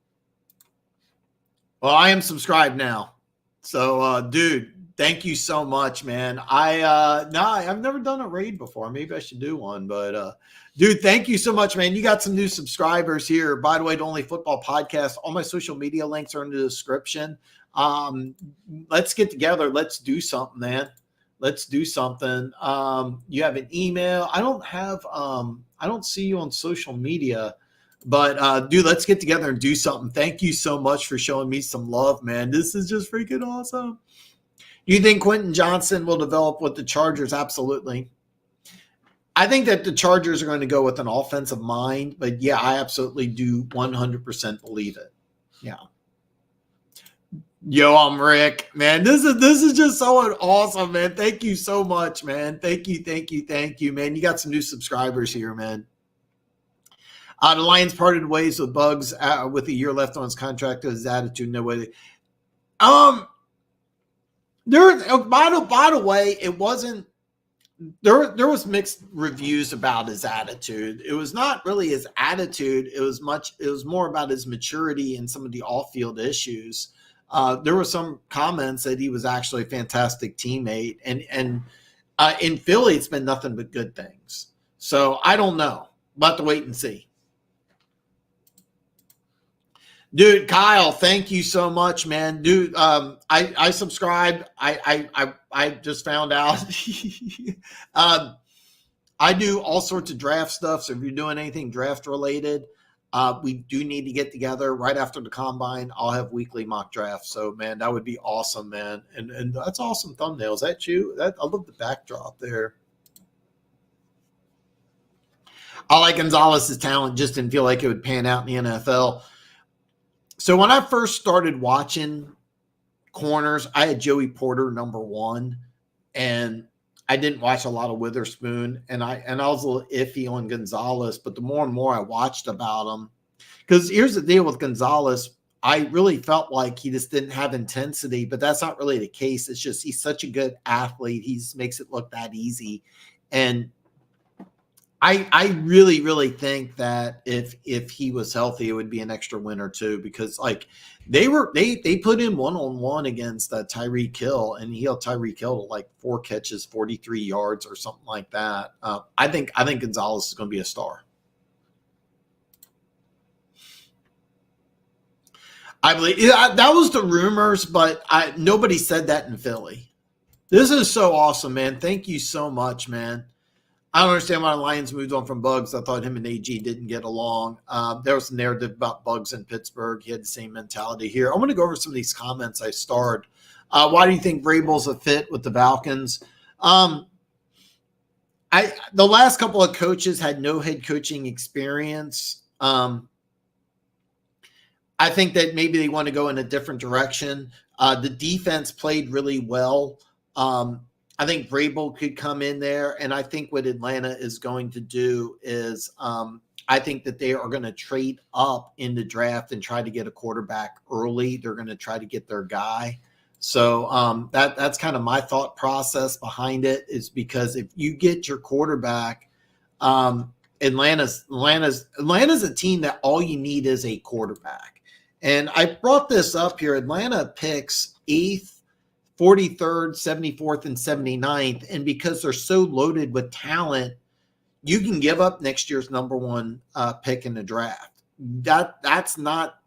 Well, I am subscribed now. So, dude, thank you so much, man. I've never done a raid before. Maybe I should do one, but dude, thank you so much, man. You got some new subscribers here. By the way, the Only Football Podcast, all my social media links are in the description. Let's get together. Let's do something, man. Let's do something. You have an email. I don't see you on social media, but dude, let's get together and do something. Thank you so much for showing me some love, man. This is just freaking awesome. Do you think Quentin Johnson will develop with the Chargers? Absolutely. I think that the Chargers are going to go with an offensive mind, but yeah, I absolutely do 100% believe it. Yeah. Yo, I'm Rick, man. This is just so awesome, man. Thank you so much, man. Thank you, man. You got some new subscribers here, man. The Lions parted ways with Bugs with a year left on his contract. His attitude, no way. By the way, it wasn't. There was mixed reviews about his attitude. It was not really his attitude. It was more about his maturity and some of the off-field issues. There were some comments that he was actually a fantastic teammate, and in Philly, it's been nothing but good things. So I don't know. We'll have to wait and see. Dude, Kyle, thank you so much, man. Dude, I subscribed. I just found out. I do all sorts of draft stuff. So if you're doing anything draft related, we do need to get together right after the combine. I'll have weekly mock drafts. So man, that would be awesome, man. And that's awesome thumbnails. Is that you? I love the backdrop there. I like Gonzalez's talent. Just didn't feel like it would pan out in the NFL. So when I first started watching corners, I had Joey Porter number 1, and I didn't watch a lot of Witherspoon, and I was a little iffy on Gonzalez. But the more and more I watched about him, because here's the deal with Gonzalez, I really felt like he just didn't have intensity, but that's not really the case. It's just he's such a good athlete. He makes it look that easy, and I really, really think that if he was healthy, it would be an extra win or two, because like they put in 1-on-1 against Tyreek Hill, and he held Tyreek Hill to like 4 catches, 43 yards or something like that. I think Gonzalez is going to be a star. I believe that was the rumors, but nobody said that in Philly. This is so awesome, man. Thank you so much, man. I don't understand why the Lions moved on from Bugs. I thought him and AG didn't get along. There was a narrative about Bugs in Pittsburgh. He had the same mentality here. I want to go over some of these comments I starred. Why do you think Vrabel's a fit with the Falcons? The last couple of coaches had no head coaching experience. I think that maybe they want to go in a different direction. The defense played really well. I think Vrabel could come in there, and I think what Atlanta is going to do is I think that they are going to trade up in the draft and try to get a quarterback early. They're going to try to get their guy. So that's kind of my thought process behind it, is because if you get your quarterback, Atlanta's a team that all you need is a quarterback. And I brought this up here. Atlanta picks 8th, 43rd, 74th, and 79th. And because they're so loaded with talent, you can give up next year's number 1 pick in the draft. That's not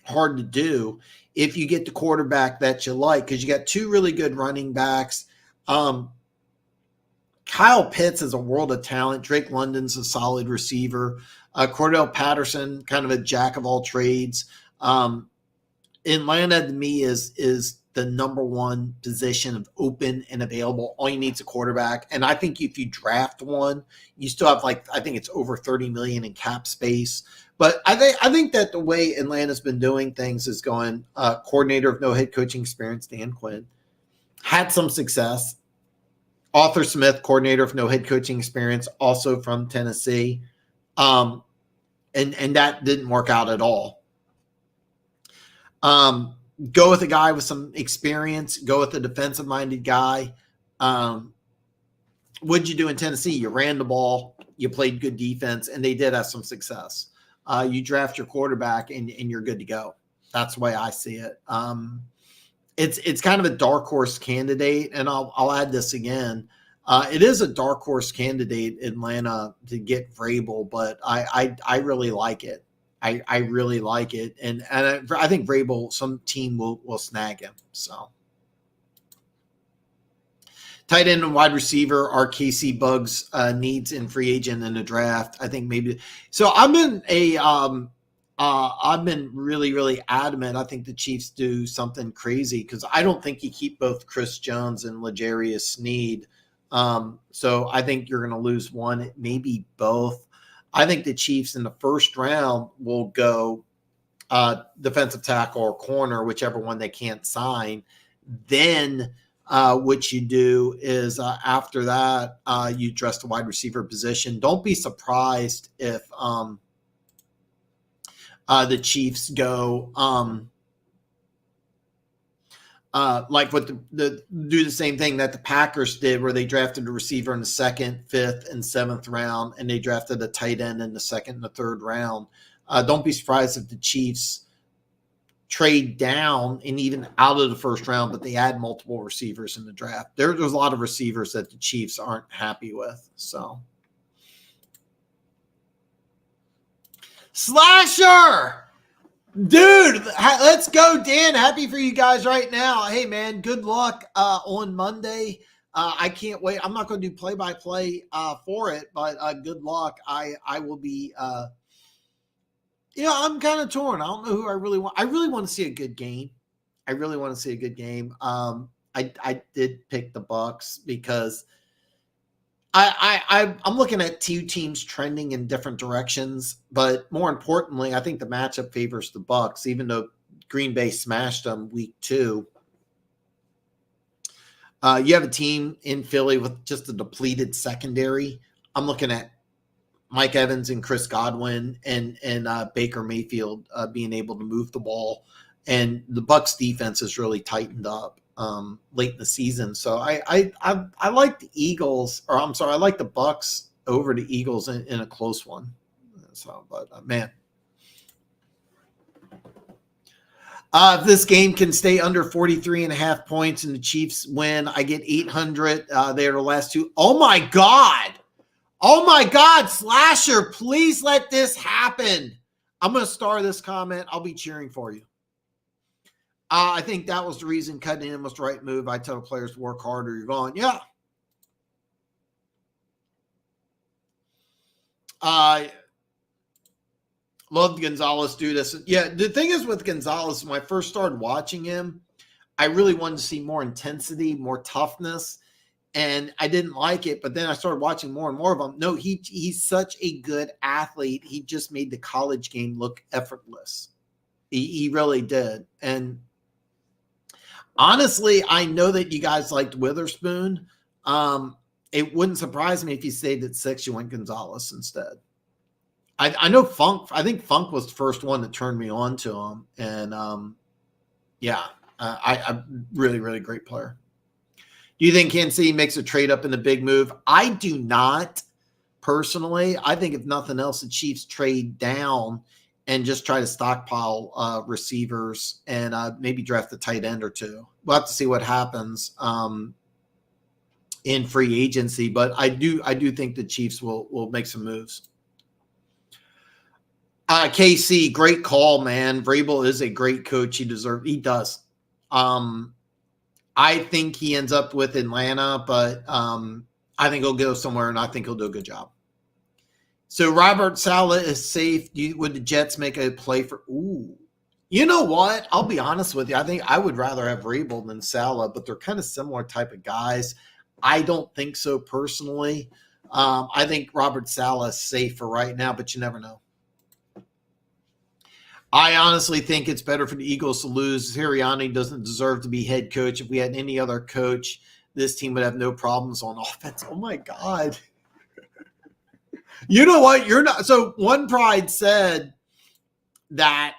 hard to do if you get the quarterback that you like, because you got 2 really good running backs. Kyle Pitts is a world of talent. Drake London's a solid receiver. Cordell Patterson, kind of a jack of all trades. Atlanta, to me, is the number 1 position of open and available. All you need is a quarterback. And I think if you draft one, you still have I think it's over $30 million in cap space. But I think that the way Atlanta's been doing things is going, coordinator of no head coaching experience, Dan Quinn, had some success. Arthur Smith, coordinator of no head coaching experience, also from Tennessee. And that didn't work out at all. Go with a guy with some experience. Go with a defensive-minded guy. What'd you do in Tennessee? You ran the ball. You played good defense, and they did have some success. You draft your quarterback, and you're good to go. That's the way I see it. It's kind of a dark horse candidate, and I'll add this again. It is a dark horse candidate, Atlanta, to get Vrabel, but I really like it. I really like it, and I think Vrabel, some team will snag him. So, tight end and wide receiver are Casey Bugs needs in free agent and a draft. I think maybe so. I've been really, really adamant. I think the Chiefs do something crazy, because I don't think you keep both Chris Jones and L'Jarius Sneed. So I think you're going to lose one, maybe both. I think the Chiefs in the first round will go defensive tackle or corner, whichever one they can't sign. Then what you do is after that, you address the wide receiver position. Don't be surprised if the Chiefs go like what do the same thing that the Packers did, where they drafted a receiver in the 2nd, 5th, and 7th round, and they drafted a tight end in the 2nd and the 3rd round. Don't be surprised if the Chiefs trade down and even out of the first round, but they add multiple receivers in the draft. There's a lot of receivers that the Chiefs aren't happy with. So, Slasher! Dude, let's go, Dan. Happy for you guys right now. Hey, man, good luck on Monday. I can't wait. I'm not going to do play-by-play for it, but good luck. I will be I'm kind of torn. I don't know who I really want. I really want to see a good game. I did pick the Bucks because I'm looking at 2 teams trending in different directions, but more importantly, I think the matchup favors the Bucks, even though Green Bay smashed them week 2. You have a team in Philly with just a depleted secondary. I'm looking at Mike Evans and Chris Godwin and Baker Mayfield being able to move the ball, and the Bucks defense has really tightened up late in the season. So I like the Eagles, or I'm sorry, I like the Bucks over the Eagles in a close one. So, but man. If this game can stay under 43.5 points and the Chiefs win, I get 800. They're the last two. Oh my God. Oh my God, Slasher, please let this happen. I'm going to star this comment. I'll be cheering for you. I think that was the reason cutting in was the right move. I tell players to work harder. You're going, yeah. Loved Gonzalez do this. Yeah, the thing is with Gonzalez, when I first started watching him, I really wanted to see more intensity, more toughness, and I didn't like it. But then I started watching more and more of him. No, he's such a good athlete. He just made the college game look effortless. He really did. And honestly, I know that you guys liked Witherspoon. It wouldn't surprise me if you stayed at 6, you went Gonzalez instead. I know Funk. I think Funk was the first one that turned me on to him, and I really, really great player. Do you think Kansas City makes a trade up in the big move? I do not personally. I think if nothing else, the Chiefs trade down and just try to stockpile receivers and maybe draft a tight end or two. We'll have to see what happens in free agency, but I do think the Chiefs will make some moves. KC, great call, man. Vrabel is a great coach. He does. I think he ends up with Atlanta, but I think he'll go somewhere, and I think he'll do a good job. So Robert Saleh is safe. Would the Jets make a play for? Ooh, you know what? I'll be honest with you. I think I would rather have Vrabel than Saleh, but they're kind of similar type of guys. I don't think so personally. I think Robert Saleh is safe for right now, but you never know. I honestly think it's better for the Eagles to lose. Sirianni doesn't deserve to be head coach. If we had any other coach, this team would have no problems on offense. Oh, my God. You know what? You're not. So One Pride said that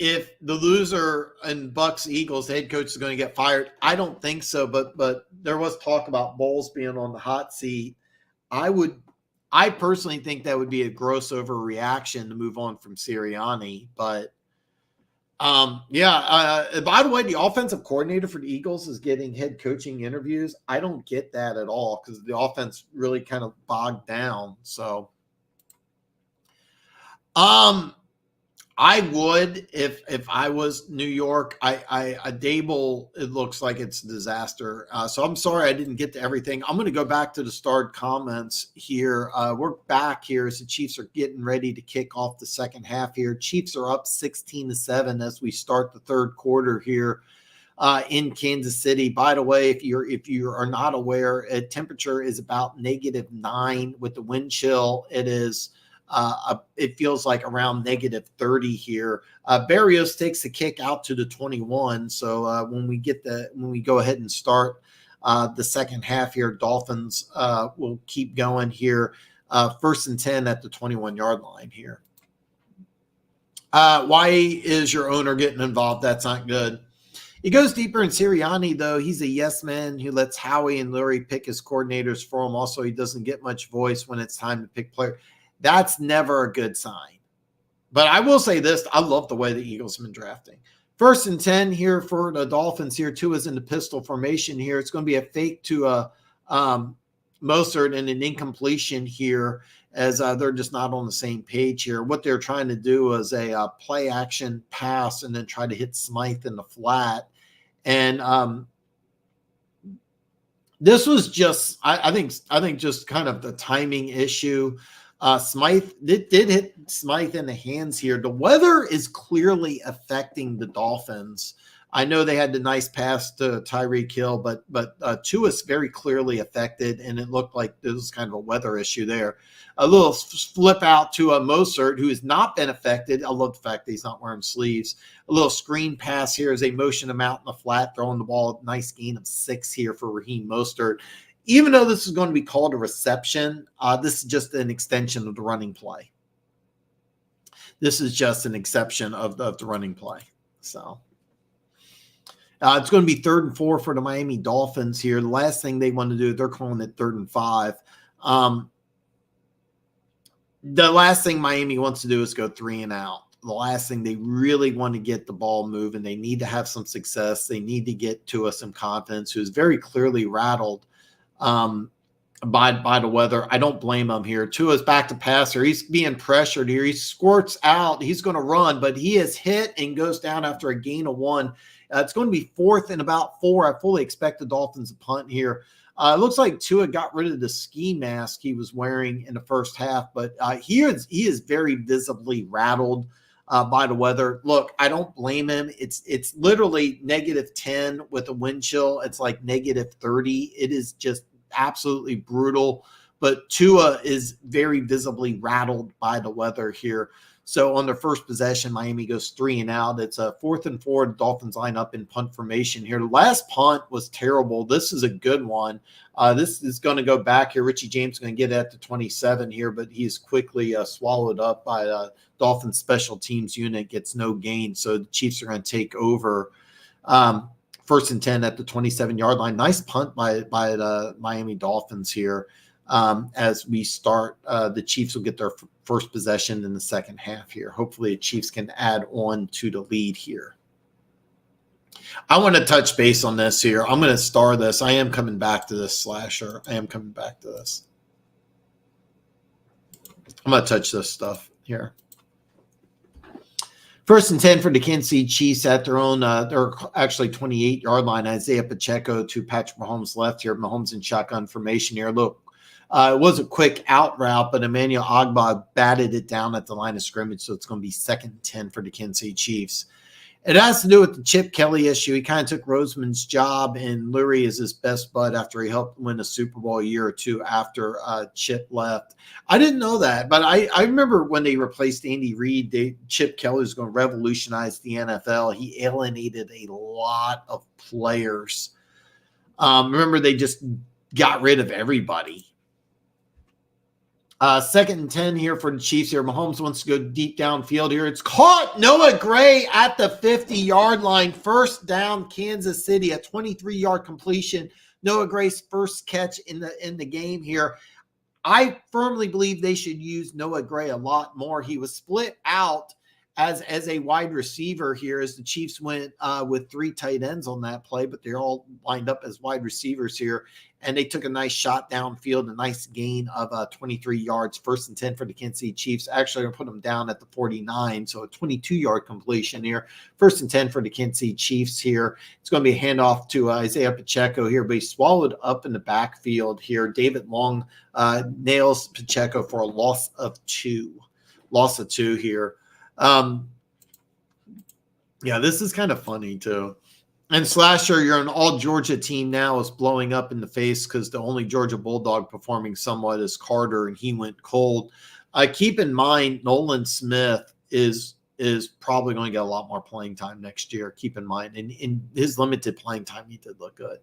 if the loser in Bucks Eagles, the head coach is going to get fired. I don't think so, but there was talk about Bowles being on the hot seat. I personally think that would be a gross overreaction to move on from Sirianni. But, by the way, the offensive coordinator for the Eagles is getting head coaching interviews. I don't get that at all because the offense really kind of bogged down. So, I would if I was New York. Dable, it looks like it's a disaster. So I'm sorry I didn't get to everything. I'm going to go back to the starred comments here. We're back here as the Chiefs are getting ready to kick off the second half here. Chiefs are up 16-7 as we start the third quarter here in Kansas City. By the way, if you are not aware, temperature is about -9 with the wind chill. It is. It feels like around -30 here. Barrios takes the kick out to the 21. So when we go ahead and start the second half here, Dolphins will keep going here. 1st and 10 at the 21-yard line here. Why is your owner getting involved? That's not good. He goes deeper in Sirianni, though. He's a yes man who lets Howie and Lurie pick his coordinators for him. Also, he doesn't get much voice when it's time to pick players. That's never a good sign. But I will say this. I love the way the Eagles have been drafting. 1st and 10 here for the Dolphins here. Tua's in the pistol formation here. It's going to be a fake to a Mostert and an incompletion here as they're just not on the same page here. What they're trying to do is a play action pass and then try to hit Smythe in the flat. And this was just, I think just kind of the timing issue. Smythe did hit Smythe in the hands here. The weather is clearly affecting the Dolphins. I know they had the nice pass to Tyreek Hill, but Tua's very clearly affected, and it looked like there was kind of a weather issue there. A little flip out to a Mostert, who has not been affected. I love the fact that he's not wearing sleeves. A little screen pass here as they motion him out in the flat, throwing the ball. Nice gain of 6 here for Raheem Mostert. Even though this is going to be called a reception, this is just an extension of the running play. This is just an exception of the running play. So, It's going to be 3rd and 4 for the Miami Dolphins here. The last thing they want to do, they're calling it 3rd and 5. The last thing Miami wants to do is go 3 and out. The last thing they really want to get the ball moving. They need to have some success. They need to get Tua some confidence, who's very clearly rattled by the weather. I don't blame him here. Tua's back to passer. He's being pressured here. He squirts out. He's going to run, but he is hit and goes down after a gain of 1. It's going to be 4th and about 4. I fully expect the Dolphins to punt here. It looks like Tua got rid of the ski mask he was wearing in the first half, but he is very visibly rattled by the weather. Look, I don't blame him. It's literally -10 with a wind chill. It's like -30. It is just absolutely brutal. But Tua is very visibly rattled by the weather here. So on their first possession, Miami goes 3 and out. It's a 4th and 4. The Dolphins line up in punt formation here. The last punt was terrible. This is a good one. This is going to go back here. Richie James is going to get at the 27 here, but he's quickly swallowed up by the Dolphins special teams unit, gets no gain. So the Chiefs are going to take over 1st and 10 at the 27-yard line. Nice punt by the Miami Dolphins here. As we start, the Chiefs will get their first possession in the second half here. Hopefully the Chiefs can add on to the lead here. I want to touch base on this here. I'm going to star this. I am coming back to this, Slasher. I am coming back to this. I'm going to touch this stuff here. 1st and 10 for the Kansas City Chiefs at their own, they're actually 28-yard line. Isaiah Pacheco to Patrick Mahomes left here. Mahomes in shotgun formation here. Look, it was a quick out route, but Emmanuel Ogbah batted it down at the line of scrimmage, so it's going to be 2nd and 10 for the Kansas City Chiefs. It has to do with the Chip Kelly issue. He kind of took Roseman's job, and Lurie is his best bud after he helped win a Super Bowl a year or two after Chip left. I didn't know that, but I remember when they replaced Andy Reid, Chip Kelly was going to revolutionize the NFL. He alienated a lot of players. Remember, they just got rid of everybody. 2nd and 10 here for the Chiefs here. Mahomes wants to go deep downfield here. It's caught. Noah Gray at the 50-yard line. 1st down, Kansas City. A 23-yard completion. Noah Gray's first catch in the game here. I firmly believe they should use Noah Gray a lot more. He was split out as a wide receiver here as the Chiefs went with 3 tight ends on that play, but they're all lined up as wide receivers here. And they took a nice shot downfield, a nice gain of 23 yards, 1st and 10 for the Kansas City Chiefs. Actually, I'm going to put them down at the 49, so a 22-yard completion here. 1st and 10 for the Kansas City Chiefs here. It's going to be a handoff to Isaiah Pacheco here, but he's swallowed up in the backfield here. David Long nails Pacheco for a loss of 2. Loss of 2 here. Yeah, this is kind of funny, too. And Slasher, you're an all-Georgia team now is blowing up in the face because the only Georgia Bulldog performing somewhat is Carter, and he went cold. Keep in mind, Nolan Smith is probably going to get a lot more playing time next year. Keep in mind. In his limited playing time, he did look good.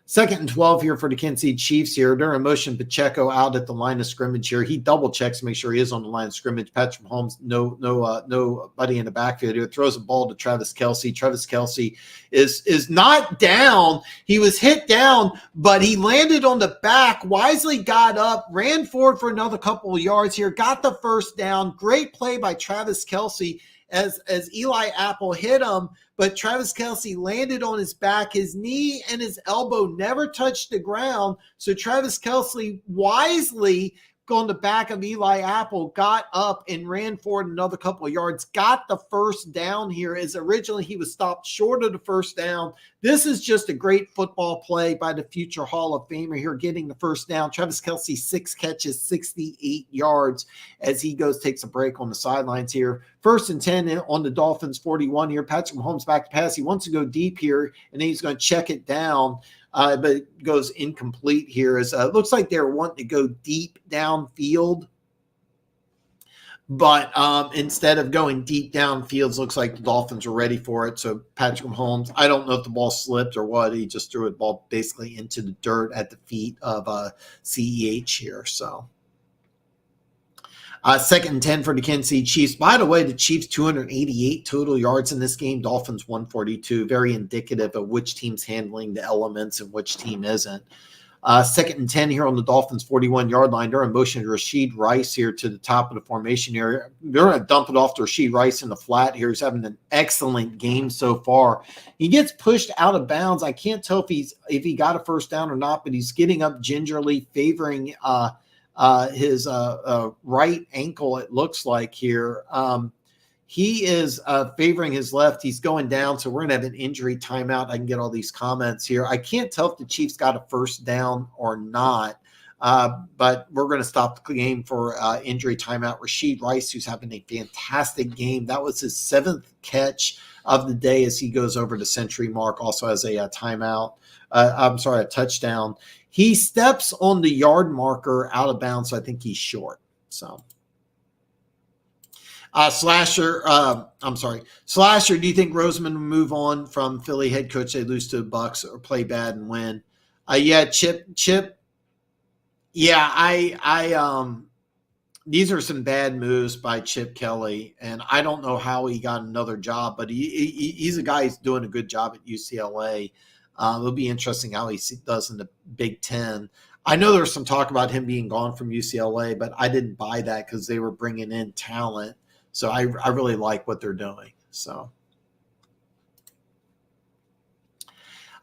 2nd and 12 here for the Kansas City Chiefs here. They're in motion. Pacheco out at the line of scrimmage here. He double checks to make sure he is on the line of scrimmage. Patrick Mahomes, nobody in the backfield here. Throws a ball to Travis Kelce. Travis Kelce is not down. He was hit down, but he landed on the back. Wisely got up, ran forward for another couple of yards here. Got the 1st down. Great play by Travis Kelce as Eli Apple hit him, but Travis Kelce landed on his back. His knee and his elbow never touched the ground, so Travis Kelce wisely on the back of Eli Apple, got up and ran forward another couple of yards, got the 1st down here, as originally he was stopped short of the 1st down. This is just a great football play by the future Hall of Famer here, getting the 1st down. Travis Kelce, 6 catches, 68 yards as he takes a break on the sidelines here. 1st and 10 on the Dolphins 41 here. Patrick Mahomes back to pass. He wants to go deep here, and then he's going to check it down. But it goes incomplete here. As it looks like they're wanting to go deep downfield, but instead of going deep downfield, looks like the Dolphins are ready for it. So Patrick Mahomes, I don't know if the ball slipped or what. He just threw the ball basically into the dirt at the feet of CEH here. So Second and 10 for the Kansas City Chiefs. By the way, the Chiefs 288 total yards in this game. Dolphins 142. Very indicative of which team's handling the elements and which team isn't. Second and 10 here on the Dolphins 41-yard line. They're in motion to Rashid Rice here to the top of the formation area. They're going to dump it off to Rashid Rice in the flat here. He's having an excellent game so far. He gets pushed out of bounds. I can't tell if he got a first down or not, but he's getting up gingerly, favoring his right ankle, it looks like here. He is favoring his left. He's going down, so we're going to have an injury timeout. I can get all these comments here. I can't tell if the Chiefs got a first down or not, but we're going to stop the game for injury timeout. Rashid Rice, who's having a fantastic game. That was his 7th catch of the day as he goes over the century mark, also has a timeout. A touchdown. He steps on the yard marker out of bounds, so I think he's short. So, Slasher, do you think Roseman will move on from Philly head coach? They lose to the Bucks or play bad and win. Yeah, Chip. Yeah, these are some bad moves by Chip Kelly, and I don't know how he got another job, but he's a guy who's doing a good job at UCLA. It'll be interesting how he does in the Big Ten. I know there's some talk about him being gone from UCLA, but I didn't buy that because they were bringing in talent. So I really like what they're doing. So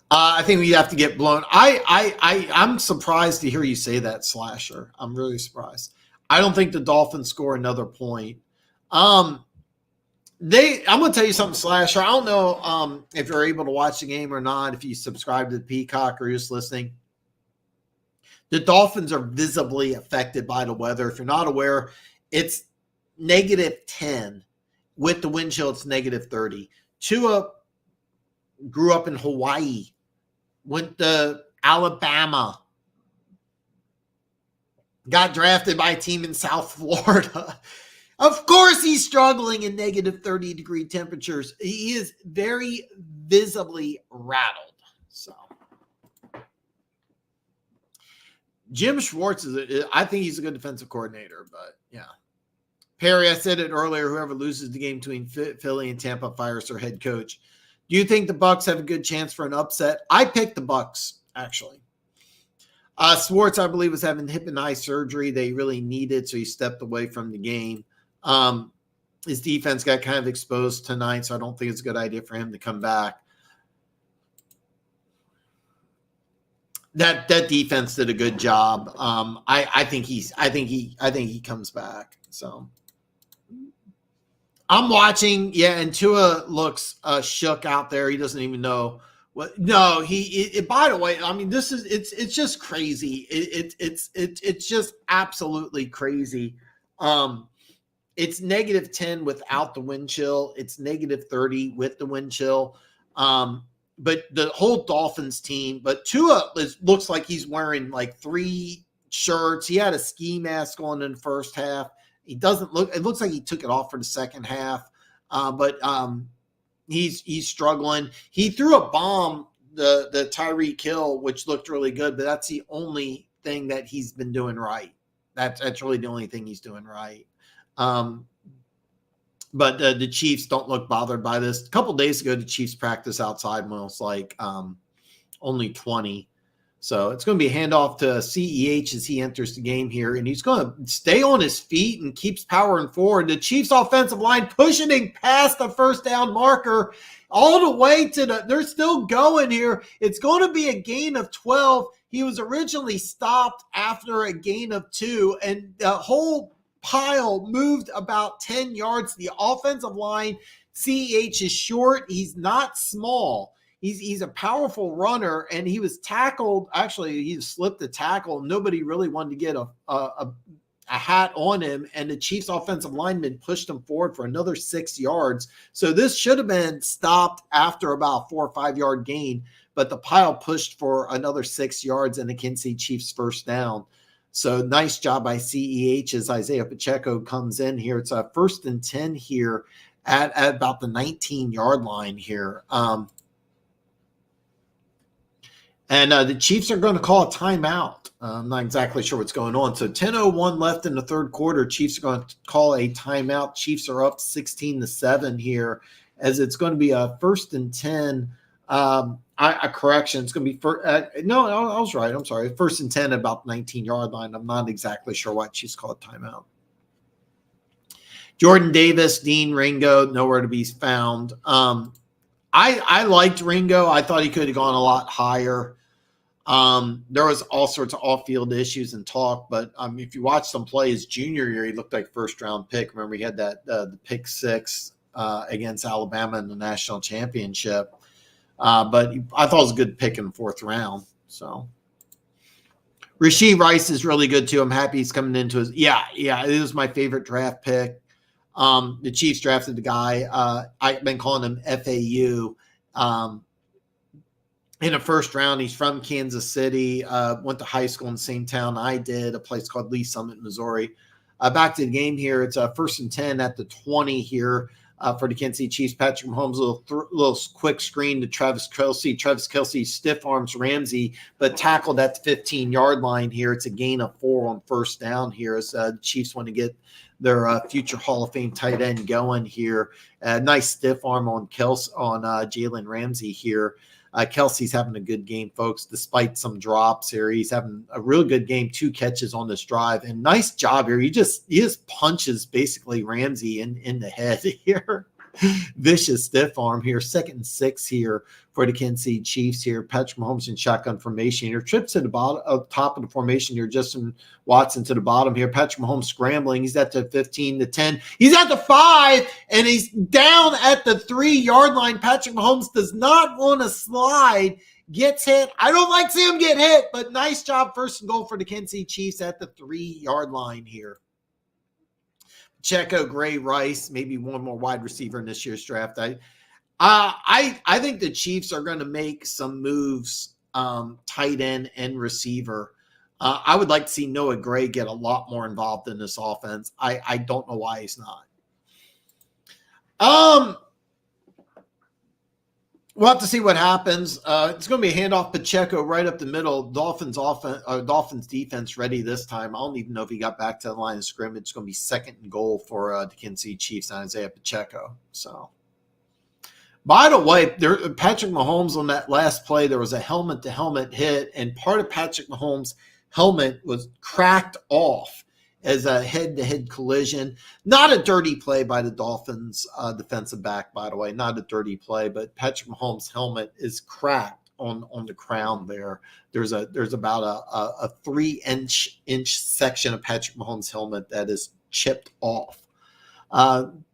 I think we have to get blown. I'm surprised to hear you say that, Slasher. I'm really surprised. I don't think the Dolphins score another point. I'm going to tell you something, Slasher. I don't know if you're able to watch the game or not, if you subscribe to the Peacock or just listening. The Dolphins are visibly affected by the weather. If you're not aware, it's -10. With the wind chill, it's -30. Tua grew up in Hawaii, went to Alabama, got drafted by a team in South Florida. Of course he's struggling in -30-degree temperatures. He is very visibly rattled. So Jim Schwartz I think he's a good defensive coordinator, but yeah. Perry, I said it earlier, whoever loses the game between Philly and Tampa fires their head coach. Do you think the Bucs have a good chance for an upset? I picked the Bucs, actually. Schwartz, I believe, was having hip and eye surgery they really needed, so he stepped away from the game. His defense got kind of exposed tonight, so I don't think it's a good idea for him to come back. That defense did a good job. I think he comes back. So I'm watching, and Tua looks shook out there. He doesn't even know what. No, by the way, I mean, it's just crazy. It's just absolutely crazy. It's -10 without the wind chill. It's -30 with the wind chill. But the whole Dolphins team, but Tua looks like he's wearing like 3 shirts. He had a ski mask on in the first half. It looks like he took it off for the second half. But he's struggling. He threw a bomb, the Tyreek Hill, which looked really good, but that's the only thing that he's been doing right. That's really the only thing he's doing right. But the Chiefs don't look bothered by this. A couple days ago, the Chiefs practiced outside when it was like only 20. So it's going to be a handoff to CEH as he enters the game here. And he's going to stay on his feet and keeps powering forward. The Chiefs offensive line pushing past the first down marker all the way to they're still going here. It's going to be a gain of 12. He was originally stopped after a gain of 2. And the whole pile moved about 10 yards. The offensive line, CEH is short. He's not small. He's a powerful runner, and he was tackled. Actually, he slipped the tackle. Nobody really wanted to get a hat on him, and the Chiefs offensive lineman pushed him forward for another 6 yards. So this should have been stopped after about 4 or 5 yard gain, but the pile pushed for another 6 yards, and the Kansas City Chiefs first down. So nice job by CEH as Isaiah Pacheco comes in here. It's a 1st and 10 here at about the 19-yard line here. And the Chiefs are going to call a timeout. I'm not exactly sure what's going on. So 10:01 left in the third quarter. Chiefs are going to call a timeout. Chiefs are up 16-7 here, as it's going to be a 1st and 10. A correction. It's going to be no, I was right. I'm sorry. 1st and 10 about the 19-yard line. I'm not exactly sure why Chiefs call it timeout. Jordan Davis, Dean Ringo, nowhere to be found. I liked Ringo. I thought he could have gone a lot higher. There was all sorts of off-field issues and talk, but if you watch some play his junior year, he looked like first-round pick. Remember, he had that the pick six against Alabama in the national championship. But I thought it was a good pick in the 4th round. So Rashee Rice is really good too. I'm happy he's coming into his. Yeah, it was my favorite draft pick. The Chiefs drafted the guy. I've been calling him FAU. In the 1st round, he's from Kansas City, went to high school in the same town I did, a place called Lee Summit, Missouri. Back to the game here. It's a 1st and 10 at the 20 here for the Kansas City Chiefs. Patrick Mahomes, little quick screen to Travis Kelce. Travis Kelce stiff arms Ramsey, but tackled at the 15-yard line here. It's a gain of 4 on 1st down here as the Chiefs want to get their future Hall of Fame tight end going here. Nice stiff arm on Jalen Ramsey here. Kelsey's having a good game, folks, despite some drops here. He's having a real good game, 2 catches on this drive, and nice job here. He just punches basically Ramsey in the head here. Vicious stiff arm here. 2nd and 6 here for the Kansas City Chiefs here. Patrick Mahomes in shotgun formation here. Trips to the bottom, top of the formation here. Justin Watson to the bottom here. Patrick Mahomes scrambling. He's at the 15, the 10. He's at the 5, and he's down at the 3-yard line. Patrick Mahomes does not want to slide. Gets hit. I don't like seeing him get hit, but nice job. 1st and goal for the Kansas City Chiefs at the 3-yard line here. Checo, Gray, Rice, maybe one more wide receiver in this year's draft. I think the Chiefs are going to make some moves, tight end and receiver. I would like to see Noah Gray get a lot more involved in this offense. I don't know why he's not. We'll have to see what happens. It's going to be a handoff Pacheco right up the middle. Dolphins defense ready this time. I don't even know if he got back to the line of scrimmage. It's going to be 2nd and goal for the Kansas City Chiefs and Isaiah Pacheco. So, by the way, Patrick Mahomes on that last play, there was a helmet-to-helmet hit, and part of Patrick Mahomes' helmet was cracked off as a head-to-head collision. Not a dirty play by the Dolphins defensive back, by the way. Not a dirty play, but Patrick Mahomes' helmet is cracked on the crown there. There's about a 3-inch section of Patrick Mahomes' helmet that is chipped off.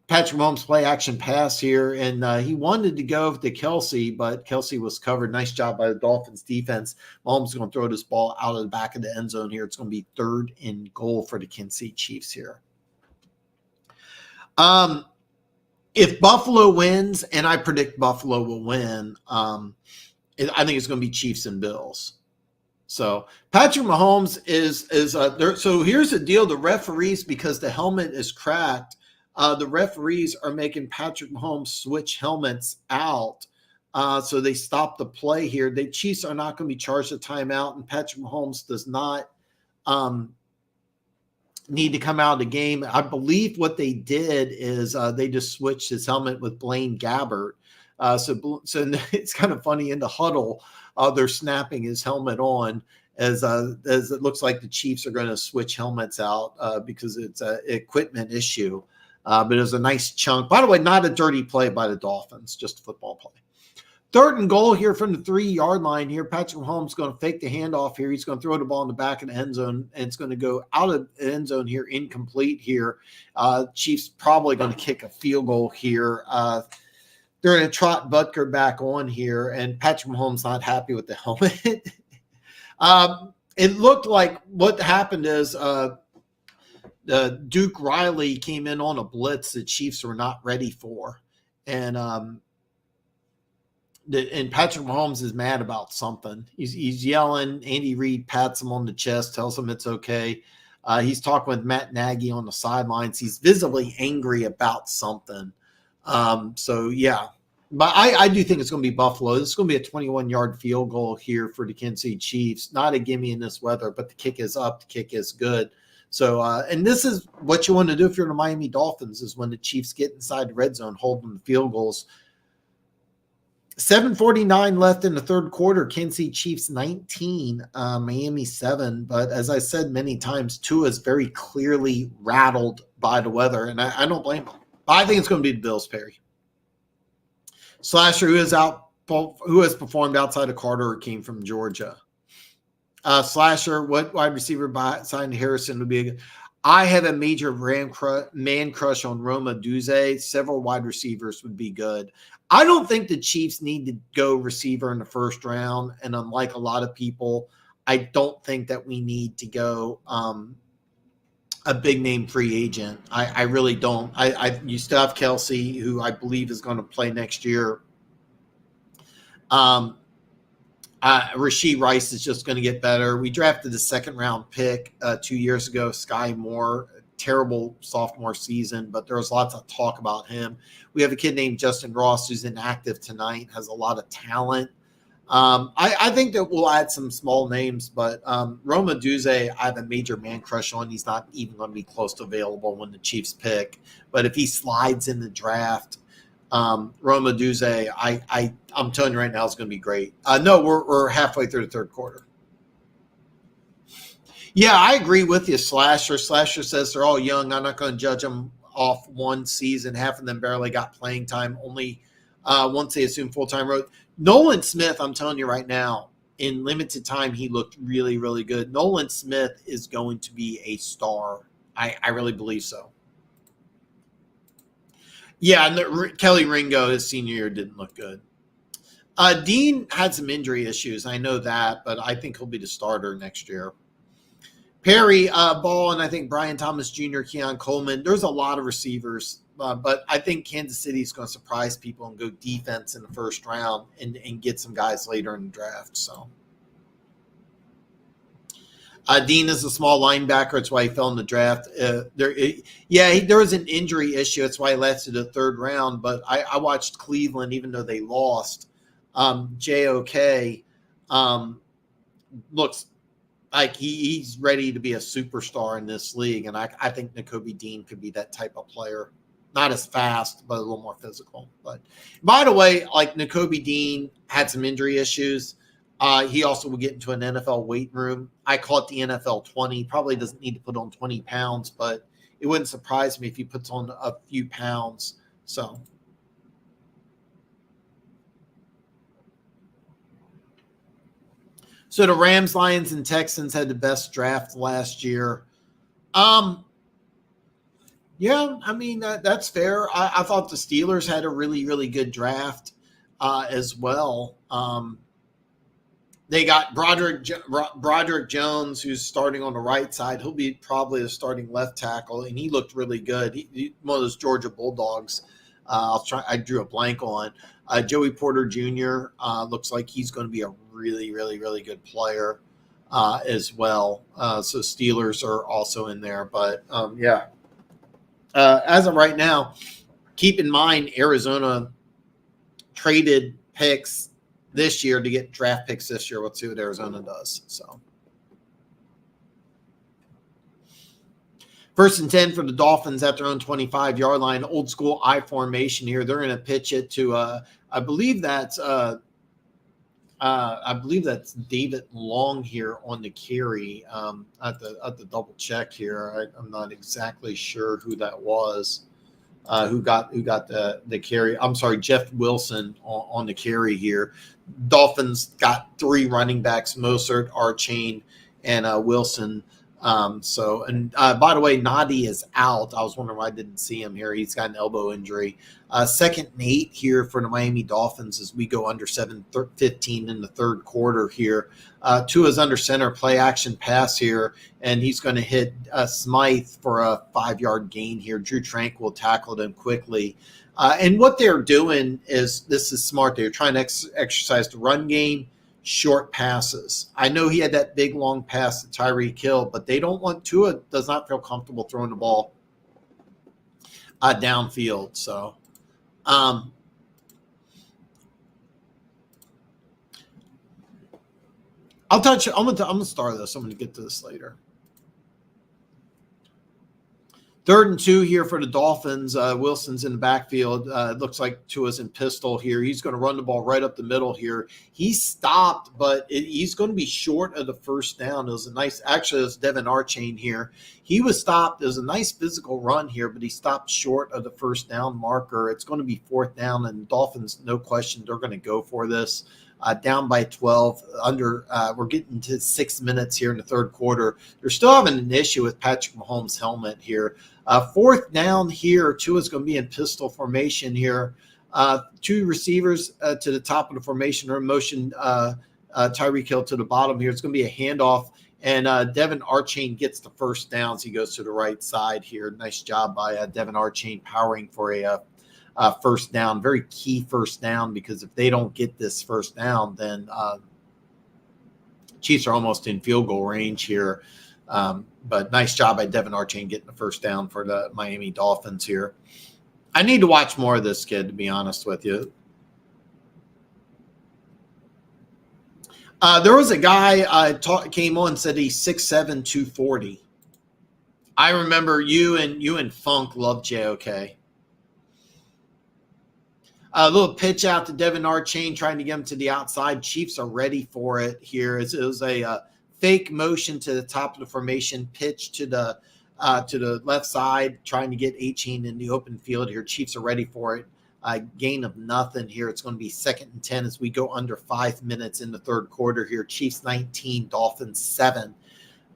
Patrick Mahomes play action pass here, and he wanted to go to Kelce, but Kelce was covered. Nice job by the Dolphins defense. Mahomes is going to throw this ball out of the back of the end zone here. It's going to be 3rd and goal for the Kansas City Chiefs here. If Buffalo wins, and I predict Buffalo will win, I think it's going to be Chiefs and Bills. So Patrick Mahomes is there. So here's the deal: the referees, because the helmet is cracked, the referees are making Patrick Mahomes switch helmets out. So they stop the play here. The Chiefs are not going to be charged a timeout, and Patrick Mahomes does not need to come out of the game. I believe what they did is they just switched his helmet with Blaine Gabbert. So it's kind of funny in the huddle. They're snapping his helmet on as it looks like the Chiefs are going to switch helmets out because it's an equipment issue. But it was a nice chunk. By the way, not a dirty play by the Dolphins, just a football play. 3rd and goal here from the 3-yard line here. Patrick Mahomes is going to fake the handoff here. He's going to throw the ball in the back of the end zone, and it's going to go out of the end zone here, incomplete here. Chiefs probably going to kick a field goal here. They're going to trot Butker back on here, and Patrick Mahomes not happy with the helmet. It looked like what happened is Duke Riley came in on a blitz the Chiefs were not ready for. And Patrick Mahomes is mad about something. He's yelling. Andy Reid pats him on the chest, tells him it's okay. He's talking with Matt Nagy on the sidelines. He's visibly angry about something. So, yeah, But I do think it's going to be Buffalo. This is going to be a 21-yard field goal here for the Kansas City Chiefs. Not a gimme in this weather, but the kick is up. The kick is good. So, and this is what you want to do if you're the Miami Dolphins, is when the Chiefs get inside the red zone, hold them to field goals. 7:49 left in the third quarter. Kansas City Chiefs 19, Miami 7. But as I said many times, Tua is very clearly rattled by the weather, and I don't blame him. I think it's going to be the Bills, Perry. Slasher, who has performed outside of Carter, came from Georgia. Slasher, what wide receiver signed Harrison would be a good? I have a major man crush on Roma Duze. Several wide receivers would be good. I don't think the Chiefs need to go receiver in the first round. And unlike a lot of people, I don't think that we need to go a big name free agent. I really don't. You still have Kelsey, who I believe is going to play next year. Rashee Rice is just going to get better. We drafted the second round pick 2 years ago, Sky Moore. Terrible sophomore season, but there was lots of talk about him. We have a kid named Justin Ross who's inactive tonight, has a lot of talent. I think that we'll add some small names, but Roma Duze, I have a major man crush on. He's not even going to be close to available when the Chiefs pick. But if he slides in the draft, Roma Duze, I'm telling you right now, it's going to be great. No, we're halfway through the third quarter. Yeah, I agree with you, Slasher. Slasher says they're all young. I'm not going to judge them off one season. Half of them barely got playing time. Only once they assumed full-time road. Nolan Smith, I'm telling you right now, in limited time, he looked really, really good. Nolan Smith is going to be a star. I really believe so. Yeah, and Kelly Ringo, his senior year, didn't look good. Dean had some injury issues. I know that, but I think he'll be the starter next year. Perry, Ball, and I think Brian Thomas Jr., Keon Coleman. There's a lot of receivers, but I think Kansas City is going to surprise people and go defense in the first round and get some guys later in the draft. So, Dean is a small linebacker. That's why he fell in the draft. There was an injury issue. That's why he lasted the third round. But I watched Cleveland, even though they lost. JOK looks like he's ready to be a superstar in this league. And I think Nakobe Dean could be that type of player. Not as fast, but a little more physical. But by the way, like Nakobe Dean had some injury issues. He also will get into an NFL weight room. I call it the NFL 20. Probably doesn't need to put on 20 pounds, but it wouldn't surprise me if he puts on a few pounds. So the Rams, Lions, and Texans had the best draft last year. Yeah, I mean, that's fair. I thought the Steelers had a really, really good draft as well. They got Broderick Jones, who's starting on the right side. He'll be probably the starting left tackle, and he looked really good. He one of those Georgia Bulldogs. I drew a blank on. Joey Porter Jr. Looks like he's going to be a really, really, really good player as well. So Steelers are also in there. But, yeah. As of right now, keep in mind Arizona traded picks this year to get draft picks this year. Let's see what Arizona does. So, first and 10 for the Dolphins at their own 25-yard line. Old school I formation here. They're going to pitch it to I believe that's David Long here on the carry. At the double check here. I'm not exactly sure who that was. Who got the carry? I'm sorry, Jeff Wilson on the carry here. Dolphins got three running backs: Mostert, Archain, and Wilson. By the way, Nadi is out. I was wondering why I didn't see him here. He's got an elbow injury. Second and 8 here for the Miami Dolphins as we go under 7:15 in the third quarter here. Tua's under center, play action pass here, and he's going to hit Smythe for a 5-yard gain here. Drew Tranquil tackled him quickly. And what they're doing is, this is smart. They're trying to exercise the run game, short passes. I know he had that big long pass to Tyreek Hill, but they don't want Tua does not feel comfortable throwing the ball downfield. So I'll touch. I'm gonna start this. I'm gonna get to this later. 3rd and 2 here for the Dolphins. Wilson's in the backfield. It looks like Tua's in pistol here. He's going to run the ball right up the middle here. He's stopped, but he's going to be short of the first down. It was actually, it was Devin Archain here. He was stopped. It was a nice physical run here, but he stopped short of the first down marker. It's going to be 4th down, and Dolphins, no question, they're going to go for this. Down by 12. We're getting to 6 minutes here in the 3rd quarter. They're still having an issue with Patrick Mahomes' helmet here. 4th down here. Tua's going to be in pistol formation here. 2 receivers to the top of the formation are in motion. Tyreek Hill to the bottom here. It's going to be a handoff, and Devin Archain gets the first downs. He goes to the right side here. Nice job by Devin Archain powering for a first down, very key first down, because if they don't get this first down, then Chiefs are almost in field goal range here. But nice job by Devin Archain getting the first down for the Miami Dolphins here. I need to watch more of this kid, to be honest with you. There was a guy came on and said he's 6'7", 240. I remember you and Funk loved JOK. A little pitch out to Devin Archain, trying to get him to the outside. Chiefs are ready for it here. It was a fake motion to the top of the formation, pitch to the left side, trying to get Archain in the open field here. Chiefs are ready for it. Gain of nothing here. It's going to be 2nd and 10 as we go under 5 minutes in the 3rd quarter here. Chiefs 19, Dolphins 7.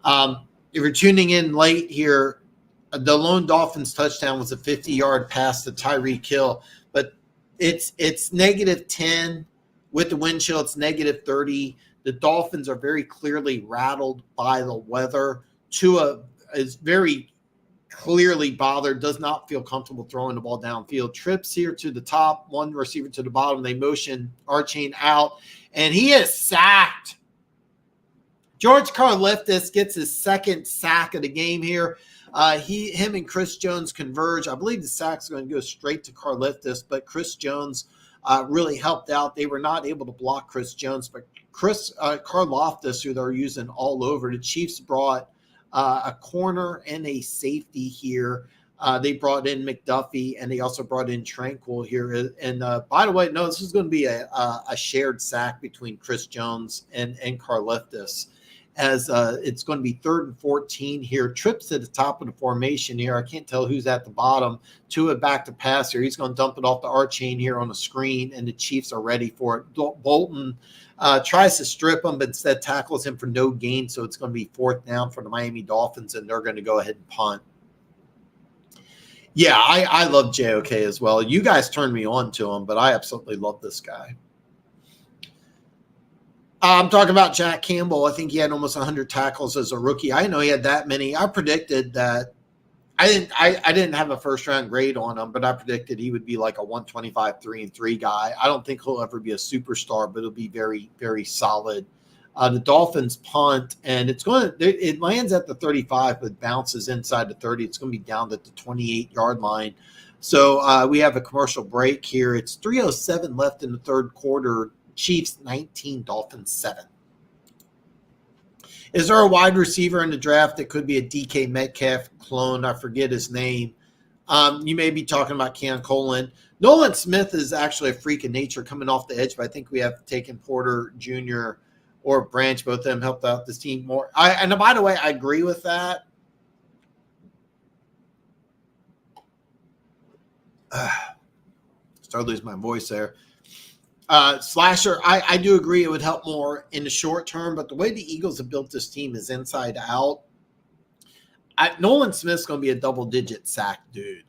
If you're tuning in late here, the lone Dolphins touchdown was a 50-yard pass to Tyreek Hill, but it's -10 with the wind chill. It's -30. The Dolphins are very clearly rattled by the weather. Tua is very clearly bothered, does not feel comfortable throwing the ball downfield. Trips here to the top, 1 receiver to the bottom. They motion Archain out, and he is sacked. George Karlaftis gets his 2nd sack of the game here. Him and Chris Jones converge. I believe the sack's going to go straight to Karlaftis, but Chris Jones really helped out. They were not able to block Chris Jones, but Karlaftis, who they're using all over. The Chiefs brought a corner and a safety here. They brought in McDuffie, and they also brought in Tranquil here. And by the way, no, this is going to be a shared sack between Chris Jones and Karlaftis, as it's going to be 3rd and 14 here. Trips at the top of the formation here. I can't tell who's at the bottom. Tua back to pass here. He's going to dump it off the Archain here on the screen, and the Chiefs are ready for it. Bolton tries to strip him, but instead tackles him for no gain, so it's going to be 4th down for the Miami Dolphins, and they're going to go ahead and punt. Yeah, I love JOK as well. You guys turned me on to him, but I absolutely love this guy. I'm talking about Jack Campbell. I think he had almost 100 tackles as a rookie. I know he had that many. I predicted that. I didn't have a first-round grade on him, but I predicted he would be like a 125 3-3 guy. I don't think he'll ever be a superstar, but he'll be very, very solid. The Dolphins punt, and it lands at the 35, but bounces inside the 30. It's going to be down at the 28-yard line. So we have a commercial break here. It's 3:07 left in the 3rd quarter. Chiefs 19, Dolphins 7. Is there a wide receiver in the draft that could be a DK Metcalf clone? I forget his name. You may be talking about Keon Coleman. Nolan Smith is actually a freak of nature coming off the edge, but I think we have taken Porter Jr. or Branch. Both of them helped out this team more. And by the way, I agree with that. Started losing my voice there. Slasher, I do agree it would help more in the short term, but the way the Eagles have built this team is inside out. Nolan Smith's going to be a double-digit sack dude.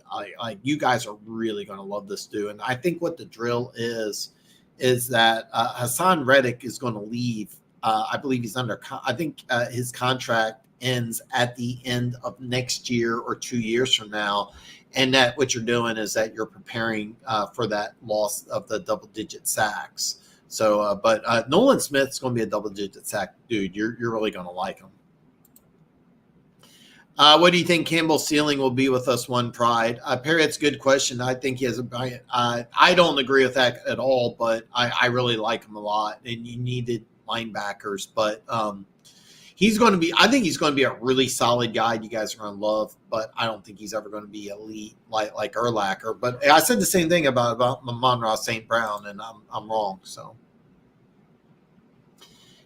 You guys are really going to love this dude. And I think what the drill is that Hassan Reddick is going to leave. I believe he's I think his contract ends at the end of next year or 2 years from now. And that what you're doing is that you're preparing for that loss of the double-digit sacks. So, but Nolan Smith's going to be a double-digit sack dude. You're really going to like him. What do you think Campbell's ceiling will be with us? One Pride. Perry, that's a good question. I think he has I don't agree with that at all, but I really like him a lot. And you needed linebackers, but he's going to be, I think he's going to be a really solid guy you guys are going to love, but I don't think he's ever going to be elite like Urlacher. But I said the same thing about Monroe St. Brown, and I'm wrong. So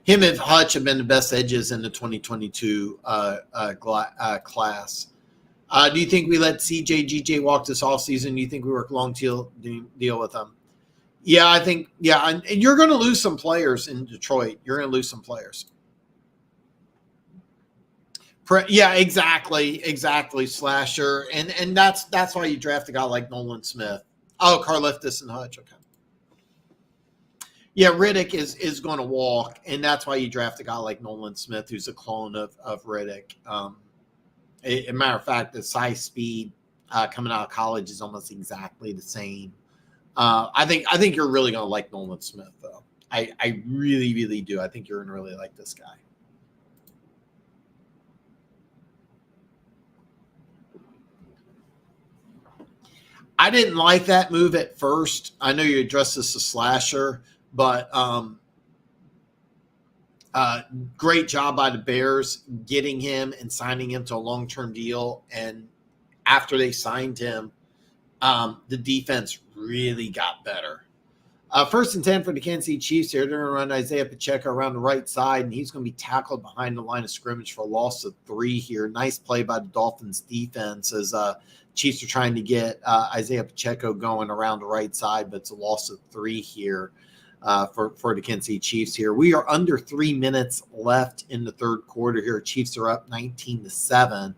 him and Hutch have been the best edges in the 2022 class. Do you think we let CJ, GJ walk this offseason? Do you think we work long deal with them? Yeah, I think, yeah. And you're going to lose some players in Detroit. You're going to lose some players. Yeah, exactly, Slasher. And that's why you draft a guy like Nolan Smith. Oh, Karlaftis and Hutch. Okay. Yeah, Riddick is going to walk, and that's why you draft a guy like Nolan Smith, who's a clone of Riddick. A matter of fact, the size speed coming out of college is almost exactly the same. I think you're really going to like Nolan Smith, though. I really, really do. I think you're going to really like this guy. I didn't like that move at first. I know you addressed this as Slasher, but great job by the Bears getting him and signing him to a long-term deal. And after they signed him, the defense really got better. 1st and 10 for the Kansas City Chiefs here. They're going to run Isaiah Pacheco around the right side, and he's going to be tackled behind the line of scrimmage for a loss of 3 here. Nice play by the Dolphins defense as Chiefs are trying to get Isaiah Pacheco going around the right side, but it's a loss of 3 here for the Kansas City Chiefs here. We are under 3 minutes left in the third quarter here. Chiefs are up 19-7.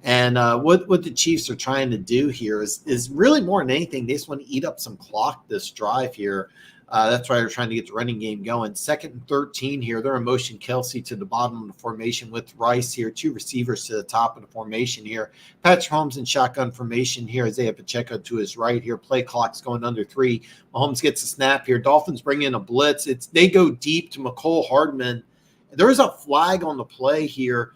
And what the Chiefs are trying to do here is really more than anything, they just want to eat up some clock this drive here. That's why they're trying to get the running game going. 2nd and 13 here. They're in motion Kelsey to the bottom of the formation with Rice here. 2 receivers to the top of the formation here. Patrick Mahomes in shotgun formation here. Isaiah Pacheco to his right here. Play clock's going under 3. Mahomes gets a snap here. Dolphins bring in a blitz. They go deep to McCole Hardman. There is a flag on the play here.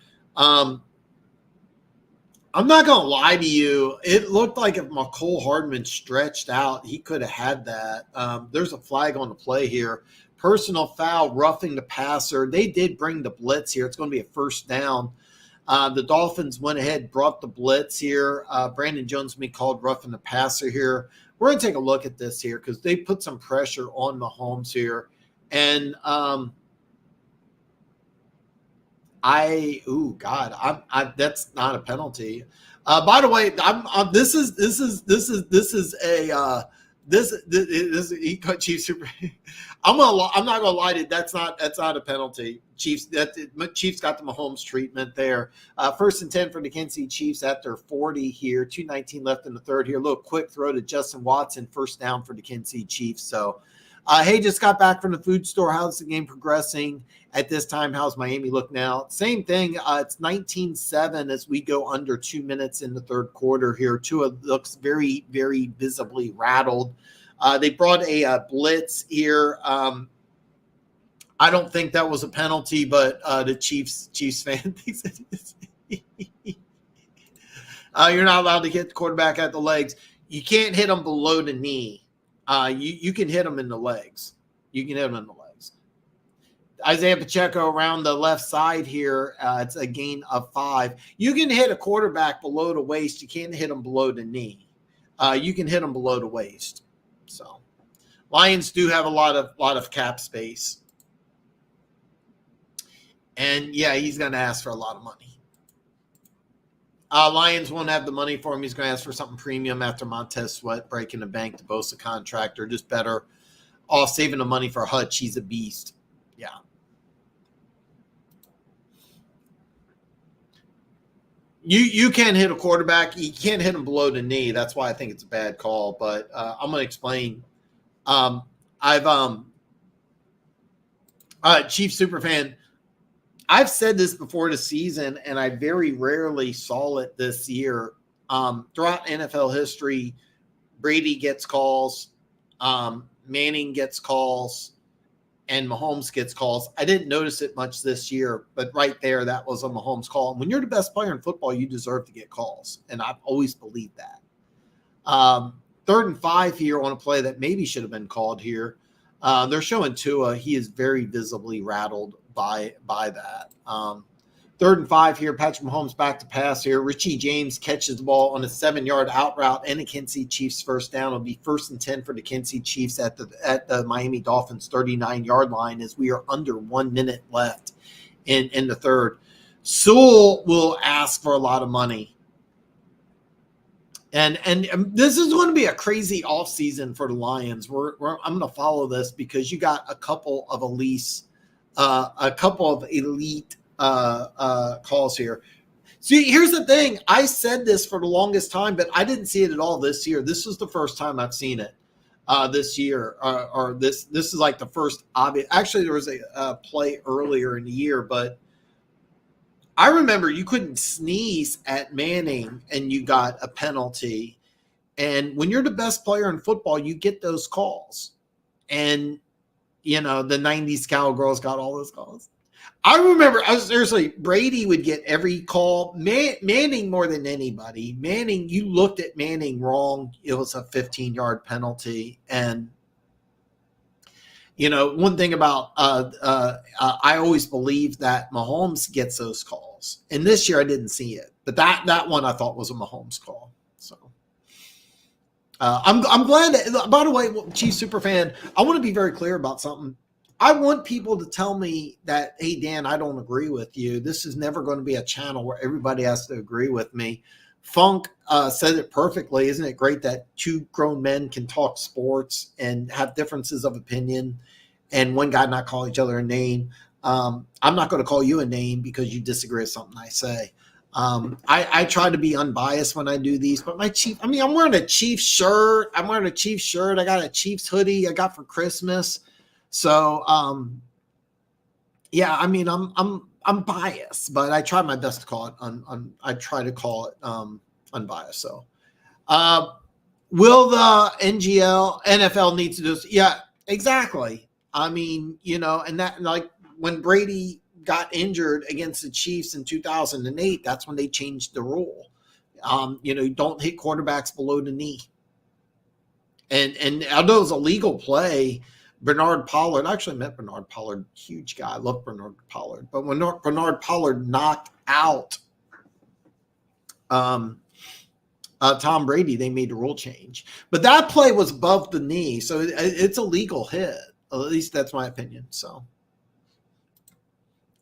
I'm not going to lie to you. It looked like if McCole Hardman stretched out, he could have had that. There's a flag on the play here. Personal foul, roughing the passer. They did bring the blitz here. It's going to be a 1st down. The Dolphins went ahead, brought the blitz here. Brandon Jones may called roughing the passer here. We're going to take a look at this here because they put some pressure on Mahomes here. And that's not a penalty. By the way, he cut Chiefs super. I'm not gonna lie to you. That's not a penalty. Chiefs got the Mahomes treatment there. 1st and 10 for the Kansas City Chiefs at their 40 here. 2:19 left in the third here. A little quick throw to Justin Watson. 1st down for the Kansas City Chiefs. So. Hey, just got back from the food store. How's the game progressing at this time? How's Miami look now? Same thing. It's 19-7 as we go under 2 minutes in the third quarter here. Tua looks very, very visibly rattled. They brought a blitz here. I don't think that was a penalty, but the Chiefs fan thinks it is. You're not allowed to hit the quarterback at the legs. You can't hit them below the knee. You can hit them in the legs. Isaiah Pacheco around the left side here. It's a gain of 5. You can hit a quarterback below the waist. You can't hit them below the knee. You can hit them below the waist. So, Lions do have a lot of cap space. And yeah, he's going to ask for a lot of money. Lions won't have the money for him. He's going to ask for something premium after Montez Sweat breaking the bank to Bosa contract. Or just better off saving the money for Hutch. He's a beast. Yeah. You can't hit a quarterback. You can't hit him below the knee. That's why I think it's a bad call. But I'm going to explain. Chief Superfan, I've said this before the season, and I very rarely saw it this year. Throughout NFL history, Brady gets calls, Manning gets calls, and Mahomes gets calls. I didn't notice it much this year, but right there, that was a Mahomes call. And when you're the best player in football, you deserve to get calls, and I've always believed that. 3rd and 5 here on a play that maybe should have been called here. They're showing Tua. He is very visibly rattled by that. 3rd and 5 here. Patrick Mahomes back to pass here. Richie James catches the ball on a 7-yard out route and a Kansas City Chiefs first down. It'll be 1st and 10 for the Kansas City Chiefs at the Miami Dolphins 39-yard line as we are under 1 minute left in the third. Sewell will ask for a lot of money. And this is going to be a crazy offseason for the Lions. I'm going to follow this because you got a couple of elite calls here. See, here's the thing. I said this for the longest time, but I didn't see it at all this year. This was the first time I've seen it this year, or this is like the first obvious. Actually, there was a play earlier in the year, but I remember you couldn't sneeze at Manning and you got a penalty. And when you're the best player in football, you get those calls. And, the 90s Cowgirls got all those calls. I remember, seriously, Brady would get every call. Manning more than anybody. Manning, you looked at Manning wrong. It was a 15-yard penalty. And, one thing about I always believed that Mahomes gets those calls. And this year I didn't see it. But that one I thought was a Mahomes call. So I'm glad that, by the way, Chief Superfan, I want to be very clear about something. I want people to tell me that, hey, Dan, I don't agree with you. This is never going to be a channel where everybody has to agree with me. Funk said it perfectly. Isn't it great that two grown men can talk sports and have differences of opinion and one guy not call each other a name? I'm not going to call you a name because you disagree with something I say. I try to be unbiased when I do these, but I'm wearing a Chiefs shirt. I got a Chiefs hoodie I got for Christmas. So, I'm biased, but I try my best to call it unbiased. So, will the NFL need to do this? Yeah, exactly. And that, like, when Brady got injured against the Chiefs in 2008, that's when they changed the rule. Don't hit quarterbacks below the knee. And although it was a legal play, Bernard Pollard, I actually met Bernard Pollard, huge guy. I love Bernard Pollard. But when Bernard Pollard knocked out Tom Brady, they made the rule change. But that play was above the knee, so it's a legal hit. At least that's my opinion. So,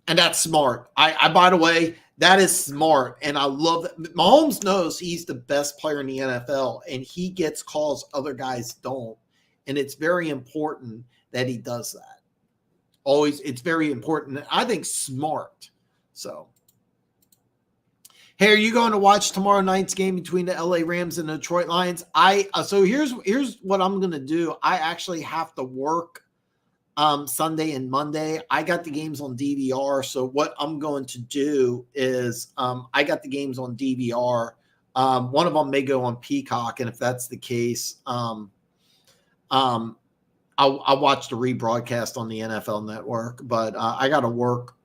and that's smart. I by the way, that is smart, and I love that. Mahomes knows he's the best player in the NFL, and he gets calls other guys don't. And it's very important that he does that. Always, it's very important. I think smart. So, hey, are you going to watch tomorrow night's game between the LA Rams and the Detroit Lions? So here's what I'm going to do. I actually have to work Sunday and Monday. I got the games on DVR. So what I'm going to do is I got the games on DVR. One of them may go on Peacock, and if that's the case, I'll watch the rebroadcast on the NFL Network, but I got to work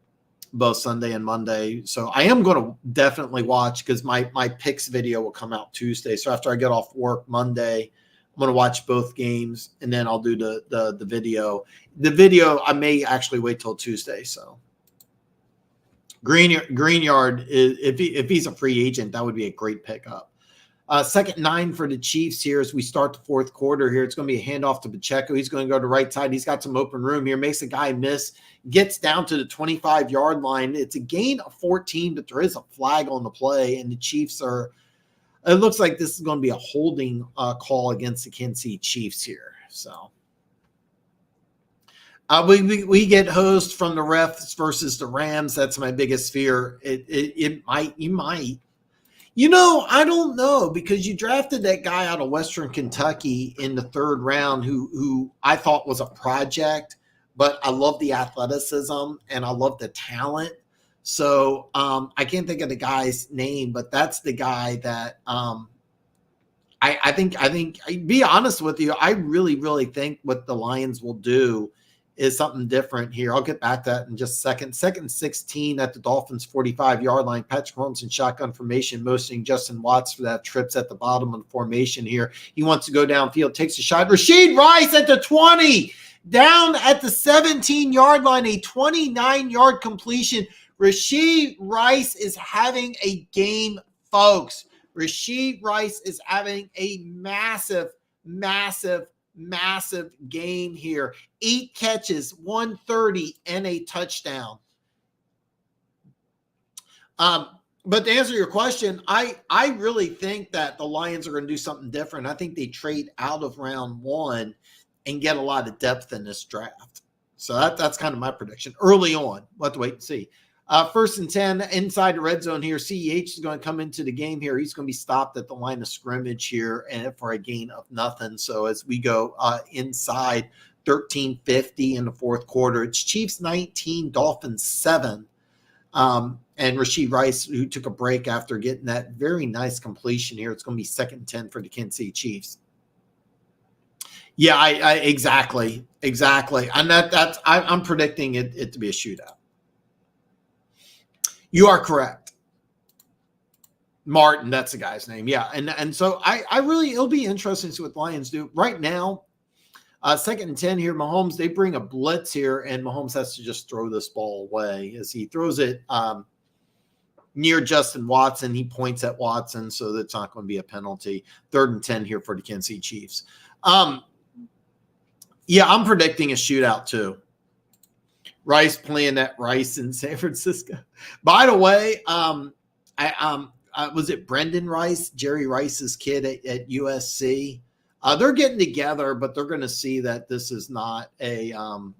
both Sunday and Monday. So I am going to definitely watch because my picks video will come out Tuesday. So after I get off work Monday, I'm going to watch both games, and then I'll do the video. The video, I may actually wait till Tuesday. So Greenyard, if he's a free agent, that would be a great pickup. 2nd and 9 for the Chiefs here as we start the fourth quarter here. It's going to be a handoff to Pacheco. He's going to go to the right side. He's got some open room here. Makes a guy miss. Gets down to the 25-yard line. It's a gain of 14, but there is a flag on the play, and the Chiefs are – it looks like this is going to be a holding call against the Kansas City Chiefs here. So we get hosed from the refs versus the Rams. That's my biggest fear. You might. I don't know, because you drafted that guy out of Western Kentucky in the 3rd round who I thought was a project, but I love the athleticism and I love the talent. So I can't think of the guy's name, but that's the guy that I think, be honest with you, I really, really think what the Lions will do is something different here. I'll get back to that in just a second. 2nd and 16 at the Dolphins 45-yard line. Patrick Mahomes in shotgun formation, motioning Justin Watts for that. Trips at the bottom of the formation here. He wants to go downfield, takes a shot. Rashid Rice at the 20 down at the 17-yard line, a 29-yard completion. Rashee Rice is having a game, folks. Rashee Rice is having a massive, massive, massive game here. 8 catches, 130, and a touchdown. But to answer your question, I really think that the Lions are going to do something different. I think they trade out of round 1 and get a lot of depth in this draft. So that's kind of my prediction. Early on, we'll have to wait and see. 1st and 10 inside the red zone here. CEH is going to come into the game here. He's going to be stopped at the line of scrimmage here and for a gain of nothing. So as we go inside 13:50 in the fourth quarter, it's Chiefs 19, Dolphins 7. And Rashee Rice, who took a break after getting that very nice completion here. It's going to be 2nd and 10 for the Kansas City Chiefs. Yeah, I exactly. And I'm predicting it to be a shootout. You are correct. Martin, that's the guy's name. Yeah. And so I really, it'll be interesting to see what the Lions do. Right now, 2nd and 10 here, Mahomes, they bring a blitz here, and Mahomes has to just throw this ball away. As he throws it near Justin Watson, he points at Watson, so that's not going to be a penalty. 3rd and 10 here for the Kansas City Chiefs. Yeah, I'm predicting a shootout too. Rice playing at Rice in San Francisco. By the way, was it Brendan Rice, Jerry Rice's kid at USC? They're getting together, but they're going to see that this is not an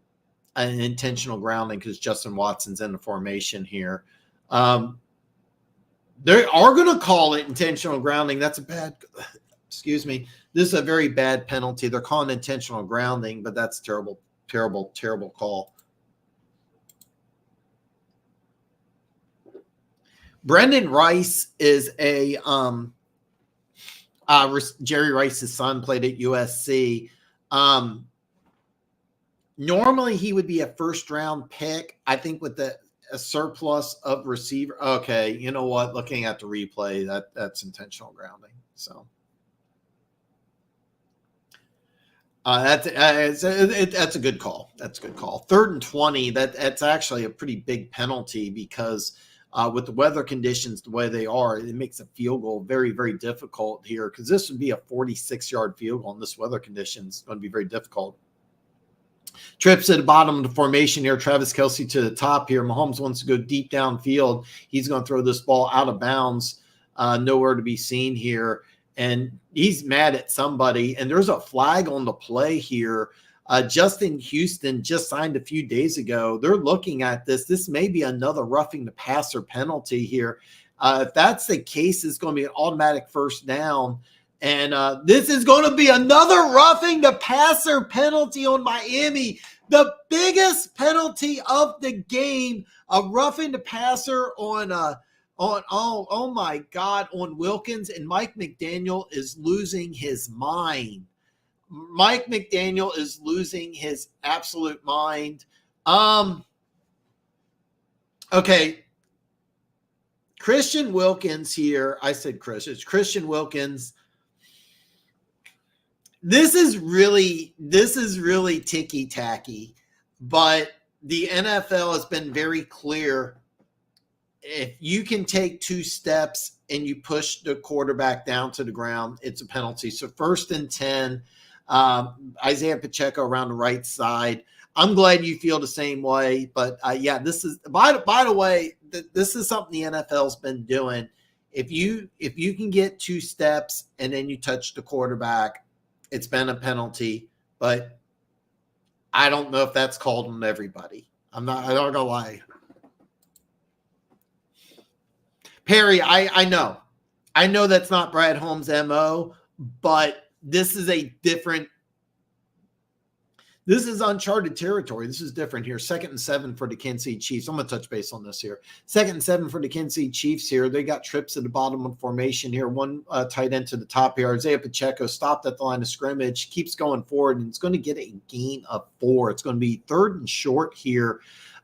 intentional grounding because Justin Watson's in the formation here. They are going to call it intentional grounding. That's a bad, excuse me. This is a very bad penalty. They're calling intentional grounding, but that's terrible, terrible, terrible call. Brendan Rice is a Jerry Rice's son, played at USC. Normally he would be a 1st-round pick. I think with a surplus of receiver. Okay, you know what? Looking at the replay, that's intentional grounding. So that's a good call. That's a good call. 3rd and 20. That's actually a pretty big penalty because with the weather conditions the way they are, it makes a field goal very, very difficult here because this would be a 46-yard field goal, and this weather condition is going to be very difficult. Trips at the bottom of the formation here. Travis Kelce to the top here. Mahomes wants to go deep downfield. He's going to throw this ball out of bounds, nowhere to be seen here. And he's mad at somebody, and there's a flag on the play here. Justin Houston just signed a few days ago. They're looking at this. This may be another roughing the passer penalty here. If that's the case, it's going to be an automatic 1st down. And this is going to be another roughing the passer penalty on Miami. The biggest penalty of the game, a roughing the passer on oh my God, on Wilkins. And Mike McDaniel is losing his mind. Mike McDaniel is losing his absolute mind. Okay. Christian Wilkins here. I said Chris. It's Christian Wilkins. This is really ticky-tacky, but the NFL has been very clear. If you can take 2 steps and you push the quarterback down to the ground, it's a penalty. So 1st and 10, Isaiah Pacheco around the right side. I'm glad you feel the same way, but yeah, this is by the way, this is something the NFL's been doing. If you can get 2 steps and then you touch the quarterback, it's been a penalty, but I don't know if that's called on everybody. I'm not gonna lie. Perry, I know that's not Brad Holmes' MO, but this is uncharted territory. This is different here. 2nd and 7 for the Kansas City Chiefs. I'm going to touch base on this here. 2nd and 7 for the Kansas City Chiefs here. They got trips at the bottom of the formation here. One tight end to the top here. Isaiah Pacheco stopped at the line of scrimmage, keeps going forward, and it's going to get a gain of 4. It's going to be 3rd and short here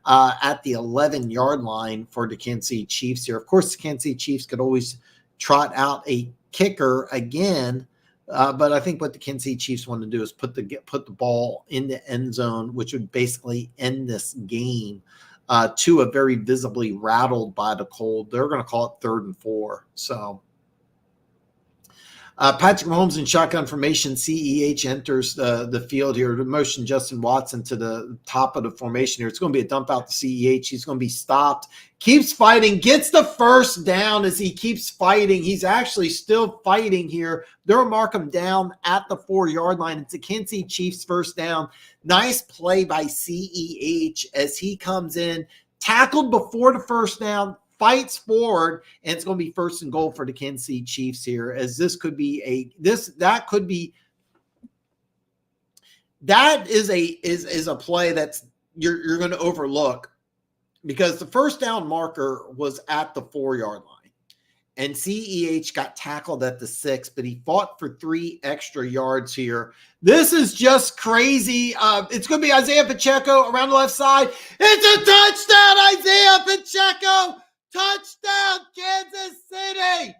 at the 11-yard line for the Kansas City Chiefs here. Of course, the Kansas City Chiefs could always trot out a kicker again. But I think what the Kansas City Chiefs want to do is put the ball in the end zone, which would basically end this game. Tua very visibly rattled by the cold. They're going to call it 3rd and 4. So Patrick Mahomes in shotgun formation. CEH enters the field here to motion Justin Watson to the top of the formation here. It's going to be a dump out to CEH. He's going to be stopped. Keeps fighting. Gets the first down as he keeps fighting. He's actually still fighting here. They'll mark him down at the 4-yard line. It's a Kansas City Chiefs first down. Nice play by CEH as he comes in. Tackled before the first down. Fights forward, and it's going to be 1st and goal for the Kansas City Chiefs here, as this could be that is a play that's you're going to overlook, because the first down marker was at the 4-yard line, and CEH got tackled at the 6, but he fought for 3 extra yards here. This is just crazy. It's going to be Isaiah Pacheco around the left side. It's a touchdown, Isaiah Pacheco. Touchdown, Kansas City.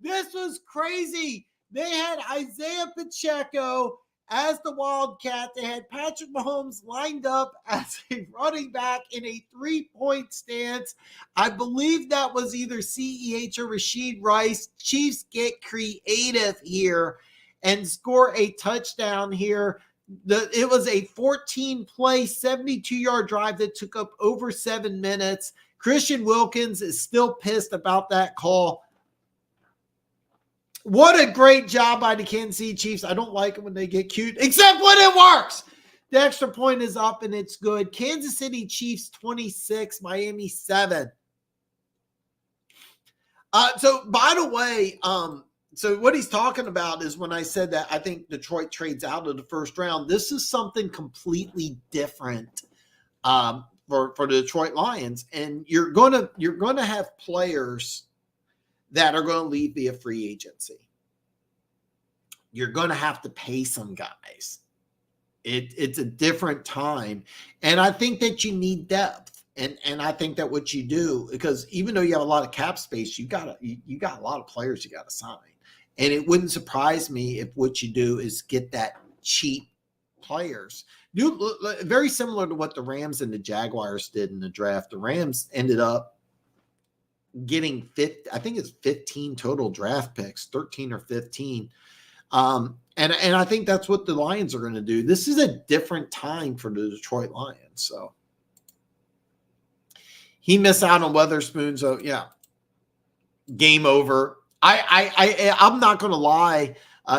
This was crazy. They had Isaiah Pacheco as the Wildcat. They had Patrick Mahomes lined up as a running back in a 3-point stance. I believe that was either CEH or Rashid Rice. Chiefs get creative here and score a touchdown here. It was a 14-play, 72-yard drive that took up over 7 minutes. Christian Wilkins is still pissed about that call. What a great job by the Kansas City Chiefs. I don't like it when they get cute, except when it works. The extra point is up and it's good. Kansas City Chiefs 26, Miami 7. So by the way, so what he's talking about is when I said that I think Detroit trades out of the first round, this is something completely different. For the Detroit Lions, and you're going to have players that are going to leave via free agency. You're going to have to pay some guys. It's a different time, and I think that you need depth, and I think that what you do, because even though you have a lot of cap space, you got a lot of players you got to sign, and it wouldn't surprise me if what you do is get that cheap players. Very similar to what the Rams and the Jaguars did in the draft. The Rams ended up getting 15 total draft picks, 13 or 15. And I think that's what the Lions are going to do. This is a different time for the Detroit Lions. So he missed out on Weatherspoon. So yeah, game over. I'm not going to lie.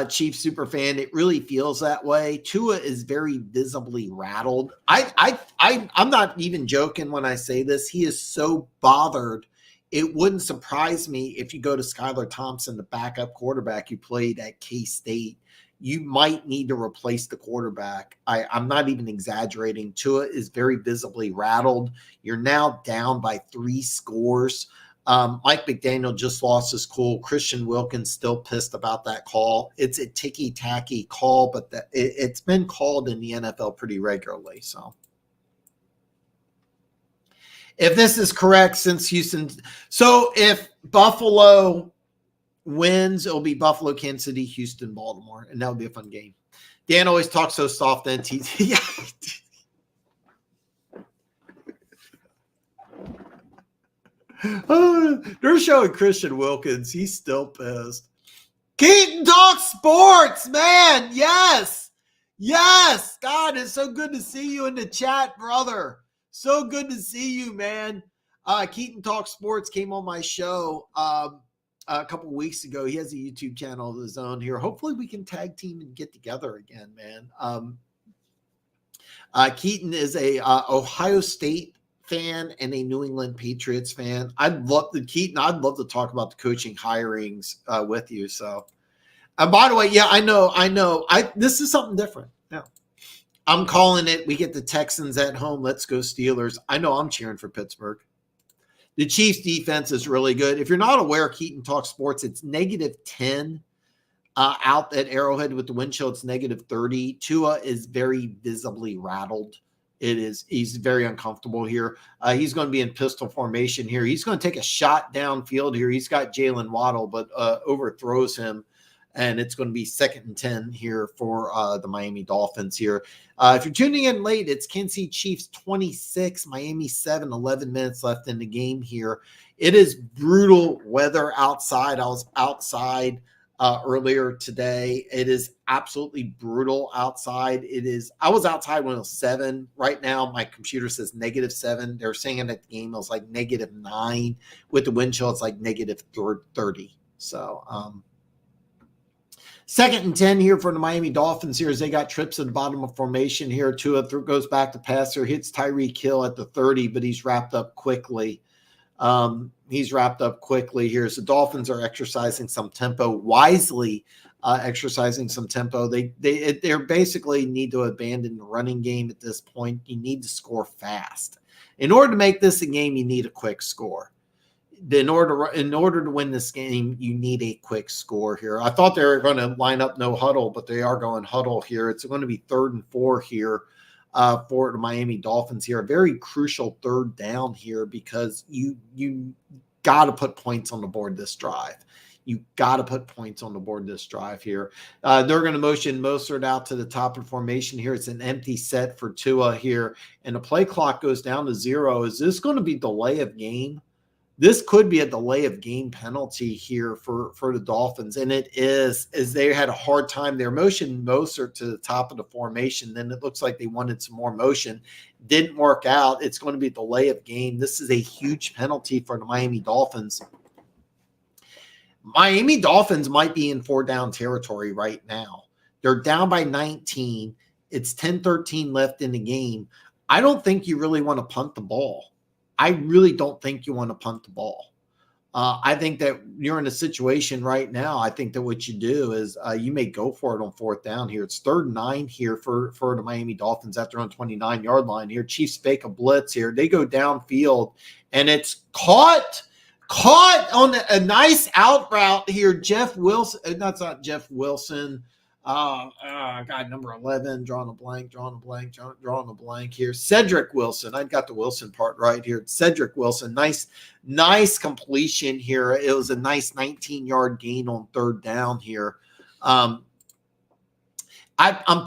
Chief super fan, it really feels that way. Tua is very visibly rattled. I'm not even joking when I say this. He is so bothered. It wouldn't surprise me if you go to Skylar Thompson, the backup quarterback who played at K-State. You might need to replace the quarterback. I'm not even exaggerating. Tua is very visibly rattled. You're now down by 3 scores. Mike McDaniel just lost his cool. Christian Wilkins still pissed about that call. It's a ticky-tacky call, but it's been called in the NFL pretty regularly. So if this is correct, since Houston – so if Buffalo wins, it'll be Buffalo, Kansas City, Houston, Baltimore, and that would be a fun game. Dan always talks so soft then. Yeah. They're showing Christian Wilkins. He's still pissed. Keaton talks sports, man. Yes. Yes. God, it's so good to see you in the chat, brother. So good to see you, man. Keaton talks sports came on my show a couple of weeks ago. He has a YouTube channel of his own here. Hopefully we can tag team and get together again, man. Keaton is a Ohio State fan and a New England Patriots fan. I'd love to talk about the coaching hirings with you. So, by the way, yeah, I know. This is something different. Yeah, I'm calling it. We get the Texans at home. Let's go Steelers. I know I'm cheering for Pittsburgh. The Chiefs defense is really good. If you're not aware, Keaton Talk Sports, it's -10 out at Arrowhead with the wind chill. It's -30. Tua is very visibly rattled. He's very uncomfortable here. He's going to be in pistol formation here. He's going to take a shot downfield here. He's got Jalen Waddle, but overthrows him and it's going to be 2nd and 10 here for the Miami Dolphins here. If you're tuning in late, it's Kansas City Chiefs 26, Miami 7, 11 minutes left in the game here. It is brutal weather outside. I was outside earlier today. It is absolutely brutal outside. I was outside when it was 7. Right now, my computer says -7. They're saying at the game it was like -9. With the wind chill, it's like -30. So, 2nd and 10 here for the Miami Dolphins here as they got trips at the bottom of formation here. Tua goes back to passer, hits Tyreek Hill at the 30, but he's wrapped up quickly. He's wrapped up quickly here. So the Dolphins are exercising some tempo, wisely exercising some tempo. They basically need to abandon the running game at this point. You need to score fast. In order to make this a game, you need a quick score. In order to win this game, you need a quick score here. I thought they were going to line up no huddle, but they are going huddle here. It's going to be 3rd and 4 here for the Miami Dolphins here. A very crucial 3rd down here because you got to put points on the board this drive. You got to put points on the board this drive here. They're going to motion Mostert out to the top of formation here. It's an empty set for Tua here, and the play clock goes down to 0. Is this going to be delay of game? This could be a delay of game penalty here for the Dolphins, and it is, as they had a hard time. They're motioning Mostert to the top of the formation. Then it looks like they wanted some more motion. Didn't work out. It's going to be a delay of game. This is a huge penalty for the Miami Dolphins. Miami Dolphins might be in 4-down territory right now. They're down by 19. It's 10-13 left in the game. I don't think you really want to punt the ball. I really don't think you want to punt the ball. I think that you're in a situation right now. I think that what you do is you may go for it on 4th down here. It's 3rd and 9 here for the Miami Dolphins at their own 29-yard line here. Chiefs fake a blitz here. They go downfield, and it's caught on a nice out route here. Jeff Wilson, that's not Jeff Wilson. God, number 11, drawing a blank here. Cedric Wilson. I got the Wilson part right here. Cedric Wilson. Nice completion here. It was a nice 19-yard gain on 3rd down here. I'm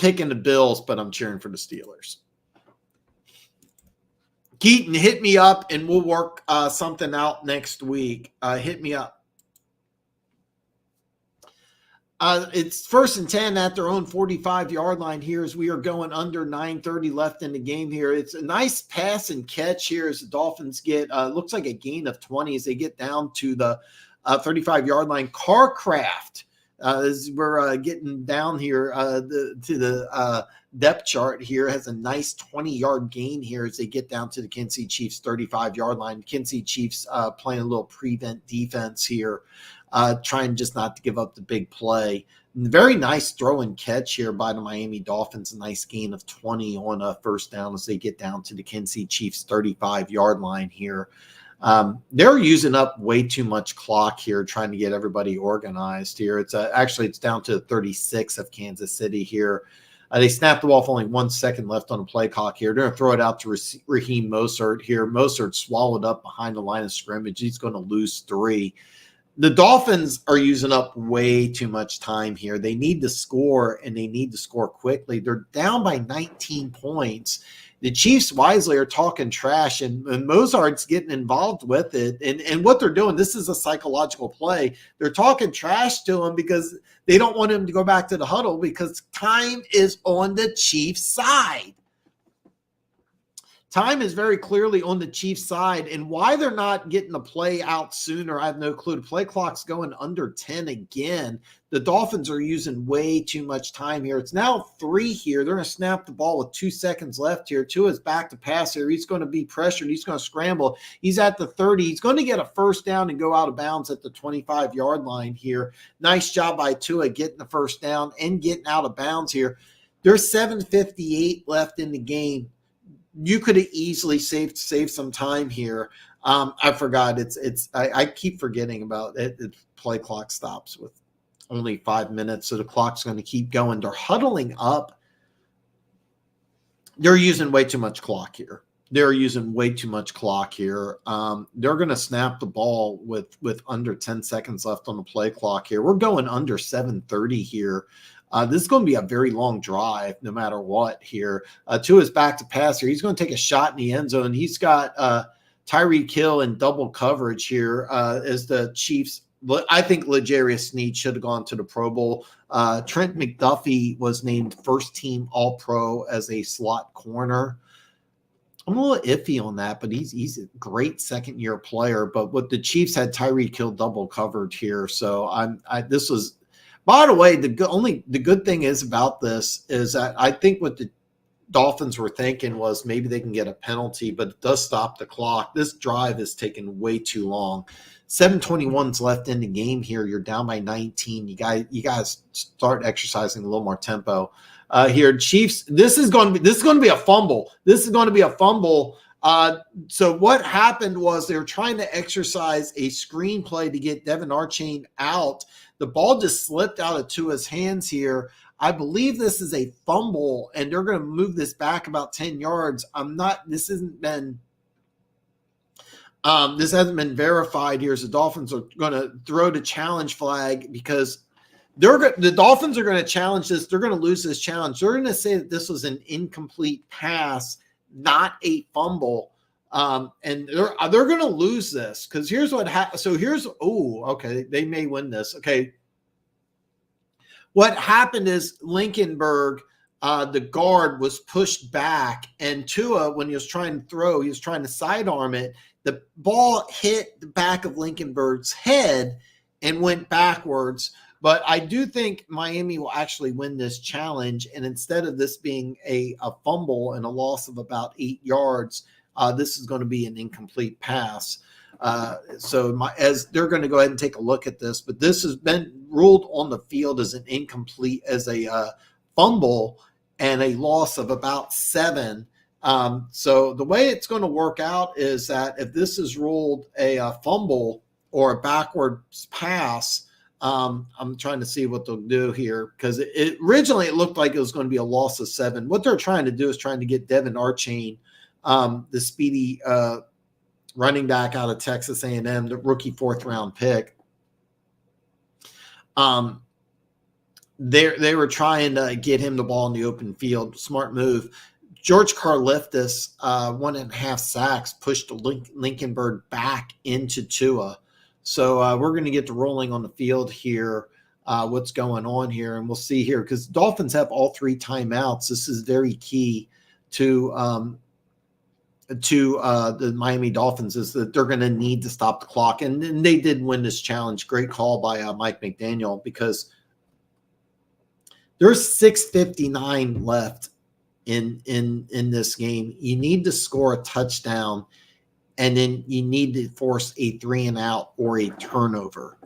picking the Bills, but I'm cheering for the Steelers. Keaton, hit me up and we'll work something out next week. Hit me up. It's 1st and 10 at their own 45-yard line here as we are going under 9:30 left in the game here. It's a nice pass and catch here as the Dolphins get, looks like a gain of 20 as they get down to the 35-yard line. Carcraft, as we're getting down here to the depth chart here, has a nice 20-yard gain here as they get down to the Kansas City Chiefs 35-yard line. Kansas City Chiefs playing a little prevent defense here. Trying just not to give up the big play. Very nice throw and catch here by the Miami Dolphins. A nice gain of 20 on a 1st down as they get down to the Kansas City Chiefs 35-yard line here. They're using up way too much clock here, trying to get everybody organized here. It's it's down to 36 of Kansas City here. They snapped the ball with only 1 second left on the play clock here. They're going to throw it out to Raheem Mostert here. Mostert swallowed up behind the line of scrimmage. He's going to lose 3. The Dolphins are using up way too much time here. They need to score, and they need to score quickly. They're down by 19 points. The Chiefs wisely are talking trash, and Mozart's getting involved with it. And what they're doing, this is a psychological play. They're talking trash to him because they don't want him to go back to the huddle because time is on the Chiefs' side. Time is very clearly on the Chiefs' side, and why they're not getting the play out sooner, I have no clue. The play clock's going under 10 again. The Dolphins are using way too much time here. It's now 3 here. They're going to snap the ball with 2 seconds left here. Tua's back to pass here. He's going to be pressured. He's going to scramble. He's at the 30. He's going to get a 1st down and go out of bounds at the 25-yard line here. Nice job by Tua getting the 1st down and getting out of bounds here. There's 7:58 left in the game. You could have easily saved some time here. I forgot. I keep forgetting about it. The play clock stops with only 5 minutes, so the clock's going to keep going. They're huddling up. They're using way too much clock here. they're using way too much clock here. They're going to snap the ball with under 10 seconds left on the play clock here. We're going under 7:30 here. This is going to be a very long drive no matter what here. Tua's back to pass here. He's going to take a shot in the end zone. He's got Tyreek Hill in double coverage here as the Chiefs. I think L'Jarius Sneed should have gone to the Pro Bowl. Trent McDuffie was named first team All-Pro as a slot corner. I'm a little iffy on that, but he's a great second-year player. But what the Chiefs had Tyreek Hill double covered here, so this was. By the way, the good thing is about this is that I think what the Dolphins were thinking was maybe they can get a penalty, but it does stop the clock. This drive is taking way too long. 7:21's left in the game here. You're down by 19. You guys start exercising a little more tempo. Here, Chiefs. This is going to be a fumble. This is going to be a fumble. So what happened was they were trying to exercise a screenplay to get Devin Archain out. The ball just slipped out of Tua's hands here. I believe this is a fumble, and they're going to move this back about 10 yards. This hasn't been verified here. So the Dolphins are going to throw the challenge flag because the Dolphins are going to challenge this. They're going to lose this challenge. They're going to say that this was an incomplete pass, not a fumble. And they're going to lose this because here's what happened. So okay, they may win this. Okay. What happened is Lincolnberg, the guard, was pushed back, and Tua, when he was trying to throw, he was trying to sidearm it. The ball hit the back of Lincolnberg's head and went backwards. But I do think Miami will actually win this challenge, and instead of this being a fumble and a loss of about 8 yards, this is going to be an incomplete pass. As they're going to go ahead and take a look at this, but this has been ruled on the field as an incomplete, as a fumble and a loss of about 7. So the way it's going to work out is that if this is ruled a fumble or a backwards pass, I'm trying to see what they'll do here because originally it looked like it was going to be a loss of 7. What they're trying to do is trying to get Devin Archain, the speedy running back out of Texas A&M, the rookie 4th-round pick. They were trying to get him the ball in the open field. Smart move. George Karlaftis, 1.5 sacks, pushed Lincolnberg back into Tua. So we're going to get the rolling on the field here, what's going on here, and we'll see here because Dolphins have all 3 timeouts. This is very key to the Miami Dolphins, is that they're going to need to stop the clock. And they did win this challenge. Great call by Mike McDaniel because there's 6:59 left in this game. You need to score a touchdown, and then you need to force a 3-and-out or a turnover.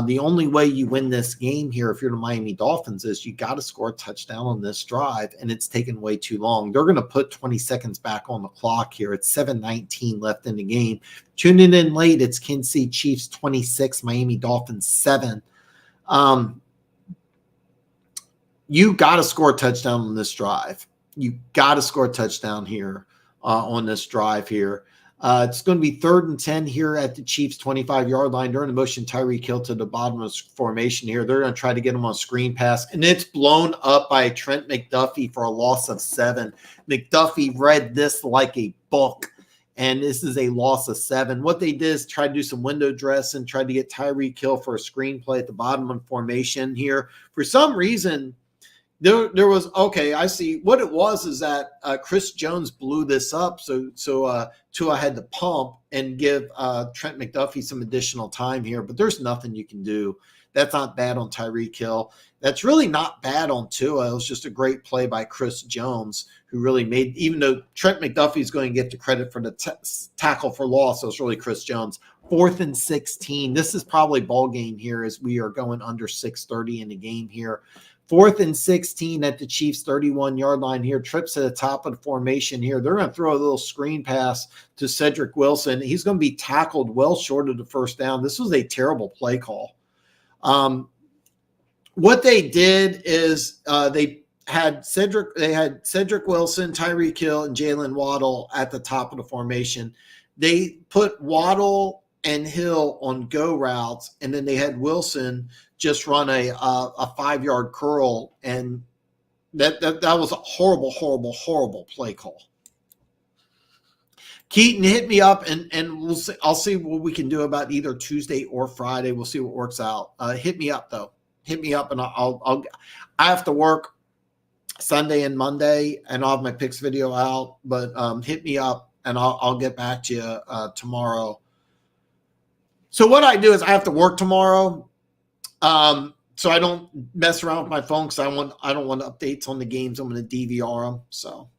The only way you win this game here, if you're the Miami Dolphins, is you got to score a touchdown on this drive, and it's taken way too long. They're going to put 20 seconds back on the clock here. It's 7:19 left in the game. Tuning in late, it's Kansas City Chiefs 26, Miami Dolphins 7. You got to score a touchdown on this drive. You got to score a touchdown here on this drive here. It's going to be 3rd and 10 here at the Chiefs 25-yard line. During the motion, Tyreek Hill to the bottom of the formation here. They're going to try to get him on a screen pass, and it's blown up by Trent McDuffie for a loss of 7. McDuffie read this like a book, and this is a loss of 7. What they did is try to do some window dressing, tried to get Tyreek Hill for a screenplay at the bottom of the formation here. For some reason, there was, okay, I see. What it was is that Chris Jones blew this up, so Tua had to pump and give Trent McDuffie some additional time here, but there's nothing you can do. That's not bad on Tyreek Hill. That's really not bad on Tua. It was just a great play by Chris Jones, who really made, even though Trent McDuffie is going to get the credit for the tackle for loss, so it's really Chris Jones. 4th and 16. This is probably ball game here as we are going under 6:30 in the game here. 4th and 16 at the Chiefs 31-yard line here. Trips to the top of the formation here. They're going to throw a little screen pass to Cedric Wilson. He's going to be tackled well short of the first down. This was a terrible play call. What they did is they had Cedric Wilson, Tyreek Hill, and Jalen Waddle at the top of the formation. They put Waddle and Hill on go routes, and then they had Wilson just run a 5-yard curl, and that was a horrible play call. Keaton, hit me up, and we'll see. I'll see what we can do about either Tuesday or Friday. We'll see what works out. Hit me up though. Hit me up, and I have to work Sunday and Monday, and I'll have my picks video out. But hit me up, and I'll get back to you tomorrow. So what I do is I have to work tomorrow, so I don't mess around with my phone because I don't want updates on the games. I'm going to DVR them. So.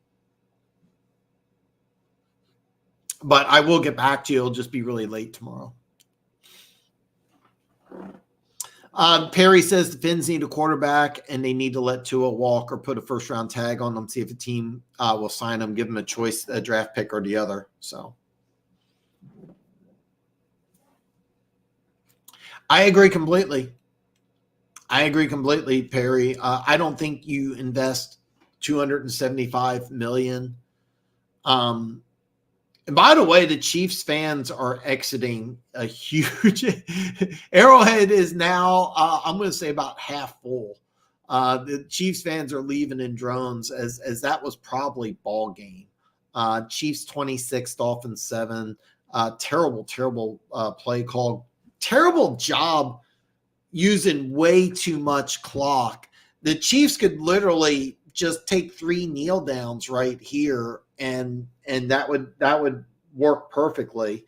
But I will get back to you. It'll just be really late tomorrow. Perry says the Finns need a quarterback, and they need to let Tua walk or put a first-round tag on them, see if a team will sign him, give him a choice, a draft pick or the other. So I agree completely. Perry. I don't think you invest $275 million. And by the way, the Chiefs fans are exiting a huge Arrowhead is now, I'm going to say about half full. The Chiefs fans are leaving in drones as that was probably ball game. Chiefs 26, Dolphins 7. Terrible play call. Terrible job using way too much clock. The Chiefs could literally just take 3 kneel downs right here, and that would work perfectly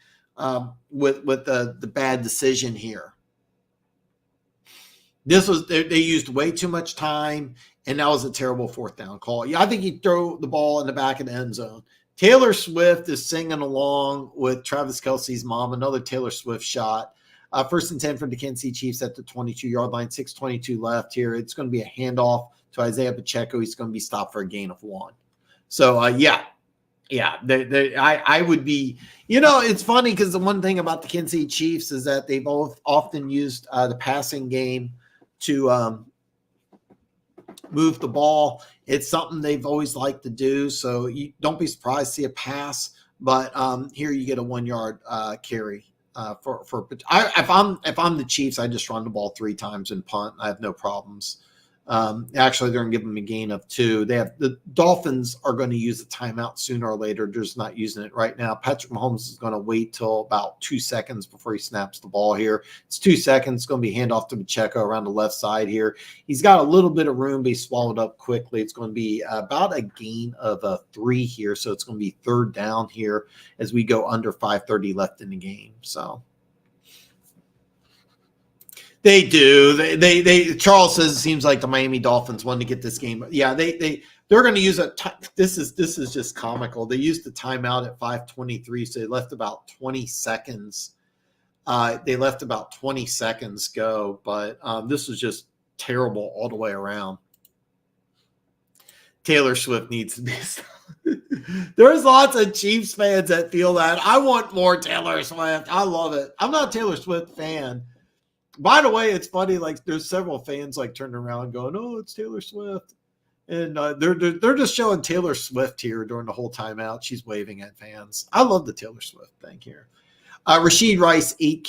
with the bad decision here. This was they used way too much time, and that was a terrible 4th down call. Yeah, I think you throw the ball in the back of the end zone. Taylor Swift is singing along with Travis Kelce's mom. Another Taylor Swift shot. 1st and 10 for the Kansas City Chiefs at the 22-yard line. 6:22 left here. It's going to be a handoff to Isaiah Pacheco. He's going to be stopped for a gain of 1. So, I would be, it's funny because the one thing about the Kansas City Chiefs is that they've often used the passing game to move the ball. It's something they've always liked to do. So you don't be surprised to see a pass, but here you get a 1-yard carry. If I'm the Chiefs, I just run the ball 3 times and punt. I have no problems. Actually, they're going to give them a gain of 2. The Dolphins are going to use a timeout sooner or later. They're just not using it right now. Patrick Mahomes is going to wait till about 2 seconds before he snaps the ball here. It's 2 seconds. It's going to be handoff to Pacheco around the left side here. He's got a little bit of room, but he swallowed up quickly. It's going to be about a gain of 3 here. So it's going to be 3rd down here as we go under 5:30 left in the game. So. They do. They Charles says it seems like the Miami Dolphins wanted to get this game. Yeah, they're going to use this is just comical. They used the timeout at 5:23, so they left about 20 seconds. They left about 20 seconds go, but this was just terrible all the way around. Taylor Swift needs to be There's lots of Chiefs fans that feel that. I want more Taylor Swift. I love it. I'm not a Taylor Swift fan. By the way, it's funny. Like there's several fans like turning around going, "Oh, it's Taylor Swift," and they're just showing Taylor Swift here during the whole timeout. She's waving at fans. I love the Taylor Swift thing here. Rashid Rice 8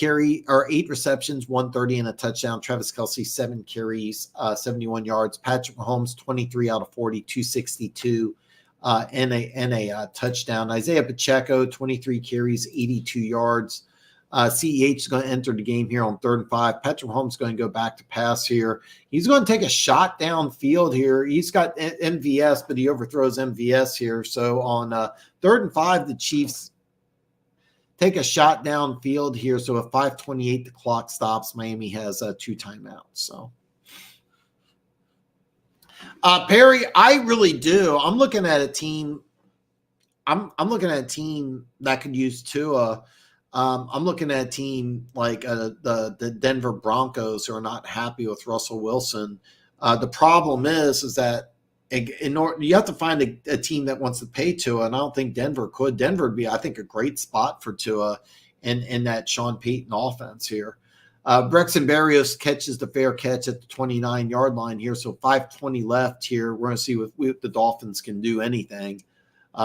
receptions, 130 and a touchdown. Travis Kelce 7 carries, 71 yards. Patrick Mahomes 23 out of 40, 262 and a touchdown. Isaiah Pacheco 23 carries, 82 yards. CEH is going to enter the game here on 3rd and 5. Patrick Mahomes is going to go back to pass here. He's going to take a shot downfield here. He's got MVS, but he overthrows MVS here. So on 3rd and 5, the Chiefs take a shot downfield here. So at 5:28, the clock stops. Miami has 2 timeouts. So Perry, I really do. I'm looking at a team. I'm looking at a team that could use Tua. I'm looking at a team like the Denver Broncos who are not happy with Russell Wilson. The problem is that you have to find a team that wants to pay Tua, and I don't think Denver could. Denver would be, I think, a great spot for Tua in that Sean Payton offense here. Brexon Berrios catches the fair catch at the 29-yard line here. So 5:20 left here. We're going to see if the Dolphins can do anything.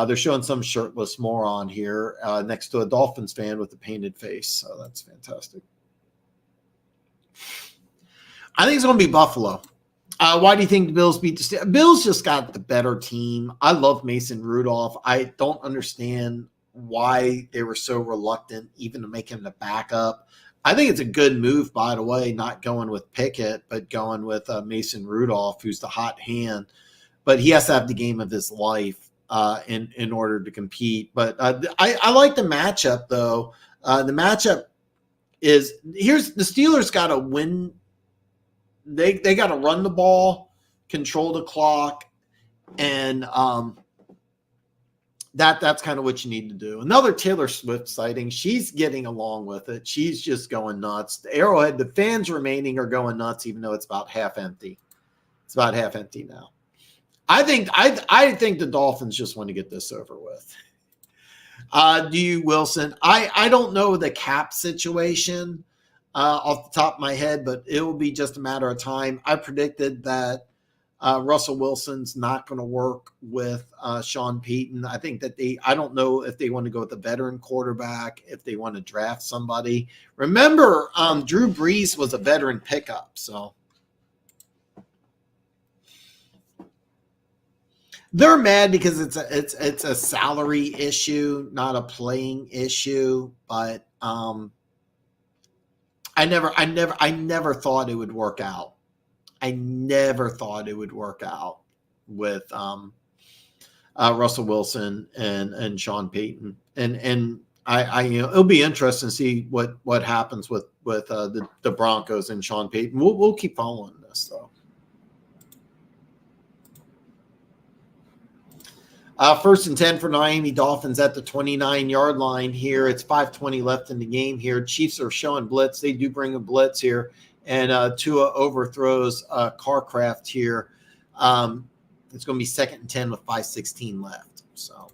They're showing some shirtless moron here next to a Dolphins fan with a painted face. So that's fantastic. I think it's going to be Buffalo. Why do you think the Bills beat the Steelers? Bills just got the better team. I love Mason Rudolph. I don't understand why they were so reluctant even to make him the backup. I think it's a good move, by the way, not going with Pickett, but going with Mason Rudolph, who's the hot hand. But he has to have the game of his life in order to compete. But I like the matchup, though. The matchup is here's the Steelers got to win. They got to run the ball, control the clock, and that's kind of what you need to do. Another Taylor Swift sighting. She's getting along with it. She's just going nuts. The Arrowhead, the fans remaining are going nuts, even though it's about half empty. It's about half empty now. I think the Dolphins just want to get this over with. Do you, Wilson? I don't know the cap situation off the top of my head, but it will be just a matter of time. I predicted that Russell Wilson's not going to work with Sean Payton. I think that I don't know if they want to go with a veteran quarterback, if they want to draft somebody. Remember, Drew Brees was a veteran pickup, so they're mad because it's a salary issue, not a playing issue. But I never thought it would work out. I never thought it would work out with Russell Wilson and Sean Payton, and I it'll be interesting to see what happens with the Broncos and Sean Payton. We'll keep following this though. First and 10 for Miami Dolphins at the 29-yard line here. It's 5:20 left in the game here. Chiefs are showing blitz. They do bring a blitz here. And Tua overthrows Carcraft here. It's going to be 2nd and 10 with 5:16 left. So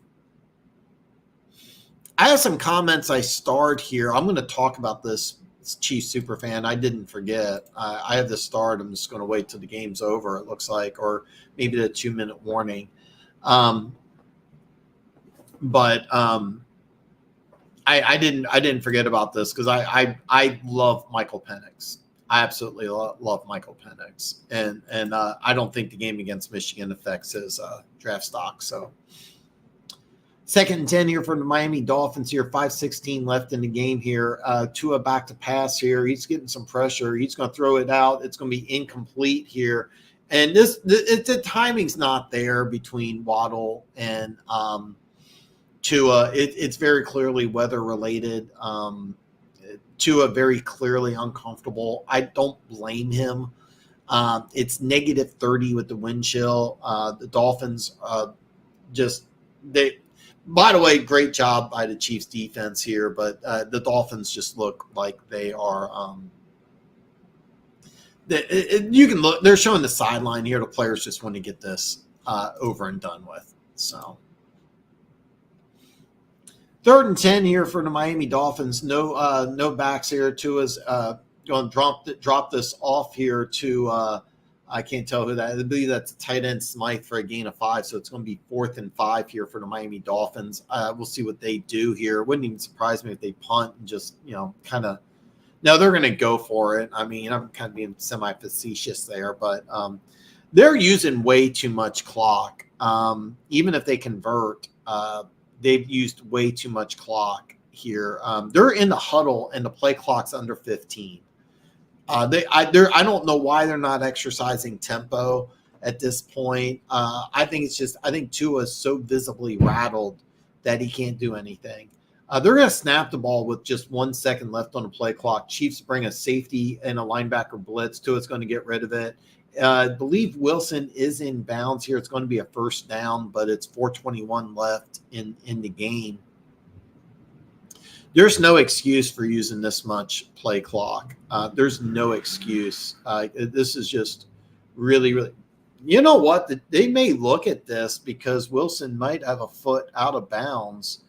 I have some comments I starred here. I'm going to talk about this Chiefs superfan. I didn't forget. I have this starred. I'm just going to wait till the game's over, it looks like, or maybe the 2-minute warning. But I didn't forget about this because I love Michael Penix. I absolutely love Michael Penix, and I don't think the game against Michigan affects his draft stock. So 2nd and 10 here for the Miami Dolphins here. 5:16 left in the game here. Tua back to pass here. He's getting some pressure. He's going to throw it out. It's going to be incomplete here. And the timing's not there between Waddle and Tua. It's very clearly weather related. Tua very clearly uncomfortable. I don't blame him. It's -30 with the wind chill. The Dolphins by the way, great job by the Chiefs defense here, but the Dolphins just look like they are you can look, they're showing the sideline here. The players just want to get this over and done with. So 3rd and 10 here for the Miami Dolphins. No backs here. Tua's going to drop this off here to I can't tell who that is. I believe that's tight end Smythe for a gain of 5. So it's going to be 4th and 5 here for the Miami Dolphins. We'll see what they do here. It wouldn't even surprise me if they punt and just, kind of. No, they're going to go for it. I mean, I'm kind of being semi-facetious there, but they're using way too much clock. Even if they convert, they've used way too much clock here. They're in the huddle, and the play clock's under 15. I don't know why they're not exercising tempo at this point. I think Tua is so visibly rattled that he can't do anything. They're going to snap the ball with just 1 second left on the play clock. Chiefs bring a safety and a linebacker blitz. Tua's going to get rid of it. I believe Wilson is in bounds here. It's going to be a first down, but it's 4:21 left in the game. There's no excuse for using this much play clock. There's no excuse. This is just really, really – you know what? They may look at this because Wilson might have a foot out of bounds.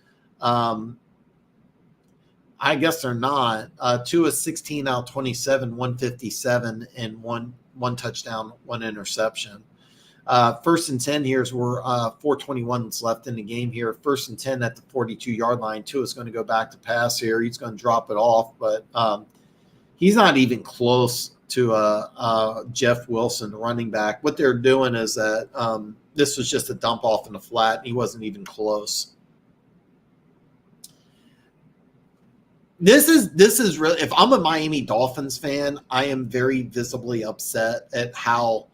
I guess they're not. Tua 16 out of 27, 157, and one touchdown, one interception. First and 10 here is we're 4:21 left in the game here. First and 10 at the 42-yard line. Tua is going to go back to pass here. He's going to drop it off, but he's not even close to Jeff Wilson, the running back. What they're doing is that this was just a dump off in the flat, and he wasn't even close. This is really, if I'm a Miami Dolphins fan, I am very visibly upset at how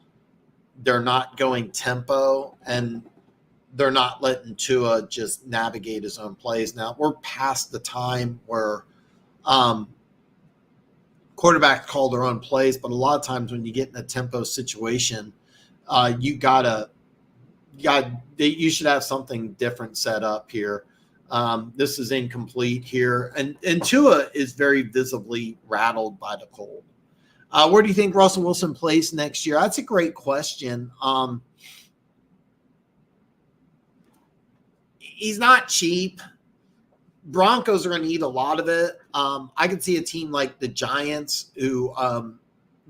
they're not going tempo and they're not letting Tua just navigate his own plays. Now, we're past the time where quarterbacks call their own plays, but a lot of times when you get in a tempo situation, you should have something different set up here. This is incomplete here. And Tua is very visibly rattled by the cold. Where do you think Russell Wilson plays next year? That's a great question. He's not cheap. Broncos are going to eat a lot of it. I could see a team like the Giants, who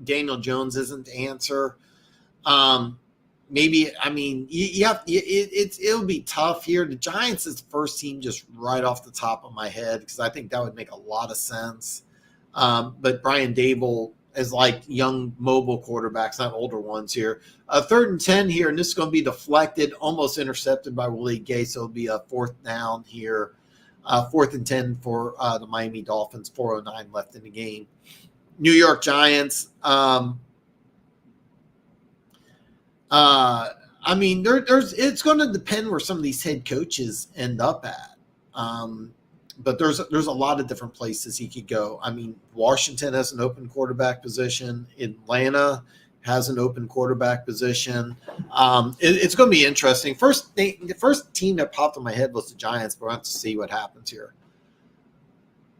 Daniel Jones isn't the answer. Maybe, I mean, it'll be tough here. The Giants is the first team just right off the top of my head because I think that would make a lot of sense. But Brian Dable is like young mobile quarterbacks, not older ones here. 3rd and 10 here, and this is going to be deflected, almost intercepted by Willie Gay, so it'll be a 4th down here. 4th and 10 for the Miami Dolphins, 4:09 left in the game. New York Giants, I mean, it's going to depend where some of these head coaches end up at. But there's a lot of different places he could go. I mean, Washington has an open quarterback position. Atlanta has an open quarterback position. It's going to be interesting. The first team that popped in my head was the Giants, but we'll have to see what happens here.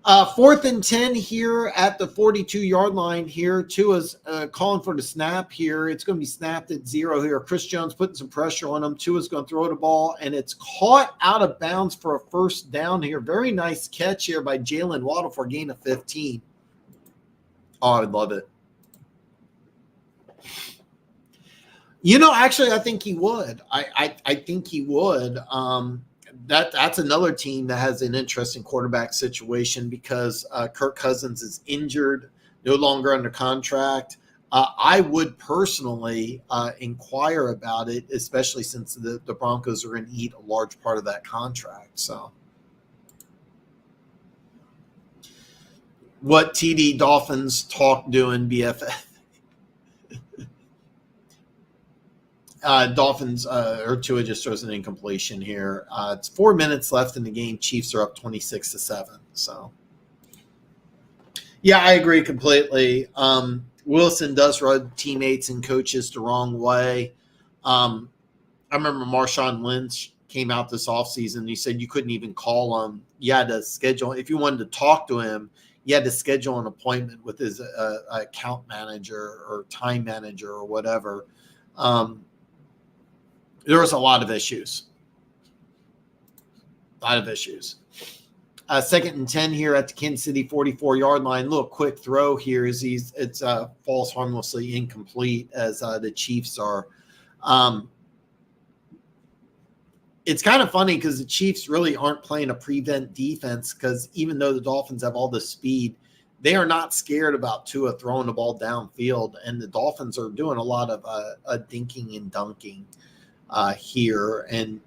4th and 10 here at the 42-yard line here. Tua's calling for the snap here. It's going to be snapped at 0 here. Chris Jones putting some pressure on him. Tua's going to throw the ball, and it's caught out of bounds for a 1st down here. Very nice catch here by Jalen Waddle for a gain of 15. Oh, I love it. You know, actually, I think he would. I think he would. That's another team that has an interesting quarterback situation because Kirk Cousins is injured, no longer under contract. I would personally inquire about it, especially since the Broncos are going to eat a large part of that contract. So, what TD Dolphins talk doing, BFF? Dolphins or Tua just throws an incompletion here. It's 4 minutes left in the game. Chiefs are up 26-7. So, yeah, I agree completely. Wilson does rub teammates and coaches the wrong way. I remember Marshawn Lynch came out this offseason. He said you couldn't even call him. You had to schedule. If you wanted to talk to him, you had to schedule an appointment with his account manager or time manager or whatever. There was a lot of issues. A lot of issues. 2nd and 10 here at the Kansas City 44-yard line. Little quick throw here as it's falls harmlessly incomplete as the Chiefs are. It's kind of funny because the Chiefs really aren't playing a prevent defense because even though the Dolphins have all the speed, they are not scared about Tua throwing the ball downfield, and the Dolphins are doing a lot of dinking and dunking here. And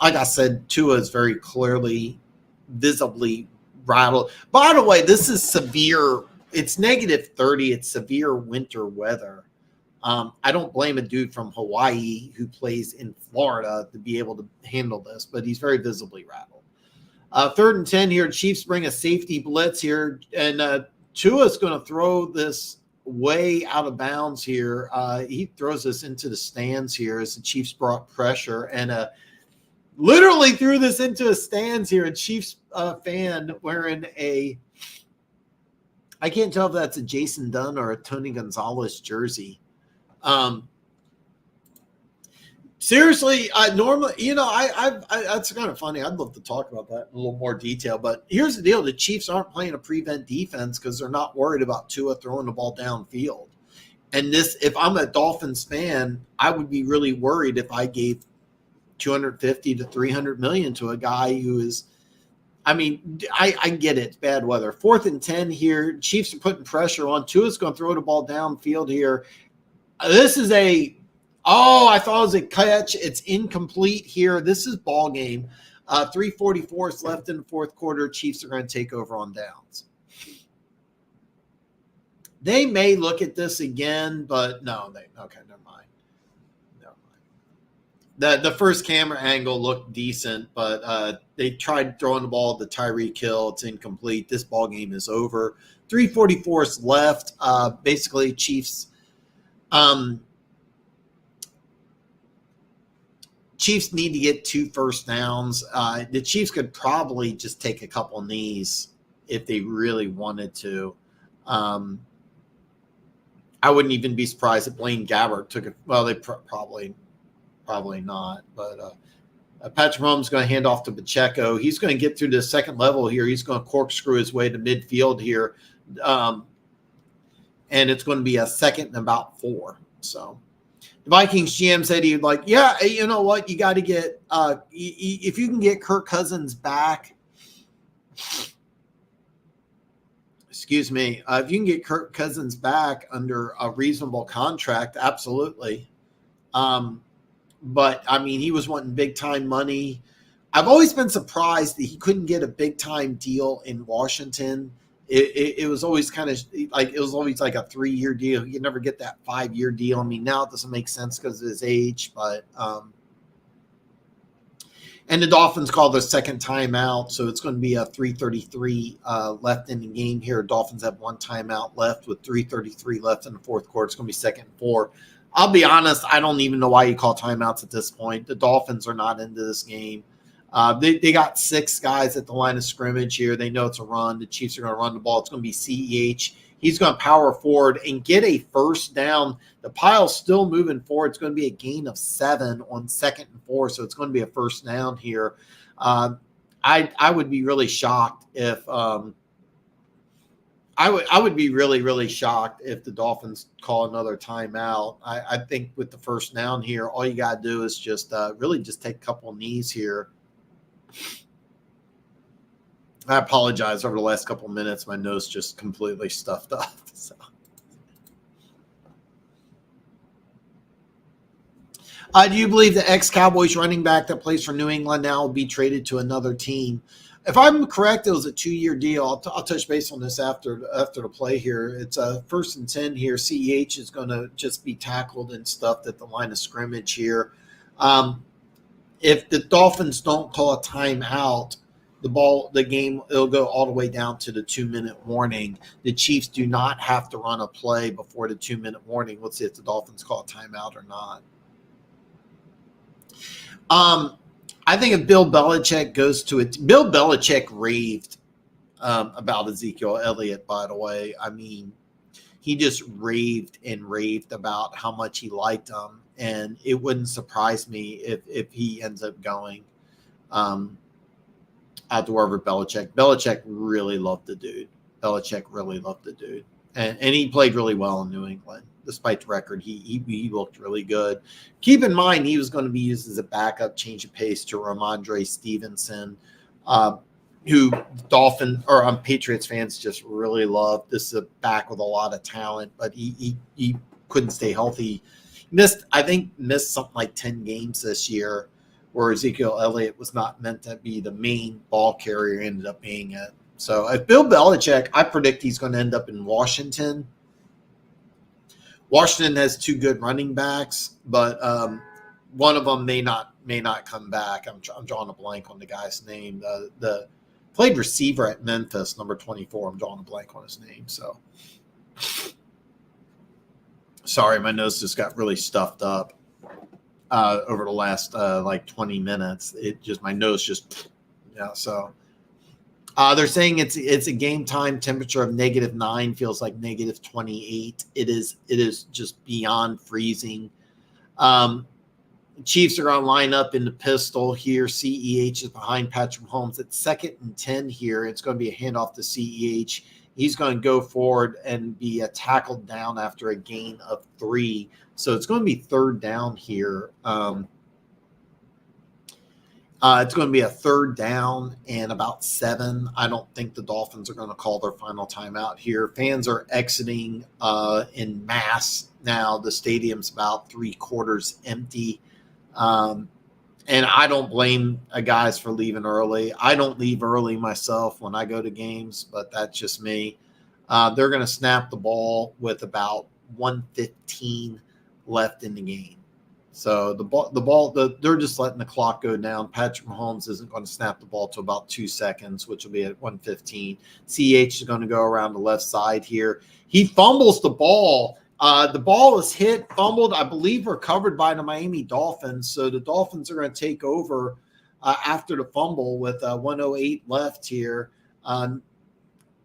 like I said, Tua is very clearly, visibly rattled. By the way, this is severe. It's -30. It's severe winter weather. I don't blame a dude from Hawaii who plays in Florida to be able to handle this, but he's very visibly rattled. 3rd and 10 here. Chiefs bring a safety blitz here, and Tua's going to throw this way out of bounds here. He throws this into the stands here as the Chiefs brought pressure and literally threw this into the stands here. A Chiefs fan wearing I can't tell if that's a Jason Dunn or a Tony Gonzalez jersey. Seriously, normally, that's kind of funny. I'd love to talk about that in a little more detail. But here's the deal: the Chiefs aren't playing a prevent defense because they're not worried about Tua throwing the ball downfield. And if I'm a Dolphins fan, I would be really worried if I gave 250 to 300 million to a guy who is. I mean, I get it. It's bad weather. 4th and 10 here. Chiefs are putting pressure on. Tua's going to throw the ball downfield here. This is I thought it was a catch. It's incomplete here. This is ball game. 3:44 is left in the fourth quarter. Chiefs are going to take over on downs. They may look at this again, but no. Okay, never mind. The first camera angle looked decent, but they tried throwing the ball to Tyreek Hill. It's incomplete. This ball game is over. 3:44 is left. Basically, Chiefs need to get 2 first downs. The Chiefs could probably just take a couple knees if they really wanted to. I wouldn't even be surprised if Blaine Gabbert took it. Well, they probably not. But Patrick Mahomes is going to hand off to Pacheco. He's going to get through the second level here. He's going to corkscrew his way to midfield here. And it's going to be a 2nd and about 4. So the Vikings GM said he'd you know what? You got to get if you can get Kirk Cousins back. Excuse me. If you can get Kirk Cousins back under a reasonable contract, absolutely. But, I mean, he was wanting big-time money. I've always been surprised that he couldn't get a big-time deal in Washington. It was always kind of like – it was always like a 3-year deal. He could never get that 5-year deal. I mean, now it doesn't make sense because of his age. But and the Dolphins called their second timeout, so it's going to be a 3:33 left in the game here. Dolphins have 1 timeout left with 3:33 left in the fourth quarter. It's going to be 2nd and 4. I'll be honest, I don't even know why you call timeouts at this point. The Dolphins are not into this game. They got 6 guys at the line of scrimmage here. They know it's a run. The Chiefs are going to run the ball. It's going to be CEH. He's going to power forward and get a first down. The pile's still moving forward. It's going to be a gain of 7 on 2nd and 4, so it's going to be a first down here. I would be really shocked if I would be really, really shocked if the Dolphins call another timeout. I think with the first down here, all you got to do is just really just take a couple of knees here. I apologize. Over the last couple of minutes, my nose just completely stuffed up. So. Do you believe the ex-Cowboys running back that plays for New England now will be traded to another team? If I'm correct, it was a 2-year deal. I'll touch base on this after the play here. It's a 1st and 10 here. CEH is going to just be tackled and stuffed at the line of scrimmage here. If the Dolphins don't call a timeout, the game, it'll go all the way down to the 2-minute warning. The Chiefs do not have to run a play before the 2-minute warning. Let's see if the Dolphins call a timeout or not. I think if Bill Belichick goes to it, Bill Belichick raved about Ezekiel Elliott, by the way. I mean, he just raved and raved about how much he liked him. And it wouldn't surprise me if he ends up going out to wherever Belichick. Belichick really loved the dude. And he played really well in New England. Despite the record, he looked really good. Keep in mind, he was going to be used as a backup, change of pace to Ramondre Stevenson, who Patriots fans just really love. This is a back with a lot of talent, but he couldn't stay healthy. Missed something like 10 games this year, where Ezekiel Elliott was not meant to be the main ball carrier, ended up being it. So if Bill Belichick, I predict he's going to end up in Washington. Washington has 2 good running backs, but one of them may not come back. I'm drawing a blank on the guy's name. The played receiver at Memphis, number 24. I'm drawing a blank on his name. So sorry, my nose just got really stuffed up over the last 20 minutes. My nose just So they're saying it's a game time temperature of -9, feels like -28. It is just beyond freezing. Chiefs are going to line up in the pistol here. CEH is behind Patrick Mahomes at 2nd and 10 here. It's going to be a handoff to CEH. He's going to go forward and be tackled down after a gain of 3. So it's going to be 3rd down here. It's going to be a 3rd down and about 7. I don't think the Dolphins are going to call their final timeout here. Fans are exiting in mass now. The stadium's about 3/4 empty. And I don't blame guys for leaving early. I don't leave early myself when I go to games, but that's just me. They're going to snap the ball with about 1:15 left in the game. So they're just letting the clock go down. Patrick Mahomes isn't going to snap the ball to about 2 seconds, which will be at 1:15. CH is going to go around the left side here. He fumbles the ball. The ball is hit, fumbled, I believe recovered by the Miami Dolphins. So the Dolphins are going to take over after the fumble with 1:08 left here.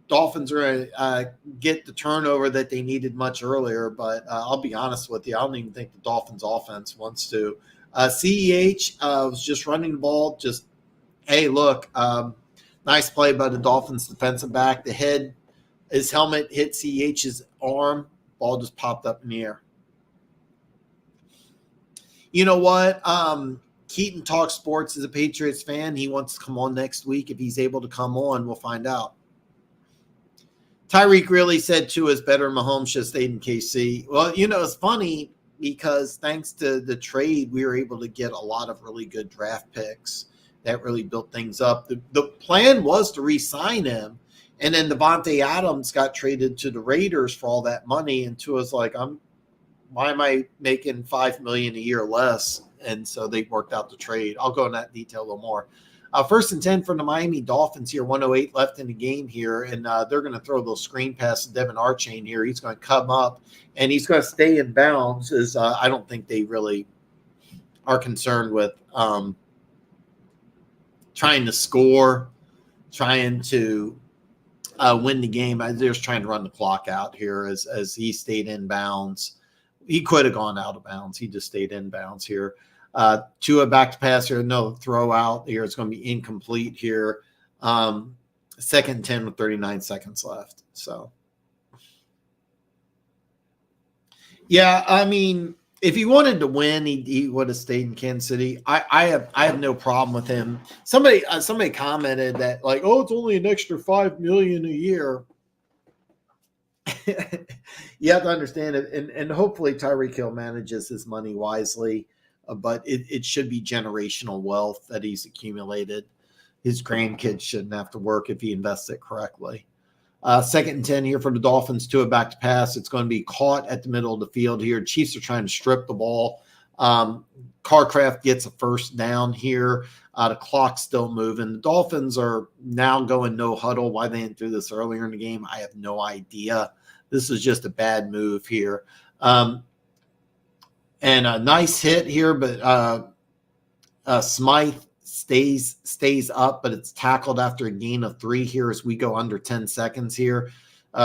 Dolphins are going to get the turnover that they needed much earlier, but I'll be honest with you, I don't even think the Dolphins offense wants to. CEH was just running the ball. Just, hey, look, nice play by the Dolphins defensive back. His helmet hit CEH's arm. Ball just popped up in the air. You know what? Keaton Talk Sports is a Patriots fan. He wants to come on next week. If he's able to come on, we'll find out. Tyreek really said Tua is better. Mahomes should have stayed in KC. Well, it's funny because thanks to the trade, we were able to get a lot of really good draft picks that really built things up. The plan was to re-sign him, and then Devontae Adams got traded to the Raiders for all that money, and Tua's like, why am I making $5 million a year less? And so they worked out the trade. I'll go in that detail a little more. 1st and 10 for the Miami Dolphins here, 1:08 left in the game here, and they're going to throw a little screen pass to Devin Archain here. He's going to come up, and he's going to stay in bounds. I don't think they really are concerned with trying to score, trying to win the game. They're just trying to run the clock out here as he stayed in bounds. He could have gone out of bounds. He just stayed in bounds here. Tua back to pass here. No throw out here. It's going to be incomplete here. 2nd and 10 with 39 seconds left. So, yeah, I mean, if he wanted to win, he would have stayed in Kansas City. I have no problem with him. Somebody commented that like, oh, it's only an extra $5 million a year. You have to understand it, and hopefully Tyreek Hill manages his money wisely. But it should be generational wealth that he's accumulated. His grandkids shouldn't have to work if he invests it correctly. 2nd and 10 here for the Dolphins. Tua back to pass. It's going to be caught at the middle of the field here. Chiefs are trying to strip the ball. Carcraft gets a 1st down here. The clock's still moving. The Dolphins are now going no huddle. Why they didn't do this earlier in the game, I have no idea. This is just a bad move here. And a nice hit here, but Smythe stays up, but it's tackled after a gain of 3 here as we go under 10 seconds here.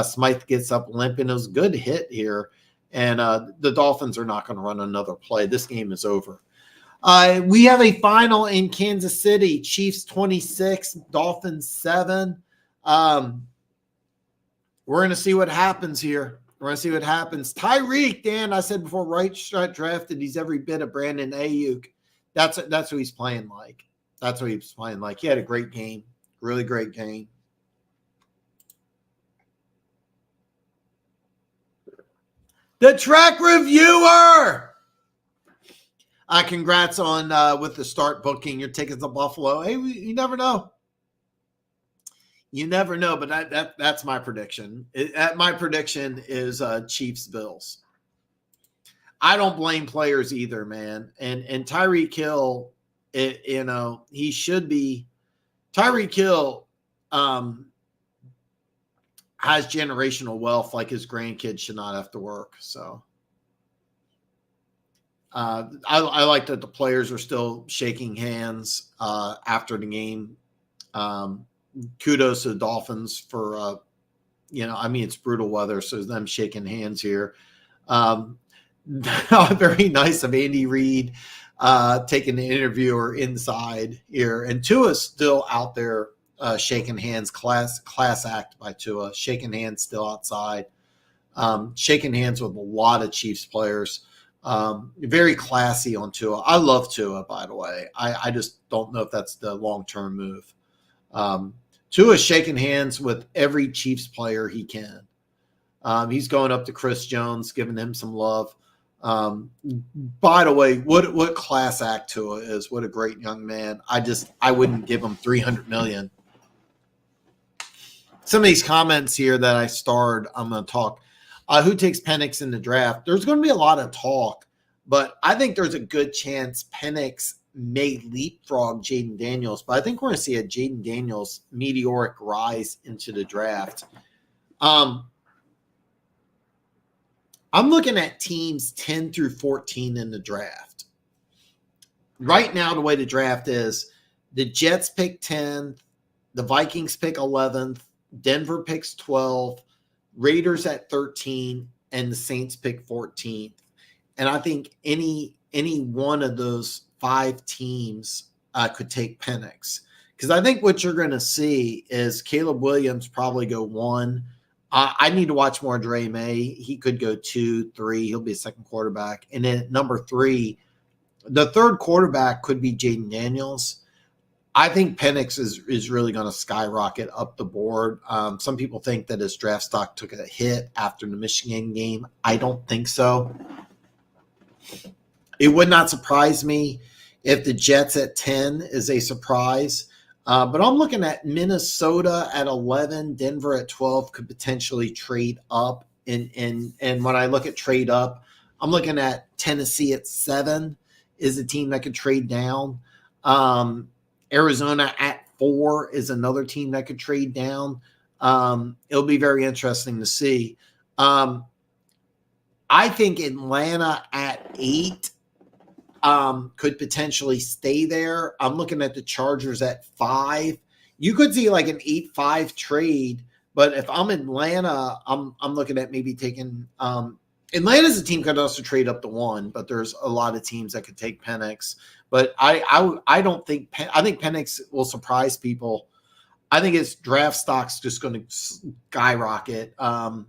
Smythe gets up limping. It was a good hit here, and the Dolphins are not going to run another play. This game is over. We have a final in Kansas City. Chiefs 26, Dolphins 7. We're going to see what happens here. We're going to see what happens. Tyreek, Dan, I said before, right drafted, he's every bit of Brandon Ayuk. That's what he's playing like. That's what he's playing like. He had a great game, really great game. The track reviewer. Congrats on with the start booking your tickets to Buffalo. Hey, you never know. You never know, but that's my prediction. My prediction is Chiefs Bills. I don't blame players either, man. And Tyreek Hill, he should be. Tyreek Hill has generational wealth, like his grandkids should not have to work. So I like that the players are still shaking hands after the game. Kudos to the Dolphins for, it's brutal weather, so them shaking hands here. Very nice of Andy Reid taking the interviewer inside here. And Tua's still out there shaking hands. Class act by Tua. Shaking hands still outside. Shaking hands with a lot of Chiefs players. Very classy on Tua. I love Tua, by the way. I just don't know if that's the long-term move. Tua's shaking hands with every Chiefs player he can. He's going up to Chris Jones, giving him some love. By the way, what class act Tua is. What a great young man. I wouldn't give him $300 million. Some of these comments here that I starred, I'm going to talk. Who takes Penix in the draft? There's going to be a lot of talk, but I think there's a good chance Penix may leapfrog Jaden Daniels, but I think we're going to see a Jaden Daniels meteoric rise into the draft. I'm looking at teams 10 through 14 in the draft. Right now, the way the draft is, the Jets pick 10th, the Vikings pick 11th, Denver picks 12th, Raiders at 13, and the Saints pick 14th. And I think any one of those 5 teams could take Penix. Because I think what you're going to see is Caleb Williams probably go 1. I need to watch more Dre May. He could go 2, 3. He'll be a second quarterback. And then at number 3, the third quarterback could be Jaden Daniels. I think Penix is really going to skyrocket up the board. Some people think that his draft stock took a hit after the Michigan game. I don't think so. It would not surprise me if the Jets at 10 is a surprise. But I'm looking at Minnesota at 11, Denver at 12 could potentially trade up. And when I look at trade up, I'm looking at Tennessee at 7 is a team that could trade down. Arizona at 4 is another team that could trade down. It'll be very interesting to see. I think Atlanta at 8 could potentially stay there. I'm looking at the Chargers at 5. You could see like an 8-5 trade, but if I'm Atlanta, I'm looking at maybe taking Atlanta's a team could also trade up to 1, but there's a lot of teams that could take Penix. But I don't think I think Penix will surprise people. I think his draft stock's just going to skyrocket. I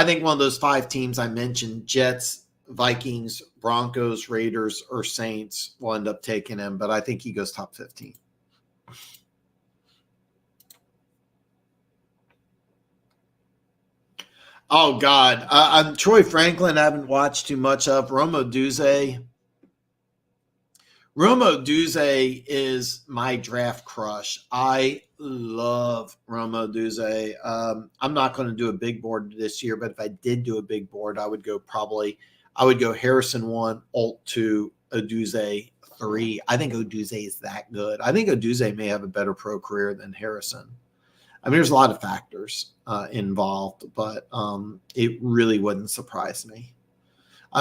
think one of those 5 teams I mentioned, Jets, Vikings, Broncos, Raiders, or Saints, will end up taking him, but I think he goes top 15. Oh, God. I'm Troy Franklin. I haven't watched too much of. Rome Odunze. Rome Odunze is my draft crush. I love Rome Odunze. I'm not going to do a big board this year, but if I did do a big board, I would go Harrison 1, Alt 2, Odunze 3. I think Odunze is that good. I think Odunze may have a better pro career than Harrison. I mean, there's a lot of factors involved, but it really wouldn't surprise me.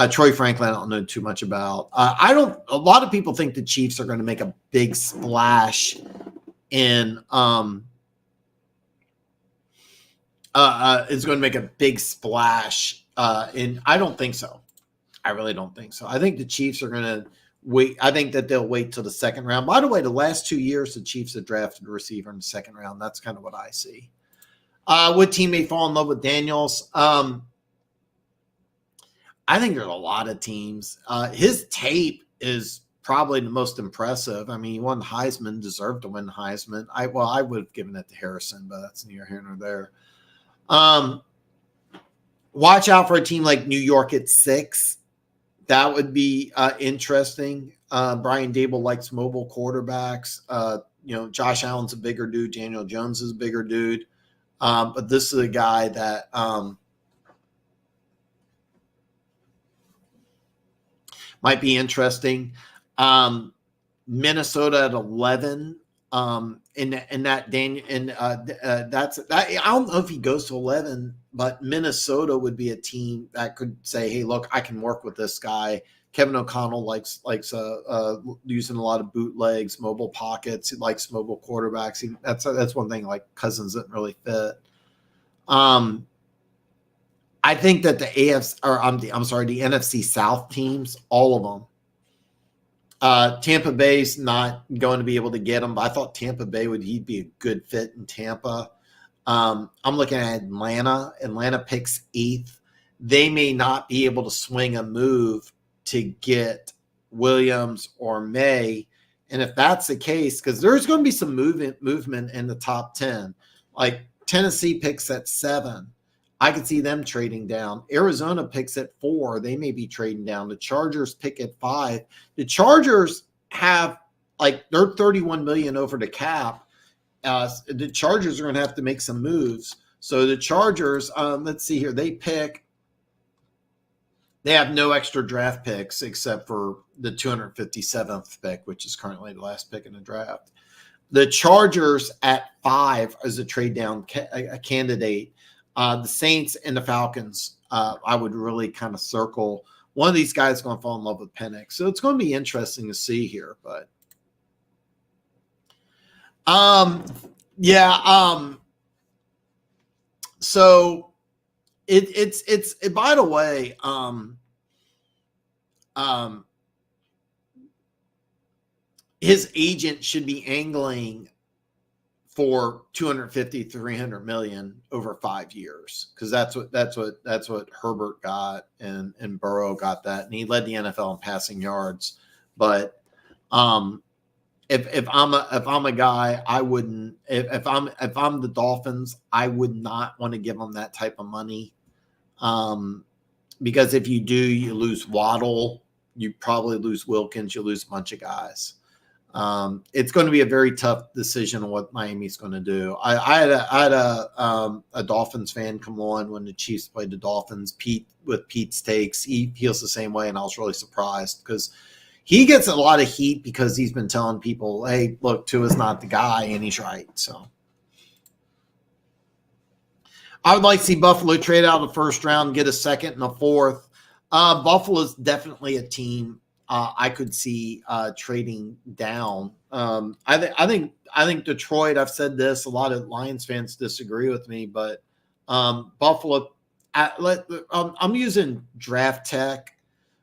Troy Franklin, I don't know too much about. A lot of people think the Chiefs are going to make a big splash in is going to make a big splash in. I don't think so. I really don't think so. I think the Chiefs are going to wait. I think that they'll wait till the second round. By the way, the last 2 years, the Chiefs have drafted a receiver in the second round. That's kind of what I see. What team may fall in love with Daniels? I think there's a lot of teams. His tape is probably the most impressive. I mean, he won the Heisman, deserved to win the Heisman. I would have given it to Harrison, but that's neither here nor there. Watch out for a team like New York at 6. That would be interesting. Brian Dable likes mobile quarterbacks. Josh Allen's a bigger dude. Daniel Jones is a bigger dude. But this is a guy that might be interesting. Minnesota at 11. I don't know if he goes to 11, but Minnesota would be a team that could say, "Hey, look, I can work with this guy." Kevin O'Connell likes using a lot of bootlegs, mobile pockets. He likes mobile quarterbacks. That's one thing. Like Cousins didn't really fit. I I think that the AFC, or I'm sorry, the NFC South teams, all of them. Tampa Bay's not going to be able to get him, but I thought Tampa Bay he'd be a good fit in Tampa. I'm looking at Atlanta. Atlanta picks 8th. They may not be able to swing a move to get Williams or May. And if that's the case, because there's going to be some movement in the top 10, like Tennessee picks at 7. I could see them trading down. Arizona picks at 4. They may be trading down. The Chargers pick at 5. The Chargers have they're 31 million over the cap. The Chargers are going to have to make some moves. So the Chargers, let's see here. They have no extra draft picks except for the 257th pick, which is currently the last pick in the draft. The Chargers at 5 is a trade down candidate. The Saints and the Falcons, I would really kind of circle. One of these guys is going to fall in love with Penix. So it's going to be interesting to see here. But so it's by the way, his agent should be angling for 250, 300 million over 5 years, because that's what Herbert got, and Burrow got that, and he led the NFL in passing yards. But if I'm a guy, I wouldn't. If I'm the Dolphins, I would not want to give them that type of money, because if you do, you lose Waddle, you probably lose Wilkins, you lose a bunch of guys. It's going to be a very tough decision on what Miami's going to do. I had a Dolphins fan come on when the Chiefs played the Dolphins. With Pete's takes, he feels the same way, and I was really surprised because he gets a lot of heat because he's been telling people, "Hey, look, Tua's not the guy," and he's right. So I would like to see Buffalo trade out of the first round, get a second and a fourth. Buffalo's definitely a team I could see trading down. I think Detroit. I've said this. A lot of Lions fans disagree with me, but Buffalo. I'm using Draft Tech,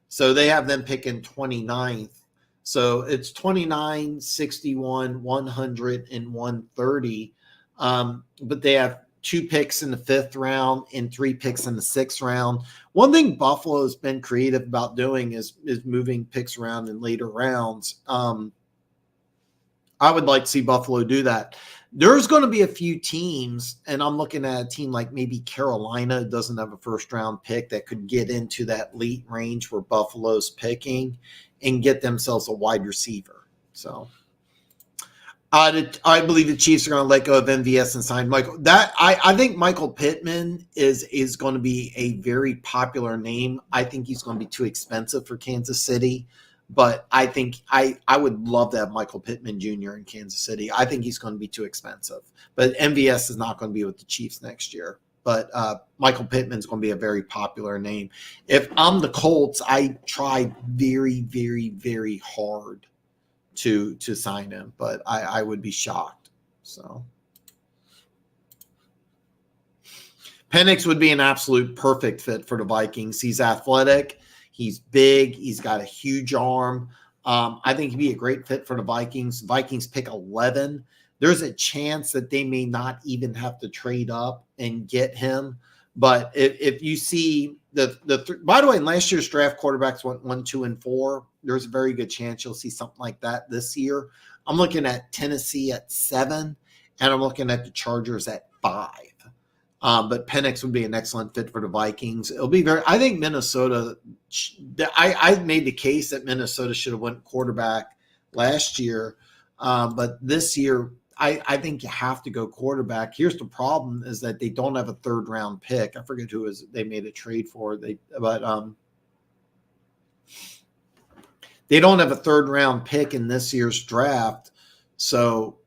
so they have them picking 29th. So it's 29, 61, 100, and 130. But they have 2 picks in the 5th round and 3 picks in the 6th round. One thing Buffalo has been creative about doing is moving picks around in later rounds. I would like to see Buffalo do that. There's going to be a few teams, and I'm looking at a team like maybe Carolina doesn't have a first-round pick that could get into that late range where Buffalo's picking and get themselves a wide receiver. So I believe the Chiefs are going to let go of MVS and sign Michael. I think Michael Pittman is going to be a very popular name. I think he's going to be too expensive for Kansas City, but I think I would love to have Michael Pittman Jr. in Kansas City. I think he's going to be too expensive, but MVS is not going to be with the Chiefs next year. But Michael Pittman's going to be a very popular name. If I'm the Colts, I try very, very, very hard to sign him, but I would be shocked. So Penix would be an absolute perfect fit for the Vikings. He's athletic, he's big, he's got a huge arm. I think he'd be a great fit for the Vikings. Vikings pick 11. There's a chance that they may not even have to trade up and get him. But if you see by the way, in last year's draft, quarterbacks went 1, 2, and 4. There's a very good chance you'll see something like that this year. I'm looking at Tennessee at 7, and I'm looking at the Chargers at 5. But Penix would be an excellent fit for the Vikings. It'll be I think Minnesota. I made the case that Minnesota should have went quarterback last year, but this year I think you have to go quarterback. Here's the problem: is that they don't have a 3rd round pick. I forget who they made a trade for. They don't have a 3rd round pick in this year's draft, so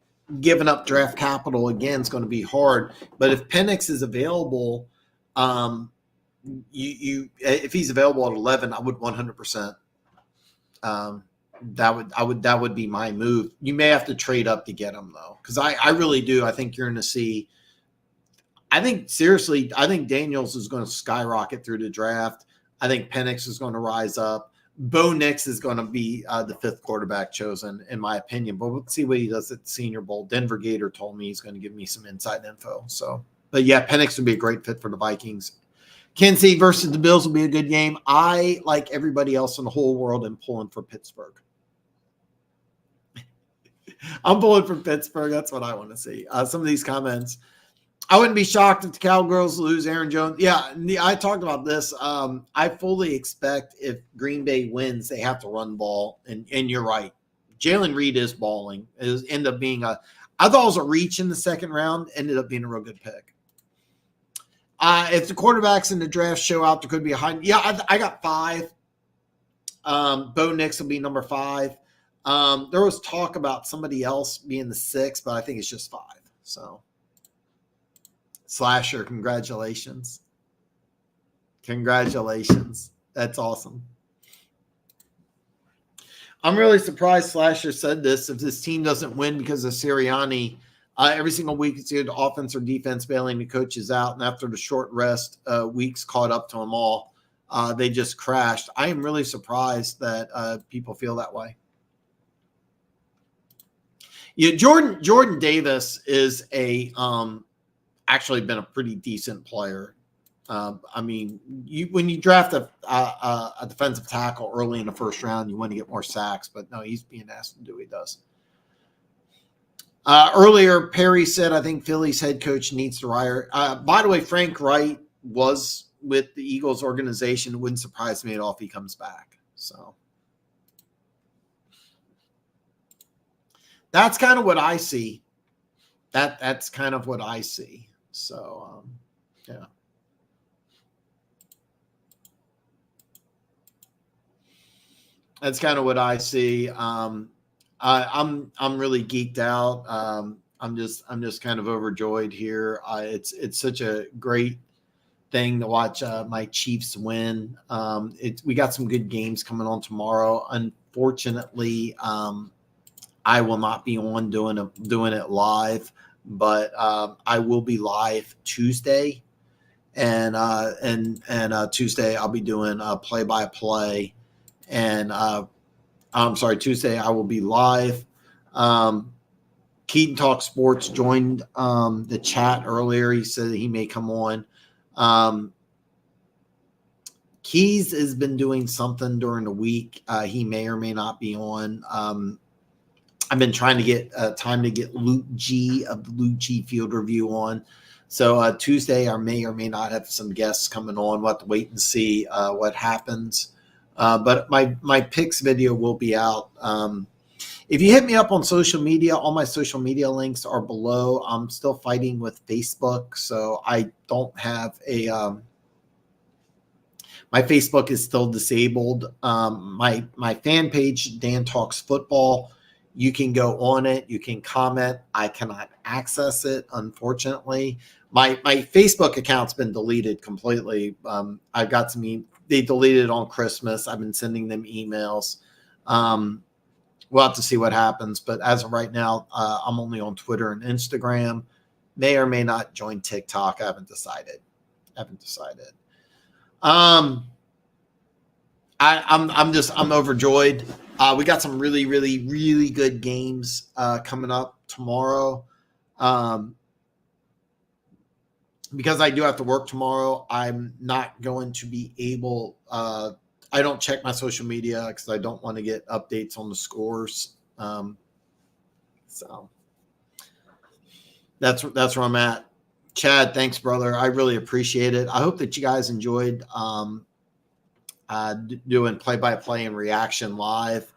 giving up draft capital again is going to be hard. But if Penix is available, if he's available at 11, I would 100%. That would be my move. You may have to trade up to get him though, because I really do. I think you're going to see. I think seriously, I think Daniels is going to skyrocket through the draft. I think Penix is going to rise up. Bo Nix is going to be the 5th quarterback chosen, in my opinion. But we'll see what he does at the Senior Bowl. Denver Gator told me he's going to give me some inside info. So, but yeah, Penix would be a great fit for the Vikings. Kansas City versus the Bills will be a good game. I, like everybody else in the whole world, am pulling for Pittsburgh. I'm pulling for Pittsburgh. That's what I want to see. Some of these comments. I wouldn't be shocked if the Cowgirls lose Aaron Jones. Yeah, I talked about this. I fully expect if Green Bay wins, they have to run the ball. And you're right. Jalen Reed is balling. It ended up being I thought it was a reach in the 2nd round. Ended up being a real good pick. If the quarterbacks in the draft show out, there could be a high. Yeah, I got 5. Bo Nix will be number 5. There was talk about somebody else being the 6th, but I think it's just 5. So. Slasher, congratulations. Congratulations. That's awesome. I'm really surprised Slasher said this. If this team doesn't win because of Sirianni, every single week it's either offense or defense bailing the coaches out, and after the short rest, weeks caught up to them all. They just crashed. I am really surprised that people feel that way. Yeah, Jordan Davis is actually been a pretty decent player. I mean, when you draft a defensive tackle early in the 1st round, you want to get more sacks, but no, he's being asked to do what he does. Earlier, Perry said, I think Philly's head coach needs to hire. By the way, Frank Wright was with the Eagles organization. It wouldn't surprise me at all if he comes back. So that's kind of what I see. That's kind of what I see. So, yeah. That's kind of what I see. I'm really geeked out. I'm just kind of overjoyed here. It's such a great thing to watch my Chiefs win. We got some good games coming on tomorrow. Unfortunately, I will not be on doing it live. But I will be live Tuesday, and Tuesday I'll be doing play-by-play, and I'm sorry, Tuesday I will be live. Keaton Talk Sports joined the chat earlier. He said that he may come on. Keys has been doing something during the week. He may or may not be on. I've been trying to get time to get Luke G of the Luke G Field Review on. So Tuesday, I may or may not have some guests coming on. We'll have to wait and see what happens. But my picks video will be out. If you hit me up on social media, all my social media links are below. I'm still fighting with Facebook, so I don't have a my Facebook is still disabled. My fan page, Dan Talks Football, you can go on it. You can comment. I cannot access it, unfortunately. My Facebook account's been deleted completely. I've got they deleted it on Christmas. I've been sending them emails. We'll have to see what happens. But as of right now, I'm only on Twitter and Instagram. May or may not join TikTok. I haven't decided. I'm overjoyed. We got some really, really, really good games coming up tomorrow. Because I do have to work tomorrow, I'm not going to be able. I don't check my social media because I don't want to get updates on the scores. So that's where I'm at. Chad, thanks, brother. I really appreciate it. I hope that you guys enjoyed doing play-by-play and reaction live.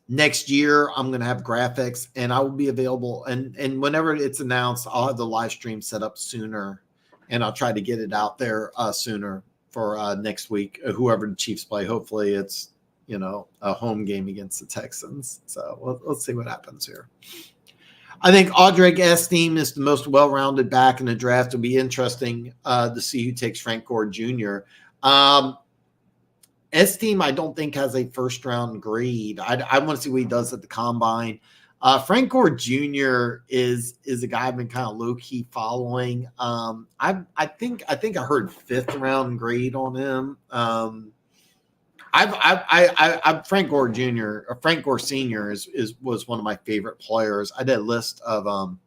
Next year, I'm going to have graphics, and I will be available. And whenever it's announced, I'll have the live stream set up sooner, and I'll try to get it out there sooner for next week. Whoever the Chiefs play, hopefully it's a home game against the Texans. So let's see what happens here. I think Audric Esteen is the most well-rounded back in the draft. It'll be interesting to see who takes Frank Gore Jr. Esteen, I don't think, has a first-round grade. I want to see what he does at the combine. Frank Gore Jr. is a guy I've been kind of low key following. I think I heard 5th round grade on him. Frank Gore Jr. or Frank Gore Sr. was one of my favorite players. I did a list of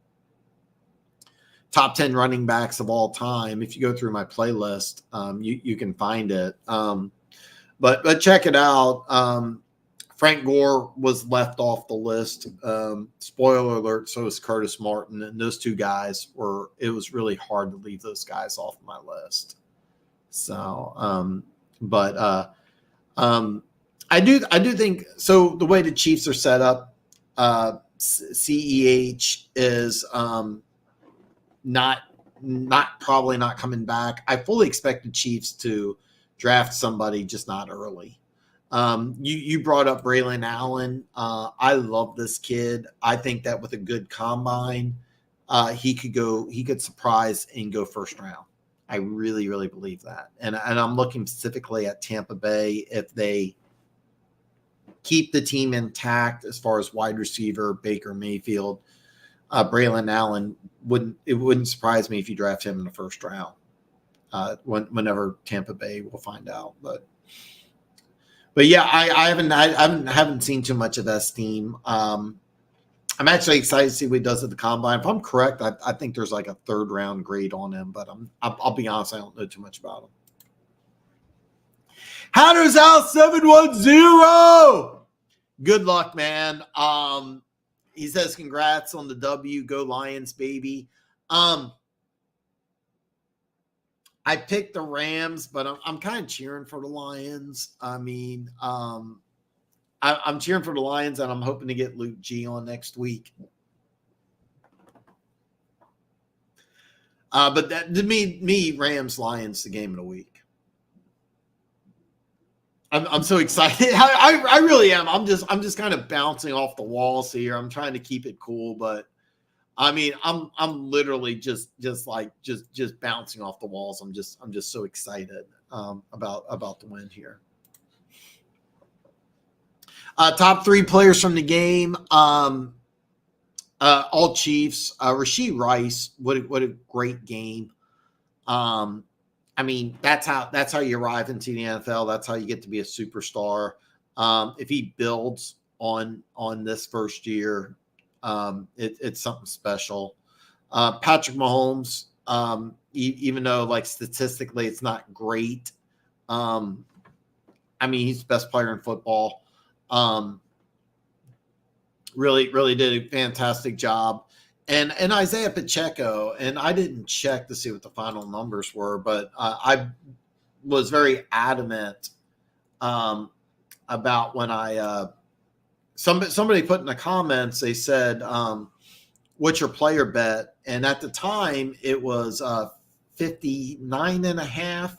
top 10 running backs of all time. If you go through my playlist, you can find it. But check it out. Frank Gore was left off the list. Spoiler alert, so is Curtis Martin. And those two guys it was really hard to leave those guys off my list. So, I do think so. The way the Chiefs are set up, CEH is probably not coming back. I fully expect the Chiefs to draft somebody, just not early. You brought up Braylon Allen. I love this kid. I think that with a good combine, he could surprise and go first round. I really, really believe that. And I'm looking specifically at Tampa Bay. If they keep the team intact as far as wide receiver, Baker Mayfield, Braylon Allen, it wouldn't surprise me if you draft him in the first round. Whenever Tampa Bay, we'll find out. But yeah, I haven't seen too much of this team. I'm actually excited to see what he does at the combine. If I'm correct, I think there's like a 3rd round grade on him, but I'll be honest, I don't know too much about him. Hatters out 710. Good luck, man. He says congrats on the W. Go Lions, baby. I picked the Rams, but I'm kind of cheering for the Lions. I mean, I'm cheering for the Lions, and I'm hoping to get Luke G on next week. But that to me, Rams Lions, the game of the week. I'm so excited. I really am. I'm just kind of bouncing off the walls here. I'm trying to keep it cool, but I mean, I'm literally just bouncing off the walls. I'm just so excited about the win here. Top 3 players from the game. All Chiefs. Rashee Rice. What a great game. I mean, that's how you arrive into the NFL. That's how you get to be a superstar. If he builds on this first year, it's something special. Patrick Mahomes, even though like statistically it's not great, I mean, he's the best player in football. Really did a fantastic job. And Isaiah Pacheco, and I didn't check to see what the final numbers were, but I was very adamant about when somebody put in the comments, they said, what's your player bet? And at the time it was 59.5.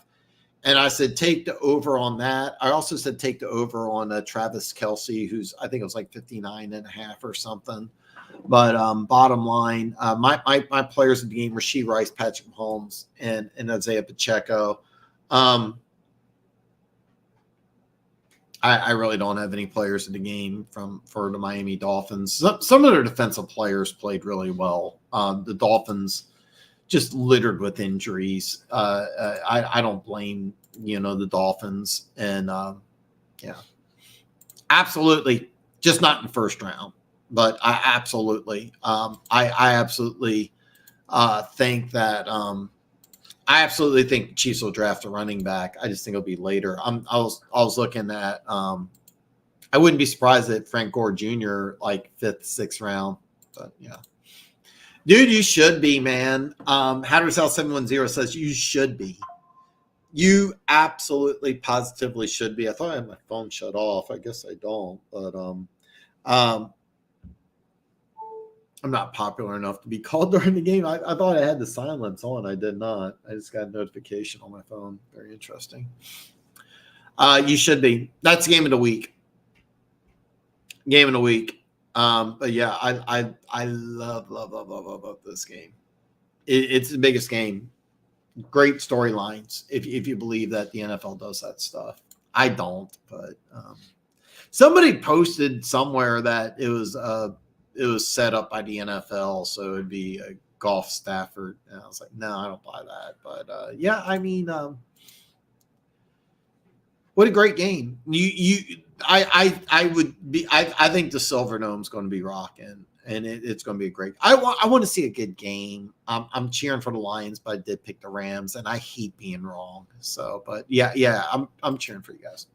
And I said, take the over on that. I also said, take the over on Travis Kelce, who's, I think it was like 59.5 or something. But bottom line, my players of the game, Rashee Rice, Patrick Mahomes, and Isaiah Pacheco. I really don't have any players in the game for the Miami Dolphins. Some of their defensive players played really well. The Dolphins just littered with injuries. I don't blame the Dolphins, and yeah, absolutely, just not in the first round. But I absolutely think that I absolutely think the Chiefs will draft a running back. I just think it'll be later. I was looking at I wouldn't be surprised if Frank Gore Jr. like 5th, 6th round. But yeah, dude, you should be, man. Hatters House 710 says you should be. You absolutely, positively should be. I thought I had my phone shut off. I guess I don't, but I'm not popular enough to be called during the game. I thought I had the silence on. I did not. I just got a notification on my phone. Very interesting. You should be. That's game of the week. Game of the week. But yeah, I love this game. It's the biggest game. Great storylines. If you believe that the NFL does that stuff. I don't, but somebody posted somewhere that it was it was set up by the NFL, so it'd be a golf Stafford. And I was like, no, I don't buy that. But yeah, I mean, what a great game! I would be. I think the Silverdome's going to be rocking, and it's going to be a great. I want to see a good game. I'm cheering for the Lions, but I did pick the Rams, and I hate being wrong. So, but yeah, I'm cheering for you guys.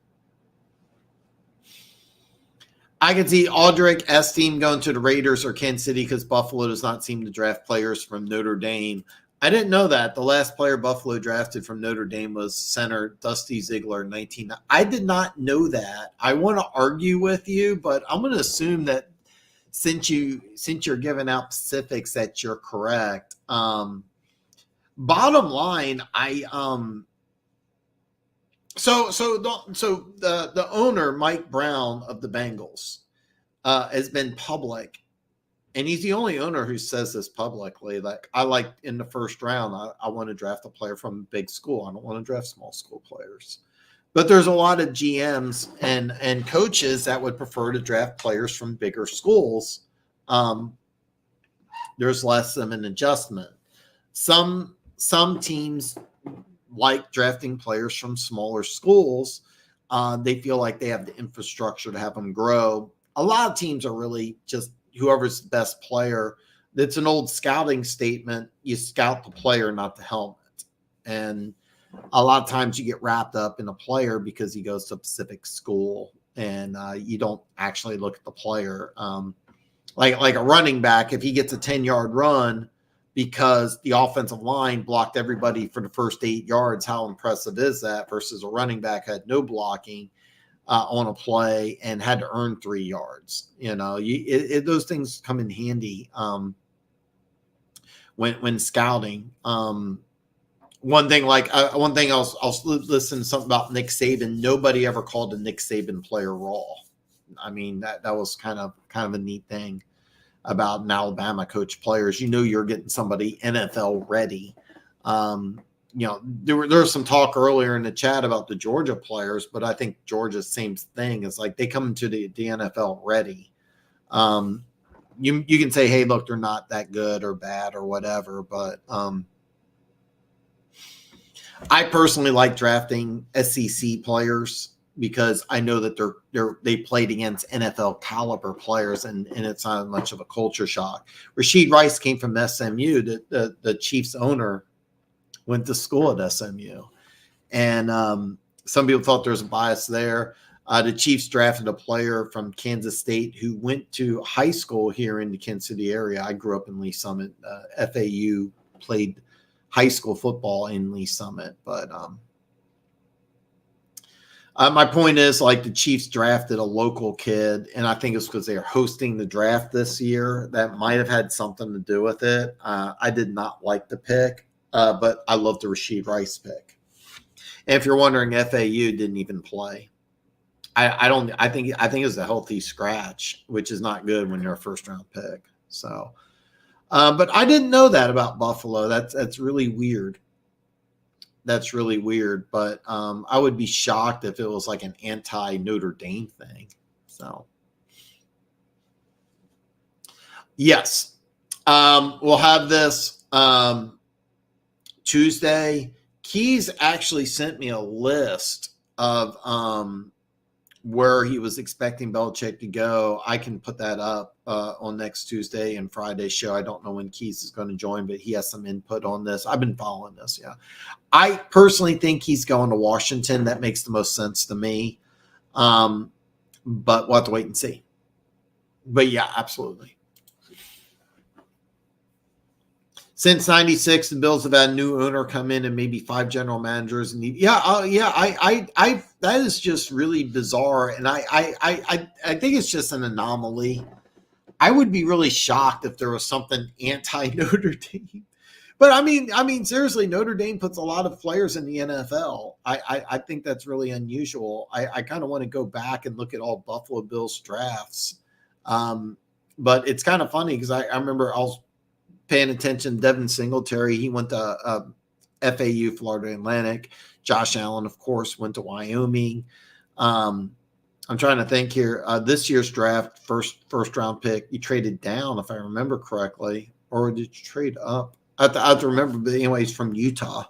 I can see Aldrich S team going to the Raiders or Kansas City because Buffalo does not seem to draft players from Notre Dame. I didn't know that. The last player Buffalo drafted from Notre Dame was center Dusty Ziegler in 19. I did not know that. I want to argue with you, but I'm going to assume that since you're giving out specifics that you're correct. Bottom line, So the owner, Mike Brown of the Bengals, has been public, and he's the only owner who says this publicly. Like, I like in the first round, I want to draft a player from a big school. I don't want to draft small school players. But there's a lot of GMs and coaches that would prefer to draft players from bigger schools. There's less of an adjustment. Some teams like drafting players from smaller schools. They feel like they have the infrastructure to have them grow. A lot of teams are really just whoever's the best player. It's an old scouting statement. You scout the player, not the helmet. And a lot of times you get wrapped up in a player because he goes to a specific school, and you don't actually look at the player. Like a running back, if he gets a 10-yard run because the offensive line blocked everybody for the first 8 yards, how impressive is that versus a running back had no blocking on a play and had to earn 3 yards? Those things come in handy when scouting. One thing I'll listen to something about Nick Saban. Nobody ever called a Nick Saban player raw. I mean, that was kind of a neat thing about an Alabama coach players. You're getting somebody NFL ready. There was some talk earlier in the chat about the Georgia players, but I think Georgia's same thing. It's like they come into the NFL ready. You can say, hey, look, they're not that good or bad or whatever, but I personally like drafting SEC players because I know that they played against NFL caliber players, and it's not much of a culture shock. Rashid Rice came from SMU. The Chiefs owner went to school at SMU, and some people thought there was a bias there. The Chiefs drafted a player from Kansas State who went to high school here in the Kansas City area. I grew up in Lee Summit. FAU played high school football in Lee Summit, but my point is, like, the Chiefs drafted a local kid, and I think it's because they are hosting the draft this year. That might have had something to do with it. I did not like the pick, but I love the Rashid Rice pick. And if you're wondering, FAU didn't even play. I think it was a healthy scratch, which is not good when you're a first round pick. So, but I didn't know that about Buffalo. That's really weird. That's really weird, but I would be shocked if it was like an anti-Notre Dame thing. So, yes, we'll have this Tuesday. Keys actually sent me a list of where he was expecting Belichick to go. I can put that up on next Tuesday and Friday's show. I don't know when Keys is going to join, but he has some input on this. I've been following this. Yeah. I personally think he's going to Washington. That makes the most sense to me. But we'll have to wait and see. But yeah, absolutely. Since '96, the Bills have had a new owner come in and maybe 5 general managers. And I that is just really bizarre, and I think it's just an anomaly. I would be really shocked if there was something anti-Notre Dame. But I mean, seriously, Notre Dame puts a lot of players in the NFL. I think that's really unusual. I kind of want to go back and look at all Buffalo Bills drafts. But it's kind of funny because I remember I was paying attention. Devin Singletary, he went to FAU, Florida Atlantic. Josh Allen, of course, went to Wyoming. I'm trying to think here. This year's draft, first round pick, you traded down, if I remember correctly, or did you trade up? I have to remember, but anyways, from Utah.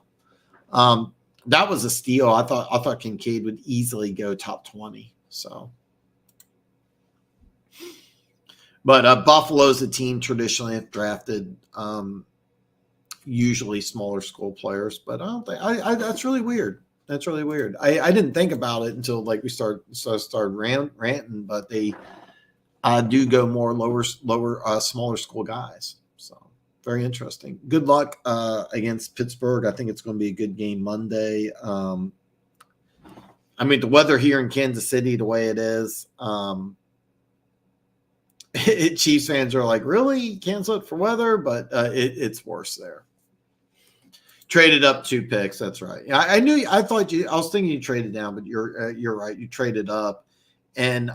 That was a steal. I thought Kincaid would easily go top 20. So, but Buffalo's a team traditionally have drafted usually smaller school players, but I don't think that's really weird. That's really weird. I didn't think about it until like we started ranting, but they do go more lower, smaller school guys. So very interesting. Good luck against Pittsburgh. I think it's going to be a good game Monday. I mean, the weather here in Kansas City, the way it is, Chiefs fans are like, really cancel it for weather, but it's worse there. Traded up 2 picks. That's right. I was thinking you traded down, but you're right. You traded up, and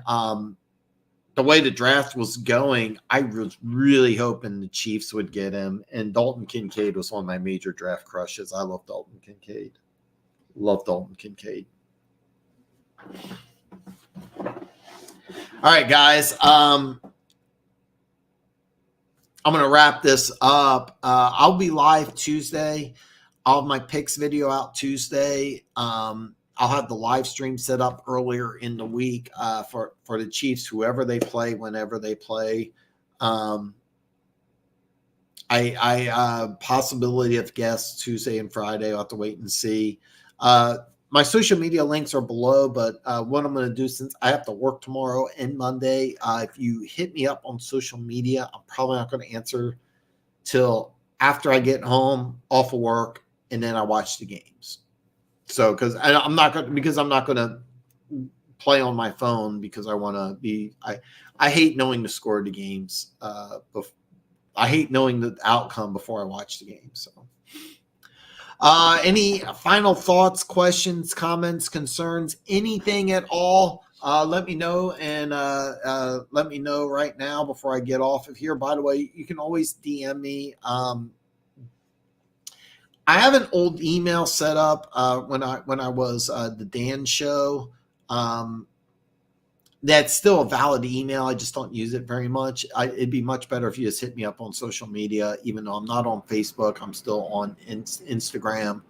the way the draft was going, I was really hoping the Chiefs would get him. And Dalton Kincaid was one of my major draft crushes. I love Dalton Kincaid. Love Dalton Kincaid. All right, guys. I'm going to wrap this up. I'll be live Tuesday. I'll have my picks video out Tuesday. I'll have the live stream set up earlier in the week for the Chiefs, whoever they play, whenever they play. Possibility of guests Tuesday and Friday. I'll have to wait and see. My social media links are below, but what I'm going to do, since I have to work tomorrow and Monday, if you hit me up on social media, I'm probably not going to answer till after I get home off of work, and then I watch the games. So, because I'm not going to play on my phone because I want to be. I hate knowing the score of the games. I hate knowing the outcome before I watch the game. So, any final thoughts, questions, comments, concerns, anything at all? Let me know, and let me know right now before I get off of here. By the way, you can always DM me. I have an old email set up when I was the Dan Show. That's still a valid email. I just don't use it very much. It'd be much better if you just hit me up on social media. Even though I'm not on Facebook, I'm still on Instagram,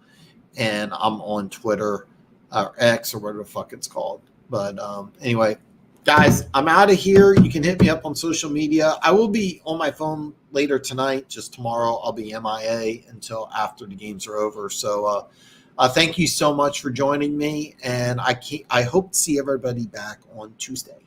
and I'm on Twitter or X or whatever the fuck it's called. But anyway, guys, I'm out of here. You can hit me up on social media. I will be on my phone later tonight. Just tomorrow, I'll be MIA until after the games are over. So thank you so much for joining me, and I hope to see everybody back on Tuesday.